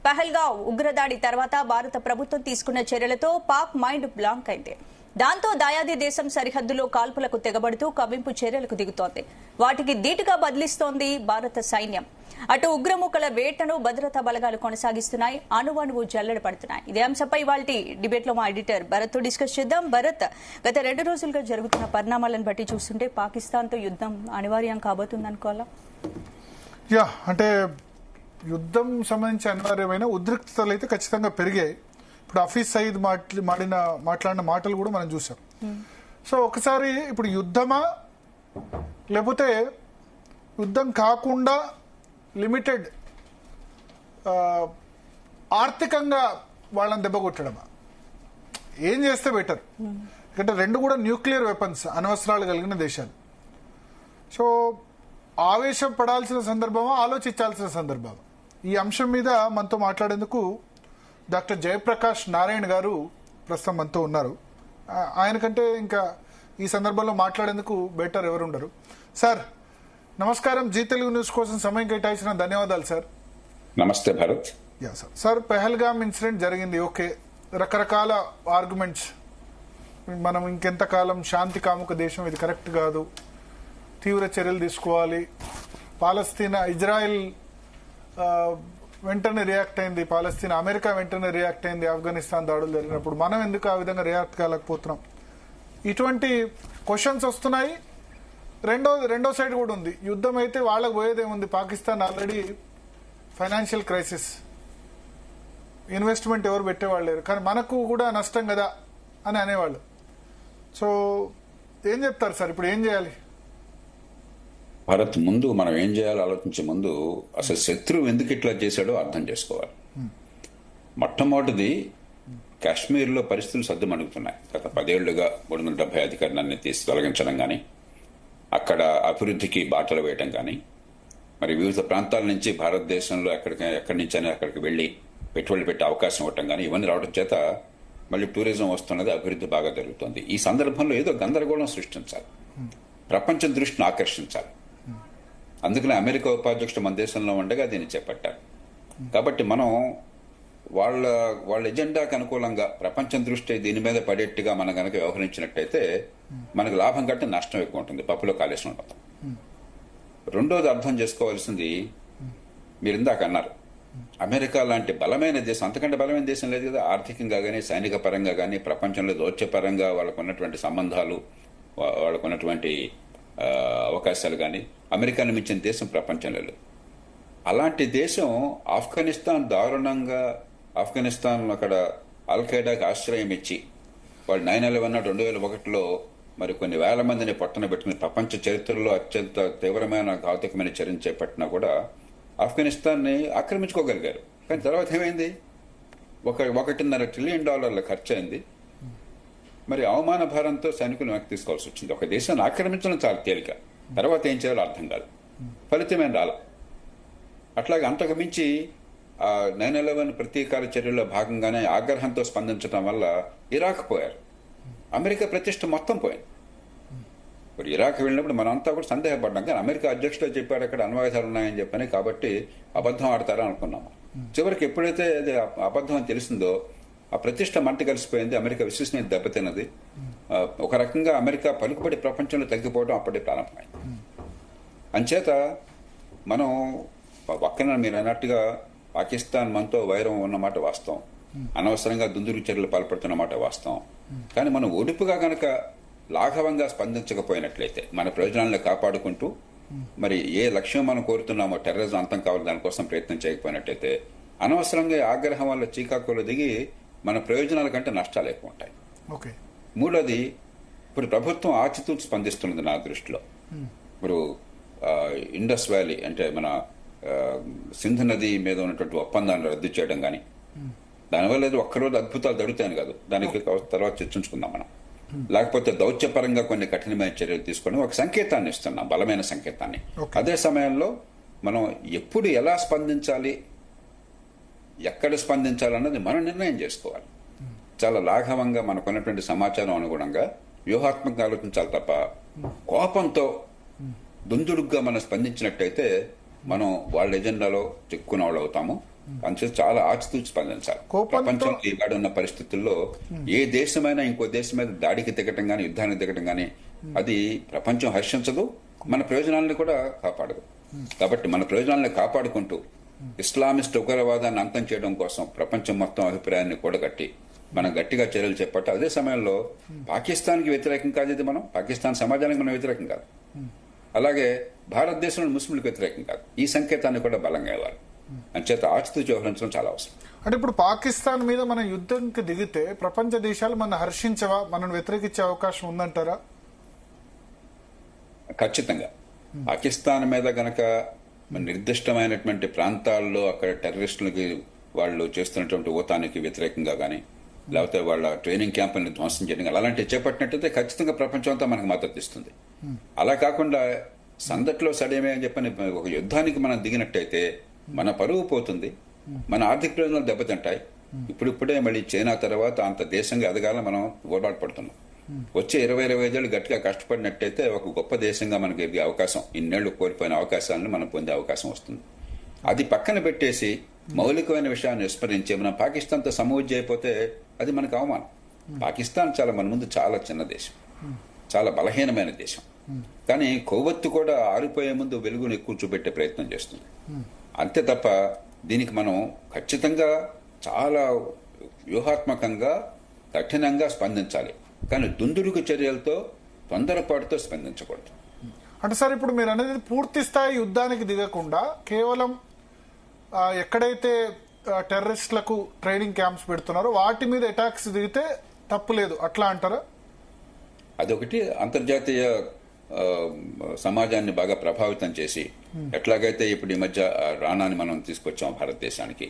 పహల్గావ్ ఉగ్రదాడి తర్వాత భారత ప్రభుత్వం తీసుకున్న చర్యలతో పాక్ మైండ్ బ్లాంక్ అయింది. దాంతో దాయాది దేశం సరిహద్దులో కాల్పులకు తెగబడుతూ కవ్వింపు చర్యలకు దిగుతోంది. వాటికి ధీటుగా బదిలిస్తోంది భారత సైన్యం. అటు ఉగ్రముఖల వేటను భద్రతా బలగాలు కొనసాగిస్తున్నాయి. అణువణువు జల్లెడ పడుతున్నాయి. ఇదే అంశంపై ఇవాల్టి డిబేట్ లో మా ఎడిటర్ భరత్ తో డిస్కస్ చేద్దాం. భరత్, గత 2 రోజులుగా జరుగుతున్న పరిణామాలను బట్టి చూస్తుంటే పాకిస్తాన్ తో యుద్ధం అనివార్యం కాబోతుంది అనుకోవాలా? అంటే యుద్ధం సంబంధించి అనివార్యమైన ఉద్రిక్తతలు అయితే ఖచ్చితంగా పెరిగాయి. ఇప్పుడు హఫీజ్ సయీద్ మాట్లాడిన మాటలు కూడా మనం చూసాం. సో ఒకసారి ఇప్పుడు యుద్ధమా లేకపోతే యుద్ధం కాకుండా లిమిటెడ్ ఆర్థికంగా వాళ్ళని దెబ్బ కొట్టడమా, ఏం చేస్తే బెటర్? ఎందుకంటే రెండు కూడా న్యూక్లియర్ వెపన్స్, అనవసరాలు కలిగిన దేశాలు. సో ఆవేశం పడాల్సిన సందర్భమా, ఆలోచించాల్సిన సందర్భమా? ఈ అంశం మీద మనతో మాట్లాడేందుకు డాక్టర్ జయప్రకాష్ నారాయణ గారు ప్రస్తుతం మనతో ఉన్నారు. ఆయనకంటే ఇంకా ఈ సందర్భంలో మాట్లాడేందుకు బెటర్ ఎవరు ఉండరు. సార్ నమస్కారం. జీ తెలుగు న్యూస్ కోసం సమయం కేటాయించిన ధన్యవాదాలు సార్. నమస్తే భరత్. సార్, పెహల్గామ్ ఇన్సిడెంట్ జరిగింది, ఓకే, రకరకాల ఆర్గ్యుమెంట్స్. మనం ఇంకెంతకాలం శాంతి కాముక దేశం, ఇది కరెక్ట్ కాదు, తీవ్ర చర్యలు తీసుకోవాలి. పాలస్తీనా, ఇజ్రాయెల్ వెంటనే రియాక్ట్ అయింది, పాలస్తీనా, అమెరికా వెంటనే రియాక్ట్ అయింది ఆఫ్ఘనిస్తాన్ దాడులు జరిగినప్పుడు. మనం ఎందుకు ఆ విధంగా రియాక్ట్ కాలేకపోతున్నాం? ఇటువంటి క్వశ్చన్స్ వస్తున్నాయి. రెండో సైడ్ కూడా ఉంది. యుద్ధం అయితే వాళ్ళకు పోయేదేముంది, Pakistan already financial crisis, investment ఎవరు పెట్టేవాళ్ళు లేరు, కానీ మనకు కూడా నష్టం కదా అని అనేవాళ్ళు. సో ఏం చెప్తారు సార్, ఇప్పుడు ఏం చేయాలి? భరత్, ముందు మనం ఏం చేయాలో ఆలోచించే ముందు అసలు శత్రువు ఎందుకు ఇట్లా చేశాడో అర్థం చేసుకోవాలి. మొట్టమొదటిది, కాశ్మీర్లో పరిస్థితులు సద్దుమణుగుతున్నాయి. గత 10 ఏళ్లుగా 370 అధికారులన్నీ తీసి తొలగించడం కానీ, అక్కడ అభివృద్ధికి బాటలు వేయడం కానీ, మరి వివిధ ప్రాంతాల నుంచి భారతదేశంలో ఎక్కడి నుంచైనా అక్కడికి వెళ్లి పెట్టుబడులు పెట్టే అవకాశం ఇవ్వటం కానీ, ఇవన్నీ రావడం చేత మళ్ళీ టూరిజం వస్తున్నది, అభివృద్ధి బాగా జరుగుతుంది. ఈ సందర్భంలో ఏదో గందరగోళం సృష్టించాలి, ప్రపంచం దృష్టిని ఆకర్షించాలి. అందుకనే అమెరికా ఉపాధ్యక్షుడు మన దేశంలో ఉండగా దీన్ని చేపట్టారు. కాబట్టి మనం వాళ్ళ ఎజెండాకు అనుకూలంగా ప్రపంచం దృష్టి దీని మీద పడేట్టుగా మనం కనుక వ్యవహరించినట్టయితే మనకు లాభం కంటే నష్టం ఎక్కువ ఉంటుంది, పప్పులో కాలేసిన ఉంటుంది. రెండోది అర్థం చేసుకోవాల్సింది, మీరు ఇందాక అన్నారు, అమెరికా లాంటి బలమైన దేశం, అంతకంటే బలమైన దేశం లేదు కదా. ఆర్థికంగా కానీ, సైనిక పరంగా కానీ, ప్రపంచంలో దౌత్యపరంగా వాళ్ళకు ఉన్నటువంటి సంబంధాలు, వాళ్ళకు ఉన్నటువంటి అవకాశాలు కానీ అమెరికాను మించిన దేశం ప్రపంచంలో లేదు. అలాంటి దేశం ఆఫ్ఘనిస్తాన్ దారుణంగా, ఆఫ్ఘనిస్తాన్ అక్కడ అల్ఖైదాకి ఆశ్రయం ఇచ్చి వాళ్ళు 9/11 2001లో మరి కొన్ని వేల మందిని పట్టణ పెట్టుకుని ప్రపంచ చరిత్రలో అత్యంత తీవ్రమైన ఘాతుకమైన చర్యను చేపట్టినా కూడా ఆఫ్ఘనిస్తాన్ని ఆక్రమించుకోగలిగారు. కానీ తర్వాత ఏమైంది? $1.5 ట్రిలియన్ ఖర్చు అయింది. మరి అవమాన భారంతో సైనికులు వెనక్కి తీసుకోవాల్సి వచ్చింది. ఒక దేశాన్ని ఆక్రమించడం చాలా తేలిక, తర్వాత ఏం చేయాలో అర్థం కాదు, ఫలితమేం రాల. అట్లాగే అంతకు మించి 9/11 ప్రతీకార చర్యల్లో భాగంగానే ఆగ్రహంతో స్పందించడం వల్ల ఇరాక్ పోయారు. అమెరికా ప్రతిష్ట మొత్తం పోయింది. ఇప్పుడు ఇరాక్ వెళ్ళినప్పుడు మనంతా కూడా సందేహపడ్డాం, కానీ అమెరికా అధ్యక్షుడు చెప్పాడు అక్కడ అణ్వాయుధాలు ఉన్నాయని చెప్పని, కాబట్టి అబద్ధం ఆడతారా అనుకున్నాము. చివరికి ఎప్పుడైతే అది అబద్ధం అని తెలిసిందో ఆ ప్రతిష్ట మంట కలిసిపోయింది, అమెరికా విశ్వసనీయత దెబ్బతిన్నది. ఒక రకంగా అమెరికా పలుకుబడి ప్రపంచంలో తగ్గిపోవడం అప్పటికే ప్రారంభమైంది. అంచేత మనం పక్కన మీరు అన్నట్టుగా పాకిస్తాన్ మనతో వైరం ఉన్నమాట వాస్తవం, అనవసరంగా దుందుడు చర్యలు పాల్పడుతున్నమాట వాస్తవం. కానీ మనం ఒడుపుగా గనక లాఘవంగా స్పందించకపోయినట్లయితే, మన ప్రయోజనాలను కాపాడుకుంటూ మరి ఏ లక్ష్యం మనం కోరుతున్నామో, టెర్రరిజం అంతం కావాలి, దానికోసం ప్రయత్నం చేయకపోయినట్లయితే అనవసరంగా ఆగ్రహం వల్ల చీకాకులు దిగి మన ప్రయోజనాల కంటే నష్టాలు ఎక్కువ ఉంటాయి. మూడోది, ఇప్పుడు ప్రభుత్వం ఆచితూచి స్పందిస్తున్నది నా దృష్టిలో. ఇప్పుడు ఇండస్ వ్యాలీ అంటే మన సింధు నది మీద ఉన్నటువంటి ఒప్పందాన్ని రద్దు చేయడం కానీ, దానివల్ల ఏదో ఒక్కరోజు అద్భుతాలు జరుగుతాయని కాదు, దానికి తర్వాత చర్చించుకుందాం మనం. లేకపోతే దౌత్యపరంగా కొన్ని కఠినమైన చర్యలు తీసుకొని ఒక సంకేతాన్ని ఇస్తున్నాం, బలమైన సంకేతాన్ని. అదే సమయంలో మనం ఎప్పుడు ఎలా స్పందించాలి, ఎక్కడ స్పందించాలన్నది మనం నిర్ణయం చేసుకోవాలి. చాలా లాఘవంగా మనకున్నటువంటి సమాచారం అనుగుణంగా వ్యూహాత్మకంగా ఆలోచించాలి తప్ప కోపంతో దుందుడుగ్గా మనం స్పందించినట్టయితే మనం వాళ్ళ ఎజెండాలో చిక్కుకున్న వాళ్ళు అవుతాము. అందుచేత చాలా ఆచితూచి స్పందించాలి. ప్రపంచంలో ఈవేళ ఉన్న పరిస్థితుల్లో ఏ దేశమైనా ఇంకో దేశం మీద దాడికి దిగటం గానీ, యుద్ధానికి దిగటం గానీ అది ప్రపంచం హర్షించదు, మన ప్రయోజనాలను కూడా కాపాడదు. కాబట్టి మన ప్రయోజనాలను కాపాడుకుంటూ ఇస్లామిస్ట్ ఉగ్రవాదాన్ని అంతం చేయడం కోసం ప్రపంచం మొత్తం అభిప్రాయాన్ని కూడగట్టి మనం గట్టిగా చర్యలు చేపట్టాలి. అదే సమయంలో పాకిస్తాన్కి వ్యతిరేకం కాదు ఇది, మనం పాకిస్తాన్ సమాజానికి మనం వ్యతిరేకం కాదు, అలాగే భారతదేశంలో ముస్లింలకు వ్యతిరేకం కాదు. ఈ సంకేతాన్ని కూడా బలంగా ఇవ్వాలి. అంచేత ఆచితూచి వ్యవహరించడం చాలా అవసరం. అంటే ఇప్పుడు పాకిస్తాన్ మీద మనం యుద్ధంకి దిగితే ప్రపంచ దేశాలు మన హర్షించవా, మనం వ్యతిరేకించే అవకాశం ఉందంటారా? ఖచ్చితంగా. పాకిస్తాన్ మీద గనక నిర్దిష్టమైనటువంటి ప్రాంతాల్లో అక్కడ టెర్రరిస్టులకి వాళ్ళు చేస్తున్నటువంటి ఓతానికి వ్యతిరేకంగా గానీ, లేకపోతే వాళ్ళ ట్రైనింగ్ క్యాంపుల్ని ధ్వంసం చేయడం అలాంటివి చేపట్టినట్టయితే ఖచ్చితంగా ప్రపంచం అంతా మనకు మద్దతు ఇస్తుంది. అలా కాకుండా సందట్లో సడేమే అని చెప్పని ఒక యుద్ధానికి మనం దిగినట్టయితే మన పరువు పోతుంది, మన ఆర్థిక ప్రయోజనాలు దెబ్బతింటాయి. ఇప్పుడిప్పుడే మళ్ళీ చైనా తర్వాత అంత దేశంగా ఎదగాలని మనం పోరాట పడుతున్నాం. వచ్చే 20-25 ఏళ్ళు గట్టిగా కష్టపడినట్టయితే ఒక గొప్ప దేశంగా మనకి ఎదిగే అవకాశం, ఇన్నేళ్లు కోల్పోయిన అవకాశాలను మనం పొందే అవకాశం వస్తుంది. అది పక్కన పెట్టేసి మౌలికమైన విషయాన్ని విస్మరించి మనం పాకిస్తాన్తో సమూజ్జి అయిపోతే అది మనకు అవమానం. పాకిస్తాన్ మన ముందు చాలా చిన్న దేశం, చాలా బలహీనమైన దేశం. కానీ కొవ్వొత్తు కూడా ఆరిపోయే ముందు వెలుగును ఎక్కువ చూపెట్టే ప్రయత్నం చేస్తుంది. అంతే తప్ప దీనికి మనం ఖచ్చితంగా చాలా వ్యూహాత్మకంగా కఠినంగా స్పందించాలి, కానీ దుందుడుకు చర్యలతో తొందరపాటుతో స్పందించకూడదు. అంటే సార్ ఇప్పుడు మీరు అనేది పూర్తి స్థాయి యుద్ధానికి దిగకుండా కేవలం ఎక్కడైతే టెర్రరిస్టులకు ట్రైనింగ్ క్యాంప్స్ పెడుతున్నారో వాటి మీద అటాక్స్ దిగితే తప్పులేదు అట్లా అంటారా? అదొకటి అంతర్జాతీయ సమాజాన్ని బాగా ప్రభావితం చేసి, ఎట్లాగైతే ఇప్పుడు ఈ మధ్య రాణాని మనం తీసుకొచ్చాం భారతదేశానికి,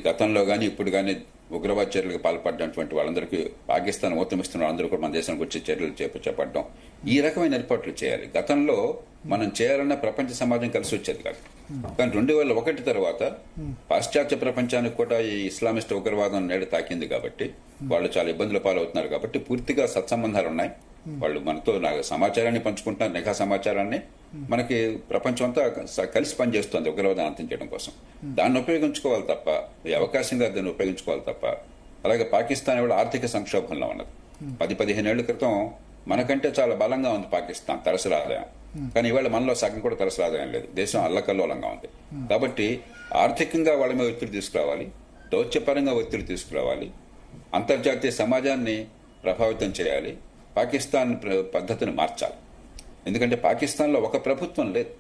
గతంలో గానీ ఇప్పుడు గానీ ఉగ్రవాద చర్యలకు పాల్పడినటువంటి వాళ్ళందరికీ పాకిస్తాన్ ఊతమిస్తున్న వాళ్ళందరూ కూడా మన దేశానికి వచ్చే చర్యలు చేపట్టడం, ఈ రకమైన ఏర్పాట్లు చేయాలి. గతంలో మనం చేయాలన్న ప్రపంచ సమాజం కలిసి వచ్చేది కాదు. కానీ 2001 తర్వాత పాశ్చాత్య ప్రపంచానికి కూడా ఈ ఇస్లామిస్ట్ ఉగ్రవాదం నేడు తాకింది కాబట్టి వాళ్ళు చాలా ఇబ్బందుల పాలవుతున్నారు. కాబట్టి పూర్తిగా సత్సంబంధాలు ఉన్నాయి. వాళ్ళు మనతో సమాచారాన్ని పంచుకుంటున్నారు, నిఘా సమాచారాన్ని. మనకి ప్రపంచం అంతా కలిసి పనిచేస్తుంది ఉగ్రవాదాన్ని అంతం చేయడం కోసం. దాన్ని ఉపయోగించుకోవాలి తప్ప, ఈ అవకాశంగా దాన్ని ఉపయోగించుకోవాలి తప్ప. అలాగే పాకిస్తాన్ ఇవాళ ఆర్థిక సంక్షోభంలో ఉన్నది. 10-15 ఏళ్ల క్రితం మనకంటే చాలా బలంగా ఉంది పాకిస్తాన్ తలసరి ఆదాయం, కానీ ఇవాళ మనలో సగం కూడా తలసరి ఆదాయం లేదు. దేశం అల్లకల్లోలంగా ఉంది. కాబట్టి ఆర్థికంగా వాళ్ళ మీద ఒత్తిడి తీసుకురావాలి, దౌత్యపరంగా ఒత్తిడి తీసుకురావాలి, అంతర్జాతీయ సమాజాన్ని ప్రభావితం చేయాలి, పాకిస్తాన్ పద్ధతిని మార్చాలి. ఎందుకంటే పాకిస్తాన్లో ఒక ప్రభుత్వం లేదు.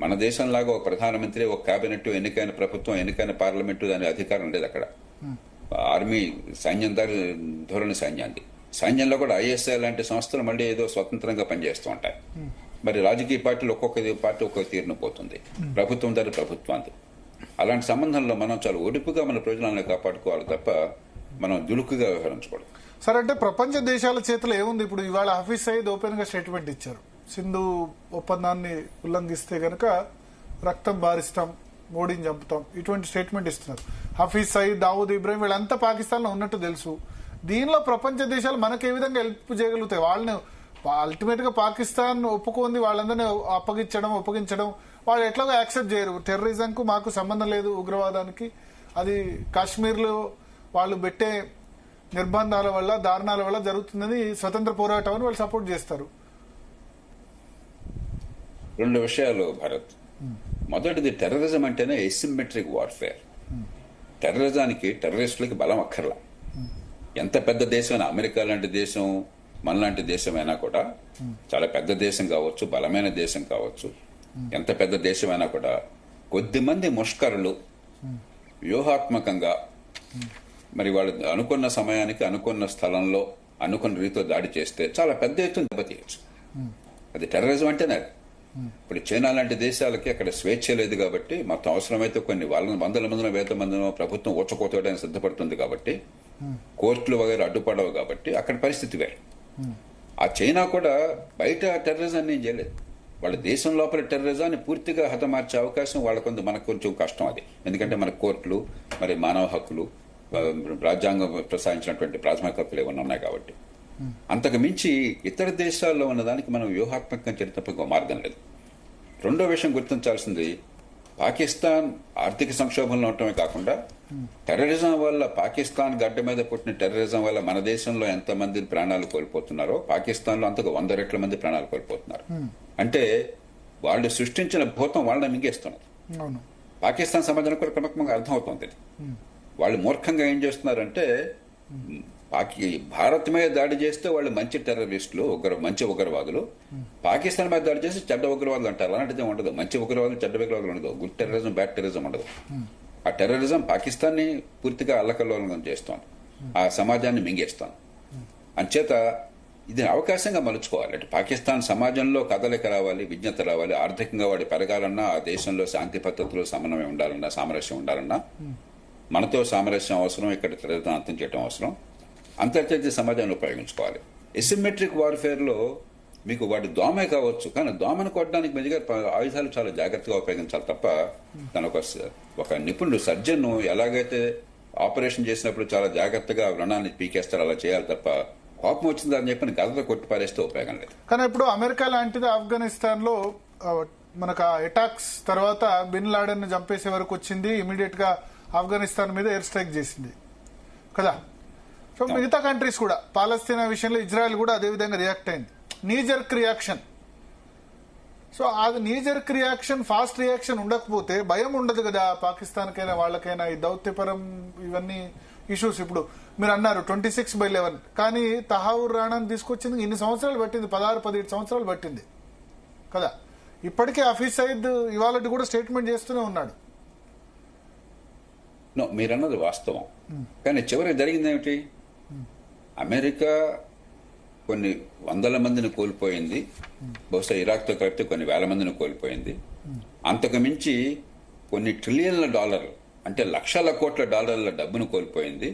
మన దేశంలాగా ఒక ప్రధానమంత్రి, ఒక కేబినెట్, ఎన్నికైన ప్రభుత్వం, ఎన్నికైన పార్లమెంటు దాని అధికారం లేదు అక్కడ. ఆర్మీ సైన్యం ధోరణి సైన్యాన్ని, సైన్యంలో కూడా ఐఎస్ఐ లాంటి సంస్థలు మళ్ళీ ఏదో స్వతంత్రంగా పనిచేస్తూ ఉంటాయి. మరి రాజకీయ పార్టీలు ఒక్కొక్క పార్టీ ఒక్కొక్క తీరును పోతుంది, ప్రభుత్వం దాని ప్రభుత్వానికి. అలాంటి సంబంధంలో మనం చాలా ఒడుపుగా మన ప్రయోజనాలను కాపాడుకోవాలి తప్ప మనం దులుకుగా వ్యవహరించకూడదు. సరే, అంటే ప్రపంచ దేశాల చేతిలో ఏముంది? ఇప్పుడు ఇవాళ హఫీజ్ సయీద్ ఓపెన్ గా స్టేట్మెంట్ ఇచ్చారు, సింధు ఒప్పందాన్ని ఉల్లంఘిస్తే గనక రక్తం బారిస్తాం, మోడీని చంపుతాం, ఇటువంటి స్టేట్మెంట్ ఇస్తున్నారు. హఫీజ్ సయీద్, దావూద్ ఇబ్రాహిం వీళ్ళంతా పాకిస్తాన్ లో ఉన్నట్టు తెలుసు. దీనిలో ప్రపంచ దేశాలు మనకు ఏ విధంగా హెల్ప్ చేయగలుగుతాయి? వాళ్ళని అల్టిమేట్ గా పాకిస్తాన్ ఒప్పుకుంది, వాళ్ళందరినీ ఒప్పగించడం వాళ్ళు ఎట్లాగో యాక్సెప్ట్ చేయరు. టెర్రరిజం కు మాకు సంబంధం లేదు, ఉగ్రవాదానికి. అది కాశ్మీర్ లో వాళ్ళు పెట్టే నిర్బంధాల వల్ల, దారుణాల వల్ల జరుగుతుందని స్వతంత్ర పోరాటం అని వాళ్ళు సపోర్ట్ చేస్తారు. 2 విషయాలు భారత్. మొదటిది, టెర్రరిజం అంటేనే ఎసిమెట్రిక్ వార్ఫేర్. టెర్రరిజానికి, టెర్రరిస్టులకి బలం అక్కర్లా. ఎంత పెద్ద దేశం, అమెరికా లాంటి దేశం, మనలాంటి దేశమైనా కూడా, చాలా పెద్ద దేశం కావచ్చు, బలమైన దేశం కావచ్చు, ఎంత పెద్ద దేశమైనా కూడా కొద్దిమంది ముష్కరులు వ్యూహాత్మకంగా మరి వాళ్ళు అనుకున్న సమయానికి, అనుకున్న స్థలంలో, అనుకున్న రీతిలో దాడి చేస్తే చాలా పెద్ద ఎత్తున దెబ్బతీయచ్చు. అది టెర్రరిజం అంటేనే. ఇప్పుడు చైనా లాంటి దేశాలకి అక్కడ స్వేచ్ఛ లేదు కాబట్టి, మొత్తం అవసరమైతే కొన్ని వందల మందిలో, వేల మందిలో ప్రభుత్వం ఊచకోతడానికి సిద్ధపడుతుంది కాబట్టి, కోర్టులు వగైరా అడ్డుపడవు కాబట్టి అక్కడ పరిస్థితి వేరు. ఆ చైనా కూడా బయట టెర్రరిజాన్ని చేయలేదు. వాళ్ళ దేశం లోపల టెర్రరిజాన్ని పూర్తిగా హతమార్చే అవకాశం వాళ్ళకు మనకు కొంచెం కష్టం. అది ఎందుకంటే మన కోర్టులు, మరి మానవ హక్కులు, రాజ్యాంగం ప్రసాదించినటువంటి ప్రాథమిక హక్కులు ఏమన్నా ఉన్నాయి కాబట్టి. అంతకు మించి ఇతర దేశాల్లో ఉన్నదానికి మనం వ్యూహాత్మకంగా చరిత్రపై మార్గం లేదు. రెండో విషయం గుర్తించాల్సింది, పాకిస్తాన్ ఆర్థిక సంక్షోభంలో ఉండటమే కాకుండా టెర్రరిజం వల్ల పాకిస్తాన్ గడ్డ మీద పుట్టిన టెర్రరిజం వల్ల మన దేశంలో ఎంతమంది ప్రాణాలు కోల్పోతున్నారో పాకిస్తాన్లో అంతకు 100 రెట్ల మంది ప్రాణాలు కోల్పోతున్నారు. అంటే వాళ్ళు సృష్టించిన భూతం వాళ్ళని మింగేస్తున్నారు. అవును. పాకిస్తాన్ సమాజానికి కూడా క్రమక్రమంగా అర్థమవుతుంది. వాళ్ళు మూర్ఖంగా ఏం చేస్తున్నారంటే భారత్ మీద దాడి చేస్తే వాళ్ళు మంచి టెర్రరిస్టులు, మంచి ఉగ్రవాదులు, పాకిస్తాన్ మీద దాడి చేస్తే చెడ్డ ఉగ్రవాదులు అంటారు. అలాంటిదే ఉండదు. మంచి ఉగ్రవాదులు, చెడ్డ ఉగ్రవాదులు ఉండదు. గుడ్ టెర్రరిజం, బ్యాడ్ టెర్రరిజం ఉండదు. ఆ టెర్రరిజం పాకిస్తాన్ ని పూర్తిగా అల్లకల్లోలం చేస్తోంది, ఆ సమాజాన్ని మింగేస్తోంది. అంచేత ఇది అవకాశంగా మలుచుకోవాలి. అంటే పాకిస్తాన్ సమాజంలో కదలిక రావాలి, విజ్ఞత రావాలి. ఆర్థికంగా వాడు పెరగాలన్నా, ఆ దేశంలో శాంతి పద్ధతులు సమన్వయం ఉండాలన్నా, సామరస్యం ఉండాలన్నా మనతో సామరస్యం అవసరం, ఇక్కడ టెర్రరిజం అంతం చేయడం అవసరం. అంతర్జాతీయ సమాజాన్ని ఉపయోగించుకోవాలి. ఎసిమెట్రిక్ వార్ఫేర్ లో మీకు వాడి దోమే కావచ్చు, కానీ దోమను కొట్టడానికి మెజగా ఆయుధాలు చాలా జాగ్రత్తగా ఉపయోగించాలి తప్ప తన ఒక నిపుణుడు సర్జన్ ఎలాగైతే ఆపరేషన్ చేసినప్పుడు చాలా జాగ్రత్తగా వ్రణాన్ని పీకేస్తారు అలా చేయాలి తప్ప కోపం వచ్చిందని చెప్పని గదతో కొట్టి పారేస్తే ఉపయోగం లేదు. కానీ ఇప్పుడు అమెరికా లాంటిది ఆఫ్ఘనిస్తాన్ లో మనకు అటాక్స్ తర్వాత బిన్ లాడెన్ ని చంపేసే వరకు వచ్చింది, ఇమీడియట్ గా ఆఫ్ఘనిస్తాన్ మీద ఎయిర్ స్ట్రైక్ చేసింది కదా. సో మిగతా కంట్రీస్ కూడా పాలస్తీనా విషయంలో ఇజ్రాయెల్ కూడా అదే విధంగా రియాక్ట్ అయింది. Knee-jerk reaction. సో అది నీజర్క్ రియాక్షన్, ఫాస్ట్ రియాక్షన్ ఉండకపోతే భయం ఉండదు కదా పాకిస్తాన్కైనా వాళ్ళకైనా. ఈ దౌత్యపరం ఇవన్నీ ఇష్యూస్ ఇప్పుడు మీరు అన్నారు 26/11, కానీ తహావూర్ రాణాని తీసుకొచ్చింది ఇన్ని సంవత్సరాలు పట్టింది, 16-17 సంవత్సరాలు పట్టింది కదా. ఇప్పటికే హఫీజ్ సయీద్ ఇవాళ కూడా స్టేట్మెంట్ చేస్తూనే ఉన్నాడు. మీరన్నది వాస్తవం, కానీ చివరికి జరిగింది ఏమిటి? అమెరికా కొన్ని వందల మందిని కోల్పోయింది, బహుశా ఇరాక్తో కలిపితే కొన్ని వేల మందిని కోల్పోయింది. అంతకు మించి కొన్ని ట్రిలియన్ల డాలర్లు అంటే లక్షల కోట్ల డాలర్ల డబ్బును కోల్పోయింది.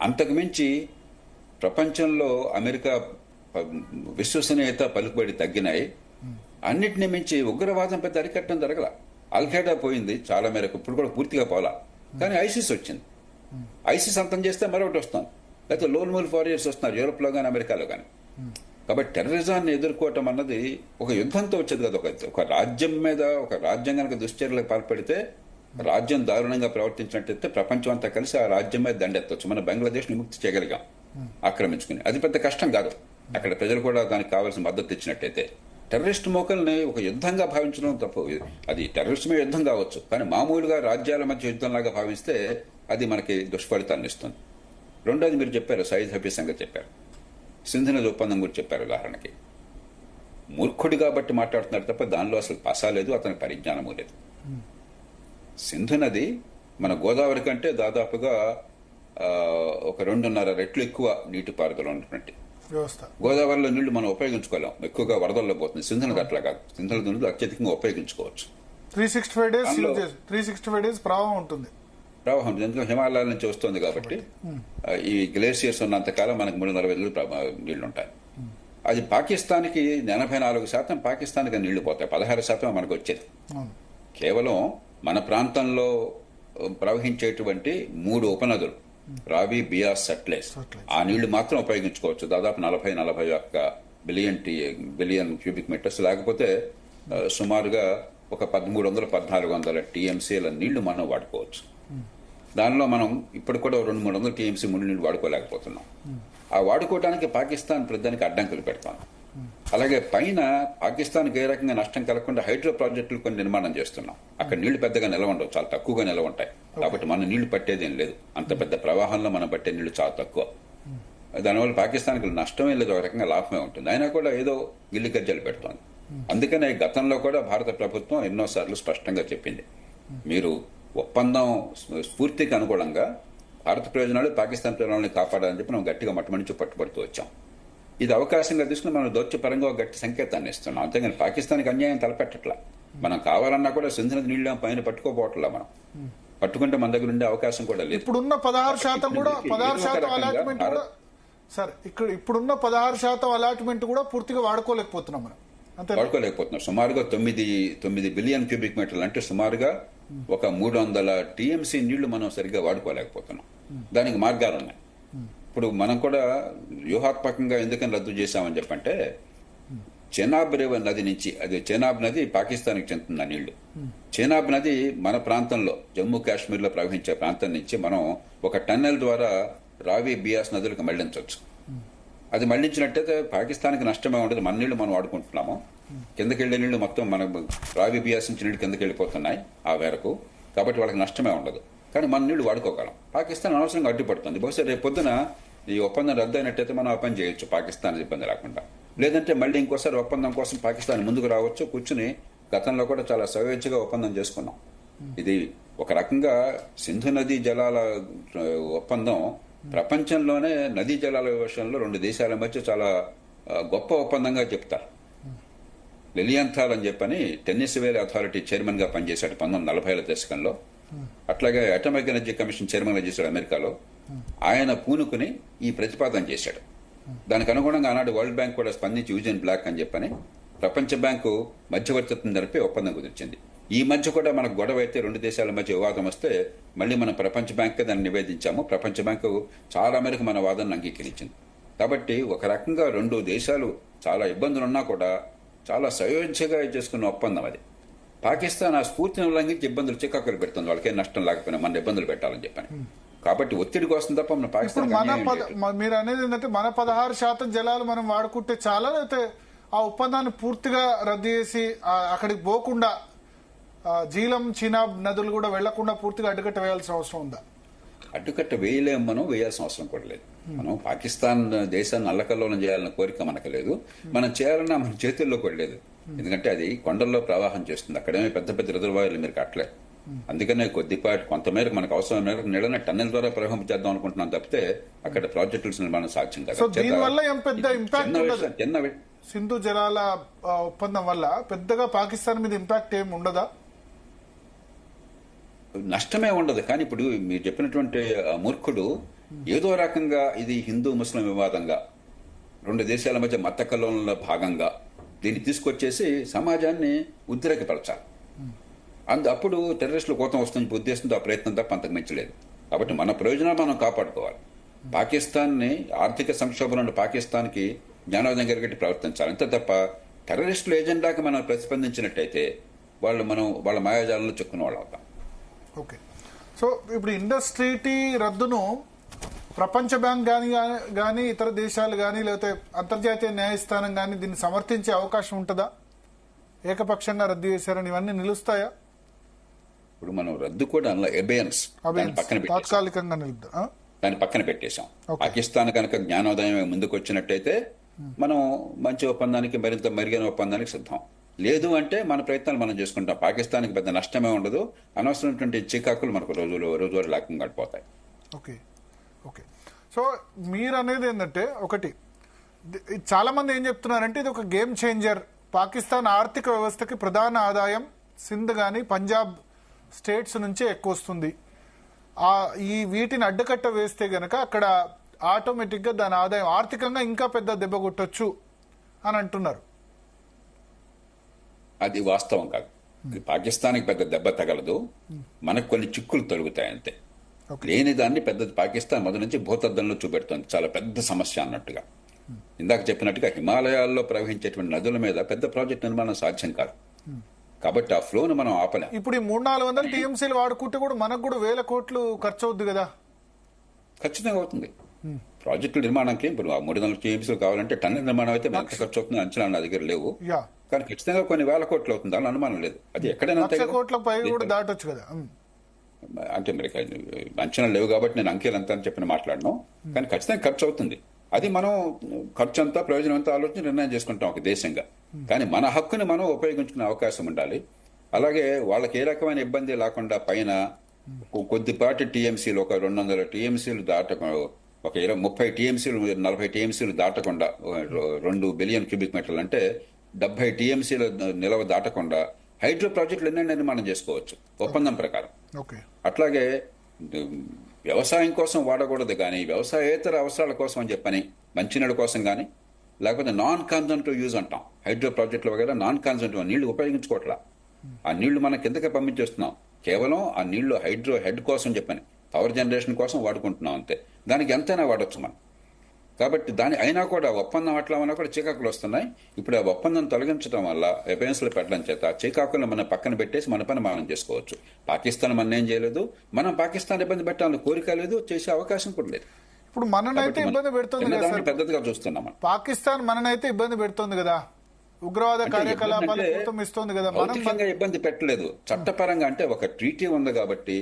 అంతకు మించి ప్రపంచంలో అమెరికా విశ్వసనీయత, పలుకుబడి తగ్గినాయి. అన్నిటిని మించి ఉగ్రవాదం పెద్ద అరికట్టడం జరగల. అల్ఖైదా పోయింది చాలా మేరకు, ఇప్పుడు కూడా పూర్తిగా పోలా, కానీ ఐసిస్ వచ్చింది. ఐసిస్ అంతం చేస్తే మరొకటి వస్తాం, లేకపోతే లోన్ వోల్ఫ్ వారియర్స్ వస్తున్నారు యూరోప్ లో కానీ అమెరికాలో కానీ. కాబట్టి టెర్రరిజాన్ని ఎదుర్కోవటం అన్నది ఒక యుద్ధంతో వచ్చేది కదా. ఒక రాజ్యం మీద ఒక రాజ్యం కనుక దుశ్చర్యలకు పాల్పడితే, రాజ్యం దారుణంగా ప్రవర్తించినట్టయితే ప్రపంచం అంతా కలిసి ఆ రాజ్యం మీద దండెత్తవచ్చు. మన బంగ్లాదేశ్ ని ముక్తి చేయగలిగాం ఆక్రమించుకుని. అది పెద్ద కష్టం కాదు, అక్కడ ప్రజలు కూడా దానికి కావాల్సిన మద్దతు ఇచ్చినట్టయితే. టెర్రరిస్ట్ మోకల్ని ఒక యుద్ధంగా భావించడం తప్పు. అది టెర్రరిస్ట్ మీద యుద్ధం కావచ్చు, కానీ మామూలుగా రాజ్యాల మధ్య యుద్ధంలాగా భావిస్తే అది మనకి దుష్ఫలితాన్ని ఇస్తుంది. రెండోది మీరు చెప్పారు, సయీద్ హఫీజ్ సంగతి చెప్పారు, సింధు నది ఒప్పందం గురించి చెప్పారు. ఉదాహరణకి మూర్ఖుడి కాబట్టి మాట్లాడుతున్నారు తప్ప దానిలో అసలు పసా లేదు, అతని పరిజ్ఞానము లేదు. సింధు నది మన గోదావరి కంటే దాదాపుగా ఒక 2.5 రెట్లు ఎక్కువ నీటిపారుదల ఉన్నటువంటి వ్యవస్థ. గోదావరిలో నీళ్లు మనం ఉపయోగించుకోలేం, ఎక్కువగా వరదల్లో పోతుంది. సింధు నది అట్లా కాదు, సింధు నది నీళ్లు అత్యధికంగా ఉపయోగించుకోవచ్చు. 365 డేస్ ప్రవాహం ఉంటుంది. ప్రవాహం ఎందుకంటే హిమాలయాల నుంచి వస్తుంది కాబట్టి ఈ గ్లేసియర్స్ ఉన్నంత కాలం మనకు 340 నీళ్లు ఉంటాయి. అది పాకిస్తాన్కి 84% పాకిస్తాన్కి నీళ్లు పోతాయి, 16% మనకు వచ్చేది. కేవలం మన ప్రాంతంలో ప్రవహించేటువంటి 3 ఉపనదులు రావి, బియాస్, సట్లెజ్, ఆ నీళ్లు మాత్రం ఉపయోగించుకోవచ్చు. దాదాపు 40-41 బిలియన్ క్యూబిక్ మీటర్స్. లేకపోతే సుమారుగా ఒక 1300-1400 టీఎంసీల నీళ్లు మనం వాడుకోవచ్చు. దానిలో మనం ఇప్పుడు కూడా 200-300 టీఎంసీ ముడి నీళ్లు వాడుకోలేకపోతున్నాం. ఆ వాడుకోవడానికి పాకిస్తాన్ ప్రధానికి అడ్డంకులు పెడతాం. అలాగే పైన పాకిస్తాన్కి ఏ రకంగా నష్టం కలగకుండా హైడ్రో ప్రాజెక్టులు కొన్ని నిర్మాణం చేస్తున్నాం. అక్కడ నీళ్లు పెద్దగా నిలవ ఉండవు, చాలా తక్కువగా నిలవ ఉంటాయి. కాబట్టి మనం నీళ్లు పట్టేదేం లేదు, అంత పెద్ద ప్రవాహంలో మనం పట్టే నీళ్లు చాలా తక్కువ. దానివల్ల పాకిస్తాన్కి నష్టమే లేదు, ఒక రకంగా లాభమే ఉంటుంది. అయినా కూడా ఏదో గిల్లి గజ్జలు పెడుతోంది. అందుకనే గతంలో కూడా భారత ప్రభుత్వం ఎన్నోసార్లు స్పష్టంగా చెప్పింది, మీరు ఒప్పందం స్ఫూర్తికి అనుగుణంగా భారత ప్రయోజనాలు, పాకిస్తాన్ ప్రయోజనాలను కాపాడాలని చెప్పి మనం గట్టిగా మొట్టమొదటి పట్టుబడుతూ వచ్చాం. ఇది అవకాశంగా తీసుకుని మనం దౌత్యపరంగా ఒక గట్టి సంకేతాన్ని ఇస్తున్నాం. అంతేగాని పాకిస్తాన్కి అన్యాయం తలపెట్టట్లా. మనం కావాలన్నా కూడా సింధు నది నీళ్ళు పైన పట్టుకోపోవట్లా. మనం పట్టుకుంటే మన దగ్గర ఉండే అవకాశం కూడా లేదు. ఇప్పుడున్న 16% కూడా 16% అలాట్మెంట్ కూడా సార్ ఇప్పుడున్న 16% అలాట్మెంట్ కూడా పూర్తిగా వాడుకోలేకపోతున్నాం మనం. వాడుకోలేకపోతున్నాం. సుమారుగా 9 బిలియన్ క్యూబిక్ మీటర్లు, అంటే సుమారుగా ఒక 300 టీఎంసీ నీళ్లు మనం సరిగ్గా వాడుకోలేకపోతున్నాం. దానికి మార్గాలు ఉన్నాయి. ఇప్పుడు మనం కూడా వ్యూహాత్మకంగా ఎందుకని రద్దు చేశామని చెప్పంటే, చెనాబ్ రివర్ నది నుంచి, అది చెనాబ్ నది పాకిస్తాన్కి చెందుతుంది ఆ నీళ్లు. చెనాబ్ నది మన ప్రాంతంలో జమ్మూ కాశ్మీర్ లో ప్రవహించే ప్రాంతం నుంచి మనం ఒక టన్నెల్ ద్వారా రావి బియాస్ నదులకు మళ్లించవచ్చు. అది మళ్లించినట్టయితే పాకిస్తాన్కి నష్టమే ఉండదు, మన నీళ్లు మనం వాడుకుంటున్నాము. కిందకెళ్లే నీళ్లు మొత్తం మన రావి బియాస్ నుంచి నీళ్లు కిందకి వెళ్ళిపోతున్నాయి ఆ మేరకు, కాబట్టి వాళ్ళకి నష్టమే ఉండదు. కానీ మన నీళ్లు వాడుకోగలం. పాకిస్తాన్ అనవసరంగా అడ్డుపడుతుంది. బహుశా రేపు పొద్దున ఈ ఒప్పందం రద్దు అయినట్టయితే మనం ఆ పని చేయొచ్చు పాకిస్తాన్ ఇబ్బంది లేకుండా. లేదంటే మళ్ళీ ఇంకోసారి ఒప్పందం కోసం పాకిస్తాన్ ముందుకు రావచ్చు. కూర్చుని గతంలో కూడా చాలా స్వేచ్ఛగా ఒప్పందం చేసుకున్నాం. ఇది ఒక రకంగా సింధు నదీ జలాల ఒప్పందం ప్రపంచంలోనే నదీ జలాల విషయంలో రెండు దేశాల మధ్య చాలా గొప్ప ఒప్పందంగా చెప్తారు. లిలియంథాల్ అని చెప్పని టెన్నిస్వేర్ అథారిటీ చైర్మన్ గా పనిచేశాడు 1940ల దశకంలో. అట్లాగే అటామిక్ ఎనర్జీ కమిషన్ చైర్మన్ గా చేశాడు అమెరికాలో. ఆయన పూనుకుని ఈ ప్రతిపాదన చేశాడు. దానికి అనుగుణంగా ఆనాడు వరల్డ్ బ్యాంక్ కూడా స్పందించి యూజన్ బ్లాక్ అని చెప్పని ప్రపంచ బ్యాంకు మధ్యవర్తిత్వం జరిపి ఒప్పందం కుదిర్చింది. ఈ మధ్య కూడా మనకు గొడవ అయితే రెండు దేశాల మధ్య వివాదం వస్తే మళ్ళీ మనం ప్రపంచ బ్యాంక్ దాన్ని నివేదించాము. ప్రపంచ బ్యాంకు చాలా మేరకు మన వాదనను అంగీకరించింది. కాబట్టి ఒక రకంగా రెండు దేశాలు చాలా ఇబ్బందులున్నా కూడా చాలా స్వేచ్ఛగా చేసుకున్న ఒప్పందం అది. పాకిస్తాన్ ఆ స్ఫూర్తిని ఉల్లంఘించి ఇబ్బందులు చికాకులు పెడుతుంది. వాళ్ళకే నష్టం లేకపోయినా మన ఇబ్బందులు పెట్టాలని చెప్పని. కాబట్టి ఒత్తిడి కోసం తప్ప మన పాకిస్తాన్ మీరు అనేది ఏంటంటే మన 16% జలాలు మనం వాడుకుంటే చాలా, లేకపోతే ఆ ఒప్పందాన్ని పూర్తిగా రద్దు చేసి అక్కడికి పోకుండా జీలం చీనాబ్ నదులు కూడా వెళ్లకుండా పూర్తిగా అడ్డుకట్ట వేయాల్సిన అవసరం ఉందా? అడ్డుకట్ట వేయలేము, మనం వేయాల్సిన అవసరం కూడా లేదు. మనం పాకిస్తాన్ దేశాన్ని అల్లకల్లోలం చేయాలన్న కోరిక మనకు లేదు. మనం చేయాలన్నా మన చేతుల్లో కూడా లేదు. ఎందుకంటే అది కొండల్లో ప్రవాహం చేస్తుంది. అక్కడేమీ పెద్ద పెద్ద రిజర్వాయర్లు మీరు కట్టలే. అందుకనే కొద్దిపాటి కొంతమేరకు మనకు అవసరం మేరకు నీళ్ళని టన్నెల్ ద్వారా ప్రవహించేద్దాం అనుకుంటున్నాం తప్పితే అక్కడ ప్రాజెక్టుల నిర్మాణం సాధ్యం కాదు. దీనివల్ల ఏం పెద్ద ఇంపాక్ట్ ఉండదు. సింధు జలాల ఒప్పందం వల్ల పెద్దగా పాకిస్తాన్ మీద ఇంపాక్ట్ ఏమి ఉండదా? నష్టమే ఉండదు. కానీ ఇప్పుడు మీరు చెప్పినటువంటి మూర్ఖుడు ఏదో రకంగా ఇది హిందూ ముస్లిం వివాదంగా, రెండు దేశాల మధ్య మత కల్లోలంలో భాగంగా దీన్ని తీసుకొచ్చేసి సమాజాన్ని ఉద్రేకపరచాలి. అప్పుడు టెర్రరిస్టుల కోతం వస్తున్న ఉద్దేశంతో ఆ ప్రయత్నం తప్ప అంతకు మించలేదు. కాబట్టి మన ప్రయోజనాలు మనం కాపాడుకోవాలి. పాకిస్తాన్ని ఆర్థిక సంక్షోభంలో పాకిస్తాన్కి జ్ఞానోదయం కలిగట్టి ప్రవర్తించాలి. అంతే తప్ప టెర్రరిస్టుల ఏజెండాకి మనం ప్రతిస్పందించినట్టయితే వాళ్ళ మాయాజాలంలో చిక్కున్న వాళ్ళు అవుతాం. ఓకే. సో ఇప్పుడు ఇండస్ట్రీటీ రద్దును ప్రపంచ బ్యాంక్ కానీ ఇతర దేశాలు కానీ లేకపోతే అంతర్జాతీయ న్యాయస్థానం కానీ దీన్ని సమర్థించే అవకాశం ఉంటుందా? ఏకపక్షంగా రద్దు చేశారని ఇవన్నీ నిలుస్తాయా? ఇప్పుడు మనం రద్దు కూడా ఎబియన్స్ తాత్కాలికంగా దాన్ని పక్కన పెట్టేశాం. పాకిస్తాన్ కనుక జ్ఞానోదయం ముందుకు వచ్చినట్టయితే మనం మంచి ఒప్పందానికి, మరింత మెరుగైన ఒప్పందానికి సిద్ధం. లేదు అంటే మన ప్రయత్నాలు మనం చేసుకుంటాం. పాకిస్తాన్కి పెద్ద నష్టమే ఉండదు. అనవసరమైనటువంటి చికాకులు మనకు రోజువారీ లేకుండా గడిపోతాయి. Okay okay. సో మీరు అనేది ఏంటంటే, ఒకటి చాలా మంది ఏం చెప్తున్నారంటే ఇది ఒక గేమ్ చేంజర్. పాకిస్తాన్ ఆర్థిక వ్యవస్థకి ప్రధాన ఆదాయం సింధ్ కానీ పంజాబ్ స్టేట్స్ నుంచే ఎక్కువ వస్తుంది. ఈ వీటిని అడ్డుకట్ట వేస్తే గనక అక్కడ ఆటోమేటిక్ గా దాని ఆదాయం ఆర్థికంగా ఇంకా పెద్ద దెబ్బ కొట్టొచ్చు అని అంటున్నారు. అది వాస్తవం కాదు. పాకిస్తాన్కి పెద్ద దెబ్బ తగలదు, మనకు కొన్ని చిక్కులు తొలుగుతాయి అంతే. లేని దాన్ని పెద్ద పాకిస్తాన్ మొదటి నుంచి భూతద్దంలో చూపెడుతుంది, చాలా పెద్ద సమస్య అన్నట్టుగా. ఇందాక చెప్పినట్టుగా హిమాలయాల్లో ప్రవహించేటువంటి నదుల మీద పెద్ద ప్రాజెక్ట్ నిర్మాణం సాధ్యం కాదు. కాబట్టి ఆ ఫ్లోను మనం ఆపలేం. ఇప్పుడు 300-400 టీఎంసీలు వాడుకుంటే కూడా మనకు కూడా 1000 కోట్లు ఖర్చు అవుద్ది కదా? ఖచ్చితంగా అవుతుంది. ప్రాజెక్టుల నిర్మాణానికి ఇప్పుడు 300 టీఎంసీలు కావాలంటే టన్నెల్ నిర్మాణం అయితే ఎంత ఖర్చు అవుతుంది అంచనా నా దగ్గర లేవు. కానీ ఖచ్చితంగా కొన్ని 1000 కోట్లు అవుతుంది, దాని అనుమానం లేదు. అది ఎక్కడైనా దాటొచ్చు కదా. అంటే మరి అంచనా లేవు కాబట్టి నేను అంకెలు అంతా అని చెప్పిన మాట్లాడను. కానీ ఖచ్చితంగా ఖర్చు అవుతుంది. అది మనం ఖర్చు అంతా ప్రయోజనం అంతా ఆలోచన నిర్ణయం చేసుకుంటాం ఒక దేశంగా. కానీ మన హక్కుని మనం ఉపయోగించుకునే అవకాశం ఉండాలి. అలాగే వాళ్ళకి ఏ రకమైన ఇబ్బంది లేకుండా పైన కొద్దిపాటి టీఎంసీలు, ఒక 200 టీఎంసీలు దాటకుండా, ఒక 30 టీఎంసీలు 40 టీఎంసీలు దాటకుండా, 2 బిలియన్ క్యూబిక్ మీటర్లు అంటే 70 టీఎంసీల నిలవ దాటకుండా హైడ్రో ప్రాజెక్టులు ఎన్నైనా నిర్మాణం చేసుకోవచ్చు ఒప్పందం ప్రకారం. అట్లాగే వ్యవసాయం కోసం వాడకూడదు, కానీ వ్యవసాయేతర అవసరాల కోసం అని చెప్పని మంచినీళ్ళ కోసం కానీ, లేకపోతే నాన్ కన్జంప్టివ్ యూజ్ అంటాం హైడ్రో ప్రాజెక్టుల వగైరా. నాన్ కన్జంప్టివ్ నీళ్లు ఉపయోగించుకోవట్లా. ఆ నీళ్లు మనం కిందకే పంపించేస్తున్నాం. కేవలం ఆ నీళ్లు హైడ్రో హెడ్ కోసం చెప్పని పవర్ జనరేషన్ కోసం వాడుకుంటున్నాం అంతే. దానికి ఎంతైనా వాడొచ్చు మనం. కాబట్టి దాని అయినా కూడా ఒప్పందం అట్లా ఉన్నా కూడా చీకాకులు వస్తున్నాయి. ఇప్పుడు ఆ ఒప్పందం తొలగించడం వల్ల ఎఫెన్స్లు పెట్టడం చేత చీకాకులను మనం పక్కన పెట్టేసి మన పని మనం చేసుకోవచ్చు. పాకిస్తాన్ మన ఏం చేయలేదు, మనం పాకిస్తాన్ ఇబ్బంది పెట్టాలని కోరిక లేదు, చేసే అవకాశం కూడా లేదు. ఇప్పుడు మననైతే ఇబ్బంది పెడుతుంది కదా సార్, పెద్దదిగా చూస్తున్నాం మనం. పాకిస్తాన్ మననైతే ఇబ్బంది పెడుతుంది కదా, ఉగ్రవాద కార్యకలాపాలు ఇస్తుంది కదా. భౌతికంగా ఇబ్బంది పెట్టలేదు, చట్టపరంగా అంటే ఒక ట్రీటీ ఉంది కాబట్టి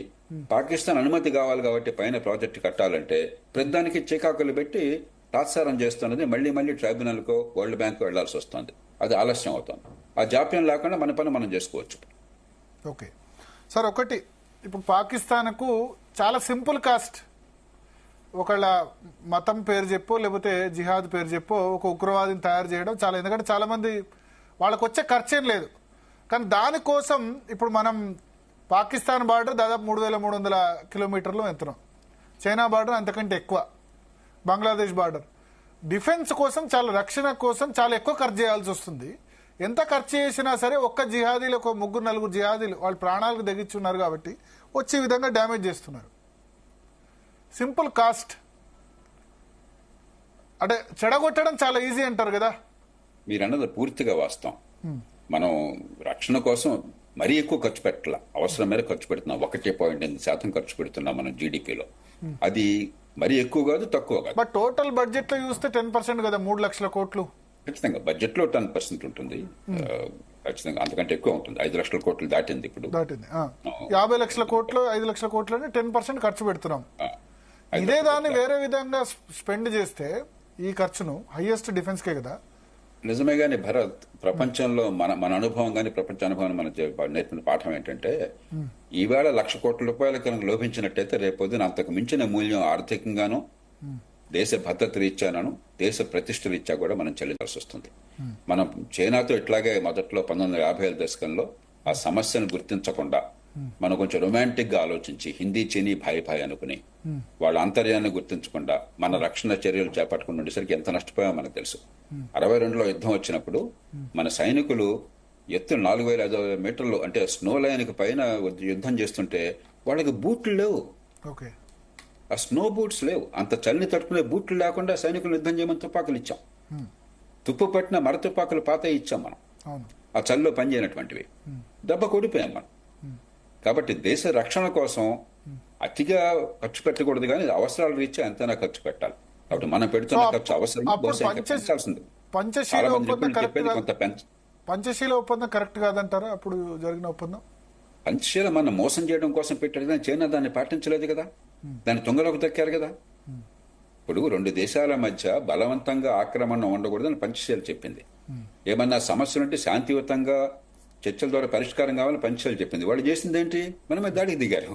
పాకిస్తాన్ అనుమతి కావాలి కాబట్టి పైన ప్రాజెక్టు కట్టాలంటే ప్రతిదానికి చీకాకులు పెట్టి తాత్సారం చేస్తున్నది. మళ్లీ మళ్లీ ట్రైబ్యునల్ కో వరల్డ్ బ్యాంక్ వెళ్లాల్సి వస్తుంది. అది ఆలస్యం అవుతుంది. ఆ జాప్యం లేకుండా మన పని మనం చేసుకోవచ్చు. ఓకే సార్, ఒకటి ఇప్పుడు పాకిస్తాన్కు చాలా సింపుల్ కాస్ట్, ఒకళ్ళ మతం పేరు చెప్పో లేకపోతే జిహాద్ పేరు చెప్పో ఒక ఉగ్రవాదిని తయారు చేయడం చాలా, ఎందుకంటే చాలా మంది వాళ్ళకు వచ్చే ఖర్చేం లేదు. కానీ దానికోసం ఇప్పుడు మనం పాకిస్తాన్ బార్డర్ దాదాపు 3300 కిలోమీటర్లు ఎత్తున్నాం, చైనా బార్డర్ అంతకంటే ఎక్కువ, బంగ్లాదేశ్ బార్డర్. డిఫెన్స్ కోసం చాలా, రక్షణ కోసం చాలా ఎక్కువ ఖర్చు చేయాల్సి వస్తుంది. ఎంత ఖర్చు చేసినా సరే ఒక్క జిహాదీలు, ఒక 3-4 జిహాదీలు వాళ్ళ ప్రాణాలకు తెగించున్నారు కాబట్టి వచ్చే విధంగా డ్యామేజ్ చేస్తున్నారు. సింపుల్ కాస్ట్ అంటే చెడగొట్టడం చాలా ఈజీ అంటారు కదా. మీరు అన్నది పూర్తిగా వాస్తవం. మనం రక్షణ కోసం మరీ ఎక్కువ ఖర్చు పెట్టాల, అవసరం మేర ఖర్చు పెడుతున్నాం. 1.8% ఖర్చు పెడుతున్నాం మనం జీడిపిలో. అది మరీ ఎక్కువ కాదు, తక్కువ కాదు. బట్ టోటల్ బడ్జెట్ లో చూస్తే 10% కదా, 3 లక్షల కోట్లు. ఖచ్చితంగా బడ్జెట్ లో 10% ఉంటుంది, ఖచ్చితంగా అంతకంటే ఎక్కువ ఉంటుంది. 5 లక్షల కోట్లు దాటింది ఇప్పుడు. దాటింది 50 లక్షల కోట్లు, 5 లక్షల కోట్లు అంటే 10% ఖర్చు పెడుతున్నాం. ఇదే దాన్ని వేరే విధంగా స్పెండ్ చేస్తే ఈ ఖర్చును హైయెస్ట్ డిఫెన్స్ కే కదా. నిజమే. గాని భరత్, ప్రపంచంలో మన అనుభవం గాని ప్రపంచ అనుభవం మన నేర్పిన పాఠం ఏంటంటే, ఈవేళ 1,00,000 కోట్ల రూపాయలు కనుక లోపించినట్టయితే రేపొద్దున అంతకు మించిన మూల్యం ఆర్థికంగాను, దేశ భద్రత రీత్యాను, దేశ ప్రతిష్ట రీత్యా కూడా మనం చెల్లించాల్సి వస్తుంది. మనం చైనాతో ఇట్లాగే మొదట్లో 1950ల దశకంలో ఆ సమస్యను గుర్తించకుండా మనం కొంచెం రొమాంటిక్ గా ఆలోచించి హిందీ చీనీ భాయ్ భాయ్ అనుకుని వాళ్ళ అంతర్యాన్ని గుర్తించకుండా మన రక్షణ చర్యలు చేపట్టుకుని ఉండేసరికి ఎంత నష్టపోయామో మనకు తెలుసు. 62లో యుద్ధం వచ్చినప్పుడు మన సైనికులు ఎత్తు 4,500 మీటర్లు అంటే స్నో లైన్ కి పైన యుద్ధం చేస్తుంటే వాళ్ళకి బూట్లు లేవు, ఆ స్నో బూట్స్ లేవు. అంత చలిని తట్టుకునే బూట్లు లేకుండా సైనికులు యుద్ధం చేయమని తుపాకులు ఇచ్చాం. తుప్పు పట్టిన మర తుపాకులు పాత ఇచ్చాం మనం, ఆ చలిలో పనిచేయనటువంటివి. దెబ్బ కొడిపోయాం మనం. కాబట్టి దేశ రక్షణ కోసం అతిగా ఖర్చు పెట్టకూడదు, కానీ అవసరాల రీత్యా ఎంతైనా ఖర్చు పెట్టాలి. కాబట్టి మనం పెడుతున్న ఖర్చు అవసరం పెంచాల్సింది. పంచశీల ఒప్పందం కరెక్ట్ కాదంటారా అప్పుడు జరిగిన ఒప్పందం? పంచశీల మనం మోసం చేయడం కోసం పెట్టారు కదా, చైనా దాన్ని పాటించలేదు కదా, దాన్ని తుంగలోకి దక్కారు కదా. ఇప్పుడు 2 దేశాల మధ్య బలవంతంగా ఆక్రమణ ఉండకూడదని పంచశీల చెప్పింది. ఏమన్నా సమస్యలుంటే శాంతియుతంగా చర్చల ద్వారా పరిష్కారం కావాలని పంచశీల చెప్పింది. వాళ్ళు చేసింది ఏంటి? మనమే దాడికి దిగారు.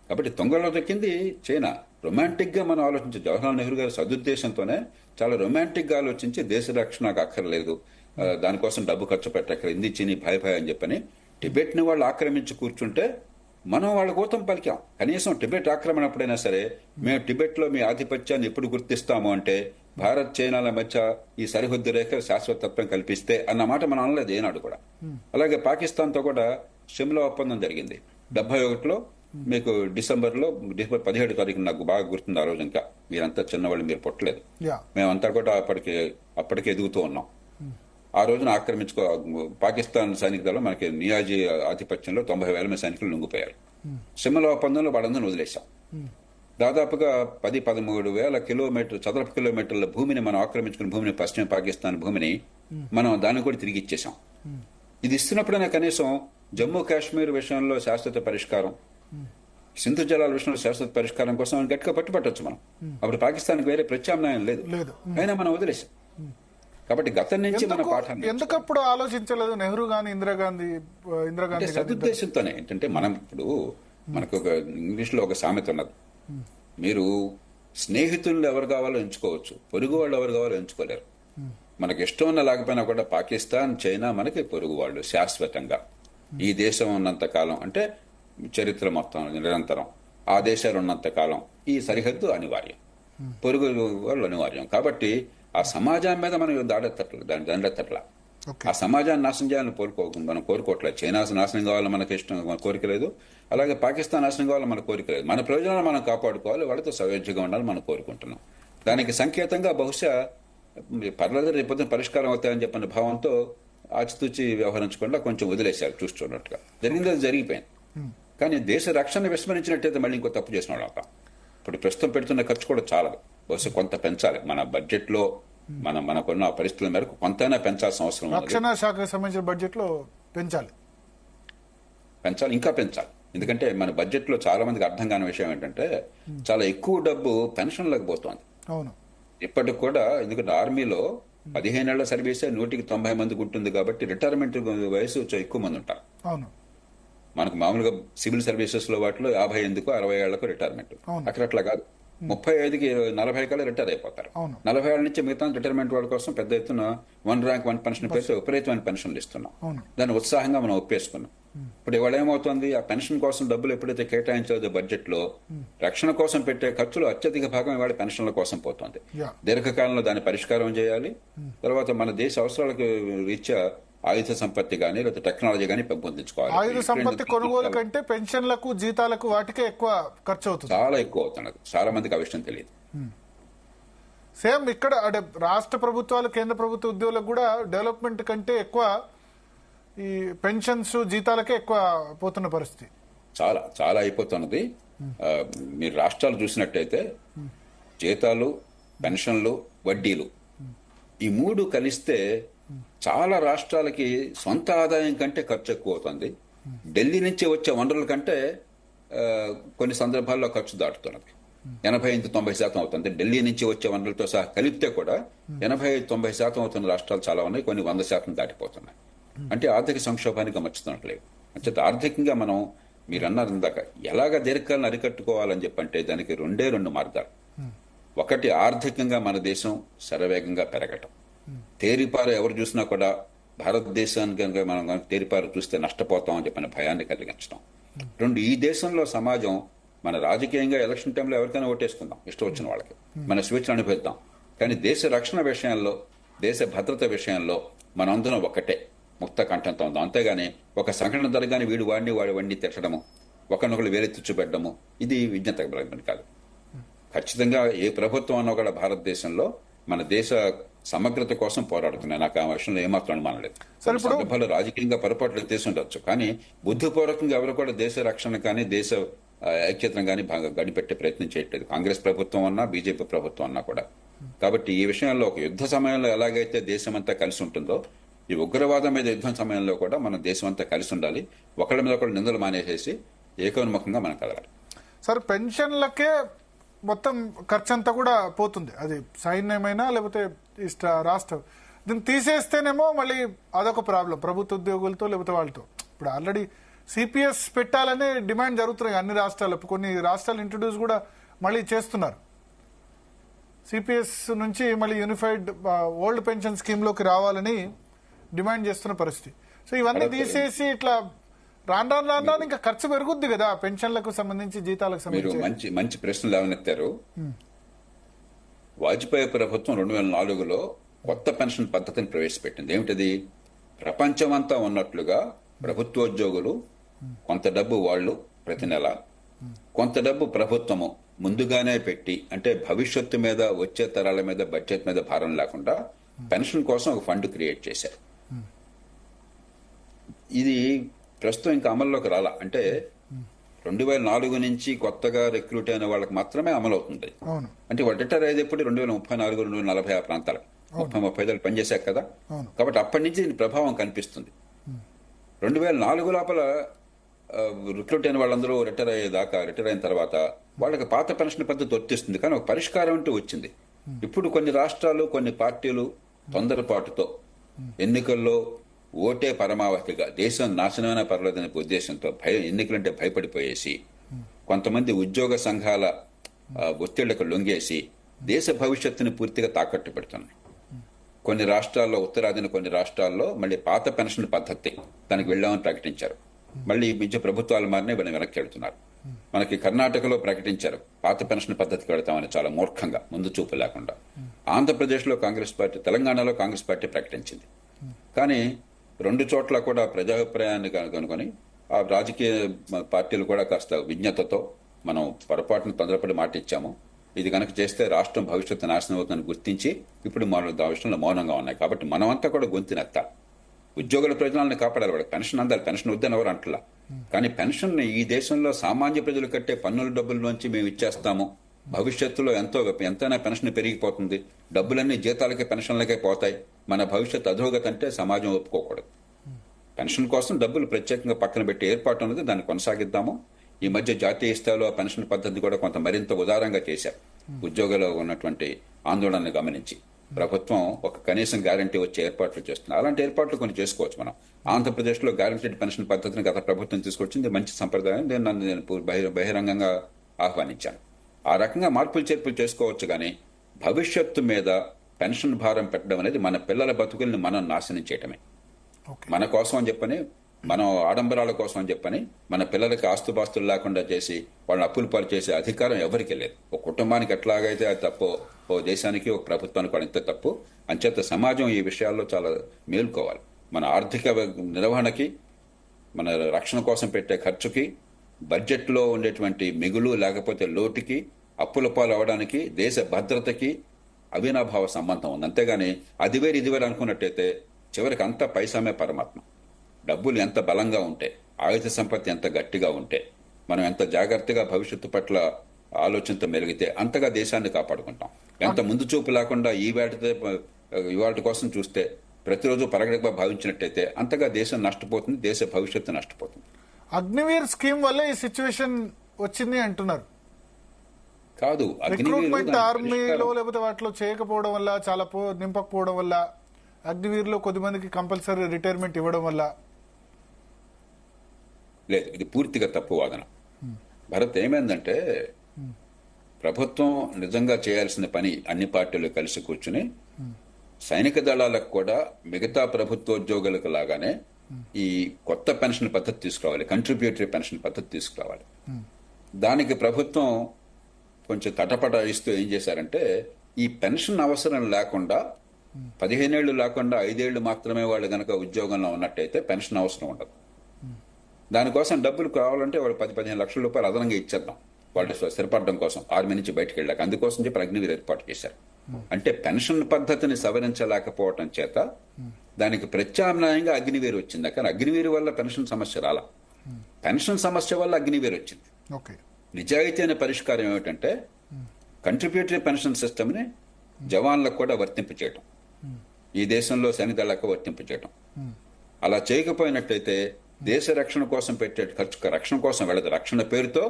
కాబట్టి తొంగలో దక్కింది చైనా. రొమాంటిక్ గా మనం ఆలోచించి, జవహర్లాల్ నెహ్రూ గారి సదుద్దేశంతోనే చాలా రొమాంటిక్ గా ఆలోచించి దేశ రక్షణ నాకు అక్కర్లేదు, దానికోసం డబ్బు ఖర్చు పెట్టక్కర్లేదు, హిందీ చీనీ భాయ్ భాయ్ అని చెప్పని టిబెట్ ని వాళ్ళు ఆక్రమించి కూర్చుంటే మనం వాళ్ళ గోతం పలికాం. కనీసం టిబెట్ ఆక్రమణ అప్పుడైనా సరే మేము టిబెట్ లో మీ ఆధిపత్యాన్ని ఎప్పుడు గుర్తిస్తాము అంటే భారత్ చైనాల మధ్య ఈ సరిహద్దు రేఖ శాశ్వతత్వం కల్పిస్తే అన్న మాట మనం అనలేదు ఏనాడు కూడా. అలాగే పాకిస్తాన్ తో కూడా షిమ్లా ఒప్పందం జరిగింది 71లో. మీకు డిసెంబర్ 17వ తారీఖు నాకు బాగా గుర్తుంది. ఆ రోజు ఇంకా మీరంతా చిన్నవాళ్ళు, మీరు పుట్టలేదు. మేమంతా కూడా అప్పటికే ఎదుగుతూ ఉన్నాం. ఆ రోజున పాకిస్తాన్ సైనిక దళం మనకి నియాజీ ఆధిపత్యంలో 90,000 మంది సైనికులు లొంగిపోయారు. షిమ్లా ఒప్పందంలో వాళ్ళందరినీ వదిలేశాం. దాదాపుగా 13,000 చదరపు కిలోమీటర్ల భూమిని మనం ఆక్రమించుకున్న భూమిని, పశ్చిమ పాకిస్తాన్ భూమిని మనం దాన్ని కూడా తిరిగి ఇచ్చేసాం. ఇది ఇస్తున్నప్పుడైనా కనీసం జమ్మూ కాశ్మీర్ విషయంలో శాశ్వత పరిష్కారం, సింధు జలాల విషయంలో శాశ్వత పరిష్కారం కోసం గట్టిగా పట్టుబట్టొచ్చు మనం. అప్పుడు పాకిస్తాన్కి వేరే ప్రత్యామ్నాయం లేదు, అయినా మనం వదిలేసాం. కాబట్టి గతం నుంచి మన పాఠాన్ని ఎందుకప్పుడు ఆలోచించలేదు నెహ్రూ గాని ఇందిరాగాంధీ సదుద్దేశంతోనే. ఏంటంటే మనం ఇప్పుడు మనకు ఒక ఇంగ్లీష్ లో ఒక సామెత ఉన్నది, మీరు స్నేహితులు ఎవరు కావాలో ఎంచుకోవచ్చు, పొరుగు వాళ్ళు ఎవరు కావాలో ఎంచుకోలేరు. మనకి ఇష్టం ఉన్న లేకపోయినా కూడా పాకిస్తాన్, చైనా మనకి పొరుగు వాళ్ళు శాశ్వతంగా. ఈ దేశం ఉన్నంత కాలం, అంటే చరిత్ర మొత్తం నిరంతరం, ఆ దేశాలు ఉన్నంత కాలం ఈ సరిహద్దు అనివార్యం, పొరుగు వాళ్ళు అనివార్యం. కాబట్టి ఆ సమాజం మీద మనం దండెత్తట్ల. ఆ సమాజాన్ని నాశనం చేయాలని మనం కోరుకోవట్లేదు. చైనా నాశనం కావాలని మనకి ఇష్టం, మన కోరిక లేదు. అలాగే పాకిస్తాన్ నాశనం కావాలని మన కోరిక లేదు. మన ప్రయోజనాలు మనం కాపాడుకోవాలి, వాళ్ళతో సవ్యజ్ఞంగా ఉండాలని మనం కోరుకుంటున్నాం. దానికి సంకేతంగా బహుశా పర్లేదు రేపొద్దున పరిష్కారం అవుతాయని చెప్పిన భావంతో ఆచితూచి వ్యవహరించకుండా కొంచెం వదిలేశారు చూస్తున్నట్టుగా. జరిగింది అది జరిగిపోయింది. కానీ దేశ రక్షణ విస్మరించినట్టయితే మళ్ళీ ఇంకో తప్పు చేసిన వాళ్ళు అవుతాం. ఇప్పుడు ప్రస్తుతం పెడుతున్న ఖర్చు కూడా చాలదు, బహుశా కొంత పెంచాలి. మన బడ్జెట్ లో మనకున్న పరిస్థితుల మేరకు కొంతైనా పెంచాల్సిన అవసరం ఉంది. రక్షణ శాఖకు సంబంధించిన బడ్జెట్ లో పెంచాలి, ఇంకా పెంచాలి. ఎందుకంటే మన బడ్జెట్ లో చాలా మందికి అర్థం కాని విషయం ఏంటంటే చాలా ఎక్కువ డబ్బు పెన్షన్లకు పోతోంది. అవును, ఇప్పటికి కూడా. ఎందుకంటే ఆర్మీలో 15 ఏళ్ల సర్వీసే 190 మందికి ఉంటుంది కాబట్టి రిటైర్మెంట్ వయసు ఎక్కువ మంది ఉంటారు. అవును, మనకు మామూలుగా సివిల్ సర్వీసెస్ లో వాటిలో 50 ఎందుకు 60 ఏళ్లకు రిటైర్మెంట్. అక్కడ అట్లా కాదు, 35కి 40 కల్లా రిటైర్ అయిపోతారు. 40 ఏళ్ల నుంచి మిగతా రిటైర్మెంట్ వాళ్ళ కోసం పెద్ద ఎత్తున 1 ర్యాంక్ 1 పెన్షన్ పేరుతో విపరీతమైన పెన్షన్లు ఇస్తున్నాం. దాన్ని ఉత్సాహంగా మనం ఒప్పేసుకున్నాం. ఇప్పుడు ఇవాళ ఏమవుతుంది, ఆ పెన్షన్ కోసం డబ్బులు ఎప్పుడైతే కేటాయించలేదో బడ్జెట్ లో రక్షణ కోసం పెట్టే ఖర్చులు అత్యధిక భాగం ఇవాళ పెన్షన్ల కోసం పోతుంది. దీర్ఘకాలంలో దాన్ని పరిష్కారం చేయాలి. తర్వాత మన దేశ అవసరాలకు రీత్యా ఆయుధ సంపత్తి కానీ లేదా టెక్నాలజీ కానీ పెంపొందించుకోవాలి. ఆయుధ సంపత్తి కొనుగోలు కంటే పెన్షన్లకు జీతాలకు వాటికే ఎక్కువ ఖర్చు అవుతుంది, చాలా ఎక్కువ అవుతున్నది. చాలా మందికి ఆ విషయం తెలియదు. సేమ్ ఇక్కడ అంటే రాష్ట్ర ప్రభుత్వాలు కేంద్ర ప్రభుత్వ ఉద్యోగులకు కూడా డెవలప్మెంట్ కంటే ఎక్కువ ఈ పెన్షన్స్ జీతాలకే ఎక్కువ పోతున్న పరిస్థితి చాలా చాలా అయిపోతున్నది. మీరు రాష్ట్రాలు చూసినట్టయితే జీతాలు, పెన్షన్లు, వడ్డీలు ఈ మూడు కలిస్తే చాలా రాష్ట్రాలకి సొంత ఆదాయం కంటే ఖర్చు ఎక్కువ అవుతుంది. ఢిల్లీ నుంచి వచ్చే వనరుల కంటే కొన్ని సందర్భాల్లో ఖర్చు దాటుతున్నది. 85-90% అవుతుంది. ఢిల్లీ నుంచి వచ్చే వనరులతో సహా కలిపితే కూడా 85-90% అవుతున్న రాష్ట్రాలు చాలా ఉన్నాయి. కొన్ని 100% దాటిపోతున్నాయి. అంటే ఆర్థిక సంక్షోభానికి గమనిస్తున్నట్లేదు. అంటే ఆర్థికంగా మనం మీరు అన్నారు ఇందాక ఎలాగ దీర్ఘకాలను అరికట్టుకోవాలని చెప్పంటే దానికి రెండు మార్గాలు. ఒకటి, ఆర్థికంగా మన దేశం శరవేగంగా పెరగటం. తేరిపారు ఎవరు చూసినా కూడా భారతదేశానికి కనుక మనం తేరిపారు చూస్తే నష్టపోతామని చెప్పిన భయాన్ని కలిగించడం. రెండు, ఈ దేశంలో సమాజం మన రాజకీయంగా ఎలక్షన్ టైంలో ఎవరికైనా ఓటేసుకుందాం, ఇష్టం వచ్చిన వాళ్ళకి మన స్వేచ్ఛను అనుభవిద్దాం. కానీ దేశ రక్షణ విషయంలో, దేశ భద్రత విషయంలో మనందరం ఒకటే ముక్త కంఠంతో ఉందాం. అంతేగాని ఒక సంఘటన జరగానే వీడు వాడిని తిట్టడము, ఒకరినొకరు వేలెత్తి చూపెట్టడము, ఇది విజ్ఞత కాదు. ఖచ్చితంగా ఏ ప్రభుత్వం అన్నా కూడా భారతదేశంలో మన దేశ సమగ్రత కోసం పోరాడుతున్నాయి. నాకు ఆ విషయంలో ఏమాత్రం అనుమానం లేదు. సందర్భాల్లో రాజకీయంగా పొరపాట్లు చేసి ఉండొచ్చు, కానీ బుద్ధిపూర్వకంగా ఎవరు కూడా దేశ రక్షణ కానీ దేశ ఐక్యతను కానీ బాగా గడిపెట్టే ప్రయత్నం చేయట్లేదు. కాంగ్రెస్ ప్రభుత్వం అన్నా బీజేపీ ప్రభుత్వం అన్నా కూడా. కాబట్టి ఈ విషయంలో ఒక యుద్ధ సమయంలో ఎలాగైతే దేశం అంతా కలిసి ఉంటుందో, ఈ ఉగ్రవాదం మీద యుద్ధం సమయంలో కూడా మన దేశం అంతా కలిసి ఉండాలి. ఒకళ్ళ మీద ఒకళ్ళు నిందలు మానేసేసి ఏకోన్ముఖంగా మనం కదలాలి. సార్, పెన్షన్లకే మొత్తం ఖర్చు అంతా కూడా పోతుంది. అది సైన్యమైనా లేకపోతే రాష్ట్రం దీన్ని తీసేస్తేనేమో మళ్ళీ అదొక ప్రాబ్లం ప్రభుత్వ ఉద్యోగులతో లేకపోతే వాళ్ళతో. ఇప్పుడు ఆల్రెడీ సిపిఎస్ పెట్టాలనే డిమాండ్ జరుగుతున్నాయి అన్ని రాష్ట్రాలు. కొన్ని రాష్ట్రాలు ఇంట్రడ్యూస్ కూడా మళ్ళీ చేస్తున్నారు. సిపిఎస్ నుంచి మళ్ళీ యూనిఫైడ్ ఓల్డ్ పెన్షన్ స్కీమ్ లోకి రావాలని డిమాండ్ చేస్తున్న పరిస్థితి. సో ఇవన్నీ తీసేసి ఇట్లా రాను ఇంకా ఖర్చు పెరుగుద్ది కదా పెన్షన్లకు సంబంధించి, జీతాలకు సంబంధించి. మంచి ప్రశ్నలు లేవనెత్తారు. వాజ్పేయి ప్రభుత్వం 2004లో కొత్త పెన్షన్ పద్ధతిని ప్రవేశపెట్టింది. ఏమిటది? ప్రపంచమంతా ఉన్నట్లుగా ప్రభుత్వోద్యోగులు కొంత డబ్బు వాళ్ళు ప్రతి నెల, కొంత డబ్బు ప్రభుత్వము ముందుగానే పెట్టి, అంటే భవిష్యత్తు మీద వచ్చే తరాల మీద బడ్జెట్ మీద భారం లేకుండా పెన్షన్ కోసం ఒక ఫండ్ క్రియేట్ చేశారు. ఇది ప్రస్తుతం ఇంకా అమల్లోకి రాలా. అంటే 2004 నుంచి కొత్తగా రిక్రూట్ అయిన వాళ్ళకి మాత్రమే అమలు అవుతుంది. అంటే వాళ్ళు రిటైర్ అయ్యేది ఎప్పుడు 2034, 2040 ఆ ప్రాంతాలకు 30-35 ఏళ్ళు పనిచేశారు కదా. కాబట్టి అప్పటి నుంచి దీని ప్రభావం కనిపిస్తుంది. 2004 లోపల రిక్రూట్ అయిన వాళ్ళందరూ రిటైర్ అయిన తర్వాత వాళ్ళకి పాత పెన్షన్ పద్ధతి వర్తిస్తుంది. కానీ ఒక పరిష్కారం అంటూ వచ్చింది. ఇప్పుడు కొన్ని రాష్ట్రాలు, కొన్ని పార్టీలు తొందరపాటుతో ఎన్నికల్లో ఓటే పరమావధిగా దేశం నాశనమైన పర్లేదనే ఉద్దేశంతో ఎన్నికలంటే భయపడిపోయేసి కొంతమంది ఉద్యోగ సంఘాల ఒత్తిళ్లకు లొంగేసి దేశ భవిష్యత్తుని పూర్తిగా తాకట్టు పెడుతున్నాయి. కొన్ని రాష్ట్రాల్లో, ఉత్తరాదిన కొన్ని రాష్ట్రాల్లో మళ్ళీ పాత పెన్షన్ పద్ధతి దానికి వెళ్దామని ప్రకటించారు. మళ్ళీ ఈ మధ్య ప్రభుత్వాలు మారినే వీళ్ళని వెనక్కి వెళ్తున్నారు. మనకి కర్ణాటకలో ప్రకటించారు పాత పెన్షన్ పద్ధతికి వెళతామని, చాలా మూర్ఖంగా, ముందు చూపు లేకుండా. ఆంధ్రప్రదేశ్లో కాంగ్రెస్ పార్టీ, తెలంగాణలో కాంగ్రెస్ పార్టీ ప్రకటించింది. కానీ 2 చోట్ల కూడా ప్రజాభిప్రాయాన్ని కనుగొని ఆ రాజకీయ పార్టీలు కూడా కాస్త విజ్ఞతతో మనం పొరపాటును తొందరపడి మాట ఇచ్చాము, ఇది కనుక చేస్తే రాష్ట్రం భవిష్యత్తు నాశనం అవుతుందని గుర్తించి ఇప్పుడు మన విషయంలో మౌనంగా ఉన్నాయి. కాబట్టి మనమంతా కూడా గొంతునెత్తాలి. ఉద్యోగుల ప్రయోజనాలను కాపాడాలి. వాళ్ళకి పెన్షన్ అందాలి. పెన్షన్ వద్దని ఎవరు అంటలా. కానీ పెన్షన్ ఈ దేశంలో సామాన్య ప్రజలు కట్టే పన్నుల డబ్బుల్లోంచి మేము ఇచ్చేస్తాము, భవిష్యత్తులో ఎంతైనా పెన్షన్ పెరిగిపోతుంది, డబ్బులన్నీ జీతాలకే పెన్షన్లకే పోతాయి, మన భవిష్యత్తు అధోగతి అంటే సమాజం ఒప్పుకోకూడదు. పెన్షన్ కోసం డబ్బులు ప్రత్యేకంగా పక్కన పెట్టే ఏర్పాటు ఉన్నది, దాన్ని కొనసాగిద్దాము. ఈ మధ్య జాతీయ స్థాయిలో పెన్షన్ పద్ధతి కూడా కొంత మరింత ఉదారంగా చేశారు. ఉద్యోగాల్లో ఉన్నటువంటి ఆందోళనను గమనించి ప్రభుత్వం ఒక కనీసం గ్యారంటీ వచ్చే ఏర్పాట్లు చేస్తుంది. అలాంటి ఏర్పాట్లు కొన్ని చేసుకోవచ్చు. మనం ఆంధ్రప్రదేశ్లో గ్యారంటీడ్ పెన్షన్ పద్ధతిని గత ప్రభుత్వం తీసుకొచ్చింది, మంచి సంప్రదాయం. నేను బహిరంగంగా ఆహ్వానించాను. ఆ రకంగా మార్పులు చేర్పులు చేసుకోవచ్చు. కానీ భవిష్యత్తు మీద పెన్షన్ భారం పెట్టడం అనేది మన పిల్లల బతుకుల్ని మనం నాశనం చేయటమే. మన కోసం అని చెప్పని, మనం ఆడంబరాల కోసం అని చెప్పని మన పిల్లలకి ఆస్తుపాస్తులు లేకుండా చేసి వాళ్ళని అప్పులు పాలు చేసే అధికారం ఎవరికీ లేదు. ఒక కుటుంబానికి ఎట్లాగైతే అది తప్పు, ఓ దేశానికి ఒక ప్రభుత్వానికి అంతే తప్పు. అంచేత సమాజం ఈ విషయాల్లో చాలా మేలుకోవాలి. మన ఆర్థిక నిర్వహణకి, మన రక్షణ కోసం పెట్టే ఖర్చుకి, బడ్జెట్లో ఉండేటువంటి మిగులు లేకపోతే లోటుకి, అప్పుల పాలు అవడానికి దేశ భద్రతకి అవినాభావ సంబంధం ఉంది. అంతేగాని అది వేరు ఇది వేరు అనుకున్నట్టయితే చివరికి అంతా పైసామే పరమాత్మ. డబ్బులు ఎంత బలంగా ఉంటే, ఆయుధ సంపత్తి ఎంత గట్టిగా ఉంటే, మనం ఎంత జాగ్రత్తగా భవిష్యత్తు పట్ల ఆలోచనతో మెలిగితే అంతగా దేశాన్ని కాపాడుకుంటాం. ఎంత ముందు చూపు లేకుండా ఇవాటి కోసం చూస్తే, ప్రతిరోజు పరగడగా భావించినట్టయితే అంతగా దేశం నష్టపోతుంది, దేశ భవిష్యత్తు నష్టపోతుంది. అగ్నివీర్ స్కీమ్ వల్ల ఈ సిచ్యువేషన్ వచ్చింది అంటున్నారు. కాదు, రిక్రూట్మెంట్ ఆర్మీలో లేకపోతే వాటిలో చేయకపోవడం వల్ల, చాలా నింపకపోవడం వల్ల, అగ్నివీర్లో కొద్దిమందికి కంపల్సరీ రిటైర్మెంట్ ఇవ్వడం వల్ల లేదు. ఇది పూర్తిగా తప్పు వాదన. భరత్, ఏమైందంటే ప్రభుత్వం నిజంగా చేయాల్సిన పని అన్ని పార్టీలు కలిసి కూర్చుని సైనిక దళాలకు కూడా మిగతా ప్రభుత్వోద్యోగులకు లాగానే ఈ కొత్త పెన్షన్ పద్ధతి తీసుకురావాలి, కంట్రిబ్యూటరీ పెన్షన్ పద్ధతి తీసుకురావాలి. దానికి ప్రభుత్వం కొంచెం తటపట ఇస్తూ ఏం చేశారంటే, ఈ పెన్షన్ అవసరం లేకుండా 15 ఏళ్లు లేకుండా 5 ఏళ్లు మాత్రమే వాళ్ళు గనక ఉద్యోగంలో ఉన్నట్టయితే పెన్షన్ అవసరం ఉండదు. దానికోసం డబ్బులు కావాలంటే వాళ్ళు 10-15 లక్షల రూపాయలు అదనంగా ఇచ్చేద్దాం వాళ్ళు స్థిరపడడం కోసం, ఆర్మీ నుంచి బయటకు వెళ్ళాక. అందుకోసం చెప్పి అగ్నివీర్ ఏర్పాటు చేశారు. అంటే పెన్షన్ పద్ధతిని సవరించలేకపోవటం చేత దానికి ప్రత్యామ్నాయంగా అగ్నివీర్ వచ్చింది. కానీ అగ్నివీర్ వల్ల పెన్షన్ సమస్య రాలా, పెన్షన్ సమస్య వల్ల అగ్నివీర్ వచ్చింది. నిజాయితీ అనే పరిష్కారం ఏమిటంటే కంట్రిబ్యూటరీ పెన్షన్ సిస్టమ్ ని జవాన్లకు కూడా వర్తింపచేయటం, ఈ దేశంలో సైనిక దళాలకు వర్తింపచేయటం. అలా చేయకపోయినట్లయితే దేశ రక్షణ కోసం పెట్టే ఖర్చు రక్షణ కోసం వెళ్ళదు, రక్షణ పేరుతో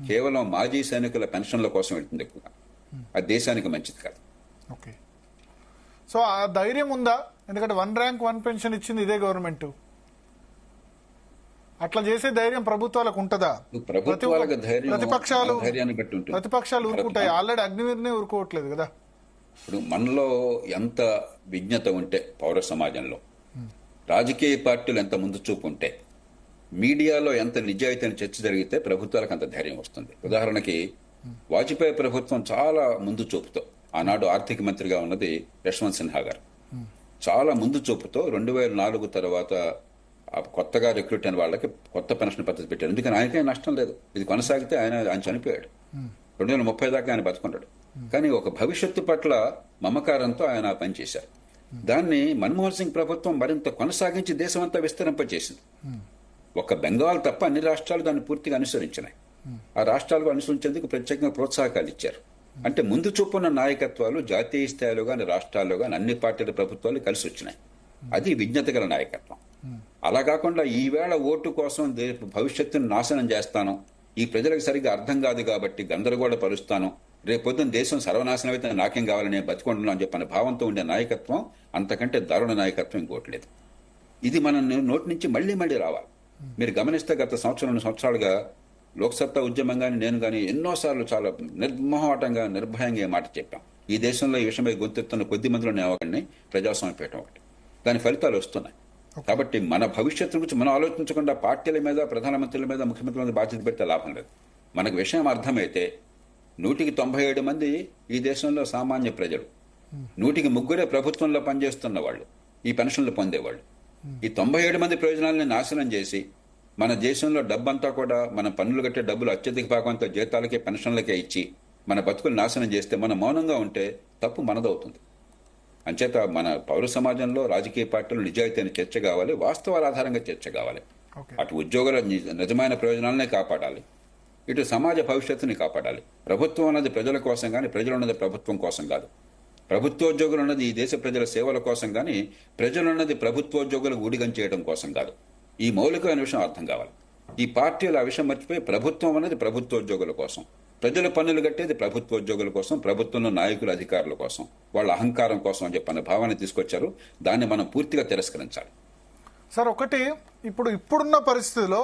కేవలం మాజీ సైనికుల పెన్షన్ల కోసం వెళ్తుంది ఎక్కువగా. అది దేశానికి మంచిది కాదు. ఓకే, సో ఆ ధైర్యం ఉందా? ఎందుకంటే 1 ర్యాంక్ 1 పెన్షన్ ఇచ్చింది ఇదే గవర్నమెంట్. అట్లా చేసే ధైర్యం ప్రభుత్వాలకు ఉంటుందా? ప్రతిపక్షాలు ఊరుకుంటాయి. ఆల్రెడీ అగ్నివీర్నే ఊరుకోవట్లేదు కదా. ఇప్పుడు మనలో ఎంత విజ్ఞత ఉంటే, పౌర సమాజంలో రాజకీయ పార్టీలు ఎంత ముందు చూపు ఉంటే, మీడియాలో ఎంత నిజాయితీని చర్చ జరిగితే ప్రభుత్వాలకు అంత ధైర్యం వస్తుంది. ఉదాహరణకి వాజ్పేయి ప్రభుత్వం చాలా ముందు చూపుతో, ఆనాడు ఆర్థిక మంత్రిగా ఉన్నది యశ్వంత్ సిన్హా గారు, చాలా ముందు చూపుతో 2004 తర్వాత కొత్తగా రిక్రూట్ అయిన వాళ్ళకి కొత్త పెన్షన్ పద్ధతి పెట్టారు. ఎందుకని ఆయనకే నష్టం లేదు, ఇది కొనసాగితే ఆయన చనిపోయాడు, 2030 దాకా ఆయన బతుకున్నాడు. కానీ ఒక భవిష్యత్తు పట్ల మమకారంతో ఆయన పనిచేశారు. దాన్ని మన్మోహన్ సింగ్ ప్రభుత్వం మరింత కొనసాగించి దేశమంతా విస్తరింపజేసింది. ఒక బెంగాల్ తప్ప అన్ని రాష్ట్రాలు దాన్ని పూర్తిగా అనుసరించినాయి. ఆ రాష్ట్రాలకు అనుసరించేందుకు ప్రత్యేకంగా ప్రోత్సాహకాలు ఇచ్చారు. అంటే ముందు చూపున్న నాయకత్వాలు జాతీయ స్థాయిలో గాని రాష్ట్రాల్లో గాని అన్ని పార్టీల ప్రభుత్వాలు కలిసి వచ్చినాయి. అది విజ్ఞత గల నాయకత్వం. అలా కాకుండా ఈవేళ ఓటు కోసం భవిష్యత్తును నాశనం చేస్తాను, ఈ ప్రజలకు సరిగ్గా అర్థం కాదు కాబట్టి గందరగోళ పరుస్తాను, రేపొద్దున దేశం సర్వనాశనం అయితే నాకేం కావాలని నేను బతికొంటున్నాను అని చెప్పిన భావంతో ఉండే నాయకత్వం, అంతకంటే దారుణ నాయకత్వం ఇంకోట్లేదు. ఇది మన నోటి నుంచి మళ్లీ మళ్లీ రావాలి. మీరు గమనిస్తే గత సంవత్సరాలుగా లోక్సత్తా ఉద్యమం గాని నేను గాని ఎన్నోసార్లు చాలా నిర్మోహమాటంగా నిర్భయంగా మాట చెప్పాం. ఈ దేశంలో ఈ విషయమై గొంతెత్తున్న కొద్ది మందిలో నేను ఒకరిని, ప్రజాస్వామ్య పీఠం ఒకటి. దాని ఫలితాలు వస్తున్నాయి. కాబట్టి మన భవిష్యత్తు గురించి మనం ఆలోచించకుండా పార్టీల మీద, ప్రధానమంత్రుల మీద, ముఖ్యమంత్రుల మీద బాధ్యత పెడితే లాభం లేదు. మనకు విషయం అర్థమైతే 197 మంది ఈ దేశంలో సామాన్య ప్రజలు, 103 ప్రభుత్వంలో పనిచేస్తున్న వాళ్ళు, ఈ పెన్షన్లు పొందేవాళ్ళు. ఈ 97 మంది ప్రయోజనాలని నాశనం చేసి మన దేశంలో డబ్బంతా కూడా, మన పన్నులు కట్టే డబ్బులు అత్యధిక భాగంతో జీతాలకే పెన్షన్లకే ఇచ్చి మన బతుకులు నాశనం చేస్తే మనం మౌనంగా ఉంటే తప్పు మనదవుతుంది. అంచేత మన పౌర సమాజంలో రాజకీయ పార్టీలు నిజాయితీ అని చర్చ కావాలి, వాస్తవాల ఆధారంగా చర్చ కావాలి. ఓకే. అటు ఉద్యోగుల నిజమైన ప్రయోజనాలనే కాపాడాలి, ఇటు సమాజ భవిష్యత్తుని కాపాడాలి. ప్రభుత్వం అన్నది ప్రజల కోసం కానీ ప్రజలు ఉన్నది ప్రభుత్వం కోసం కాదు. ప్రభుత్వోద్యోగులు అన్నది ఈ దేశ ప్రజల సేవల కోసం కానీ ప్రజలు అన్నది ప్రభుత్వోద్యోగులకు ఊడిగం చేయడం కోసం కాదు. ఈ మౌలికమైన విషయం అర్థం కావాలి. ఈ పార్టీలు ఆ విషయం మర్చిపోయి ప్రభుత్వం అనేది ప్రభుత్వోద్యోగుల కోసం, ప్రజల పన్నులు కట్టేది ప్రభుత్వోద్యోగుల కోసం, ప్రభుత్వంలో నాయకుల అధికారుల కోసం, వాళ్ళ అహంకారం కోసం అని చెప్పిన భావన తీసుకొచ్చారు. దాన్ని మనం పూర్తిగా తిరస్కరించాలి. సార్, ఒకటి ఇప్పుడున్న పరిస్థితిలో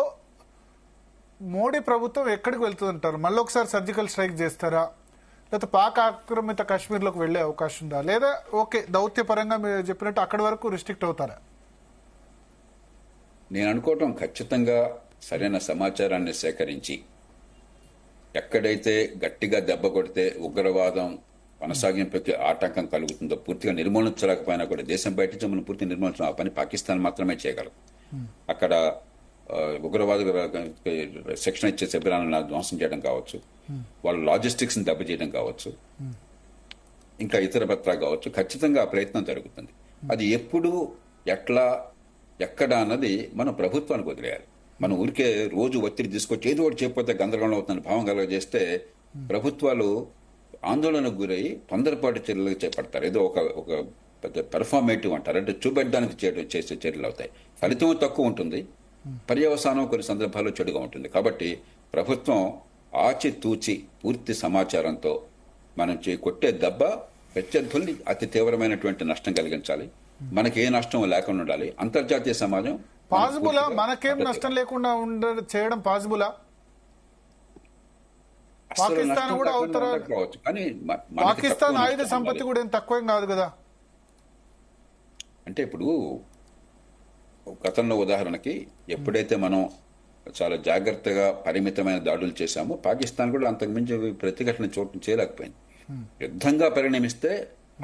మోడీ ప్రభుత్వం ఎక్కడికి వెళ్తుందంటారు? మళ్ళీ ఒకసారి సర్జికల్ స్ట్రైక్ చేస్తారా, లేకపోతే పాక్ ఆక్రమిత కాశ్మీర్లోకి వెళ్లే అవకాశం ఉందా, లేదా ఓకే దౌత్యపరంగా మీరు చెప్పినట్టు అక్కడి వరకు రిస్ట్రిక్ట్ అవుతారా? నేను అనుకోవటం ఖచ్చితంగా సరైన సమాచారాన్ని సేకరించి ఎక్కడైతే గట్టిగా దెబ్బ కొడితే ఉగ్రవాదం కొనసాగింపుకి ఆటంకం కలుగుతుందో పూర్తిగా నిర్మూలించలేకపోయినా కూడా దేశం బయట నుంచి మనం పూర్తిగా నిర్మూలించడం ఆ పని పాకిస్తాన్ మాత్రమే చేయగలదు. అక్కడ ఉగ్రవాద శిక్షణ ఇచ్చే శిబిరాలను ధ్వంసం చేయడం కావచ్చు, వాళ్ళ లాజిస్టిక్స్ ని దెబ్బతీయడం కావచ్చు, ఇంకా ఇతర పత్రాలు కావచ్చు. ఖచ్చితంగా ఆ ప్రయత్నం జరుగుతుంది. అది ఎప్పుడు, ఎట్లా, ఎక్కడ అన్నది మనం ప్రభుత్వానికి వదిలేయాలి. మనం ఊరికే రోజు ఒత్తిడి తీసుకొచ్చి ఏదో ఒకటి చేయకపోతే గందరగోళం అవుతుందని భావం కలగజేస్తే ప్రభుత్వాలు ఆందోళనకు గురై తొందరపాటు చర్యలు చేపడతారు. ఏదో ఒక పెద్ద పెర్ఫార్మేటివ్ అంటారు, అంటే చూపెట్టడానికి చేసే చర్యలు అవుతాయి. ఫలితం తక్కువ ఉంటుంది, పర్యవసానం కొన్ని సందర్భాల్లో చెడుగా ఉంటుంది. కాబట్టి ప్రభుత్వం ఆచితూచి పూర్తి సమాచారంతో మనం కొట్టే దెబ్బ ప్రత్యర్థుల్ని అతి తీవ్రమైనటువంటి నష్టం కలిగించాలి. మనకి ఏ నష్టం లేకుండా ఉండాలి. అంతర్జాతీయ సమాజం పాసిబులా? మనకేం నష్టం లేకుండా చేయడం పాసిబులా? పాకిస్తాన్ కూడా కావచ్చు, కానీ పాకిస్తాన్ ఆయుధ సంపత్తి కూడా ఏం తక్కువేం కాదు కదా. అంటే ఇప్పుడు గతంలో ఉదాహరణకి ఎప్పుడైతే మనం చాలా జాగ్రత్తగా పరిమితమైన దాడులు చేశామో పాకిస్తాన్ కూడా అంతకుమించి ప్రతిఘటన చోటు చేయలేకపోయింది. యుద్ధంగా పరిణమిస్తే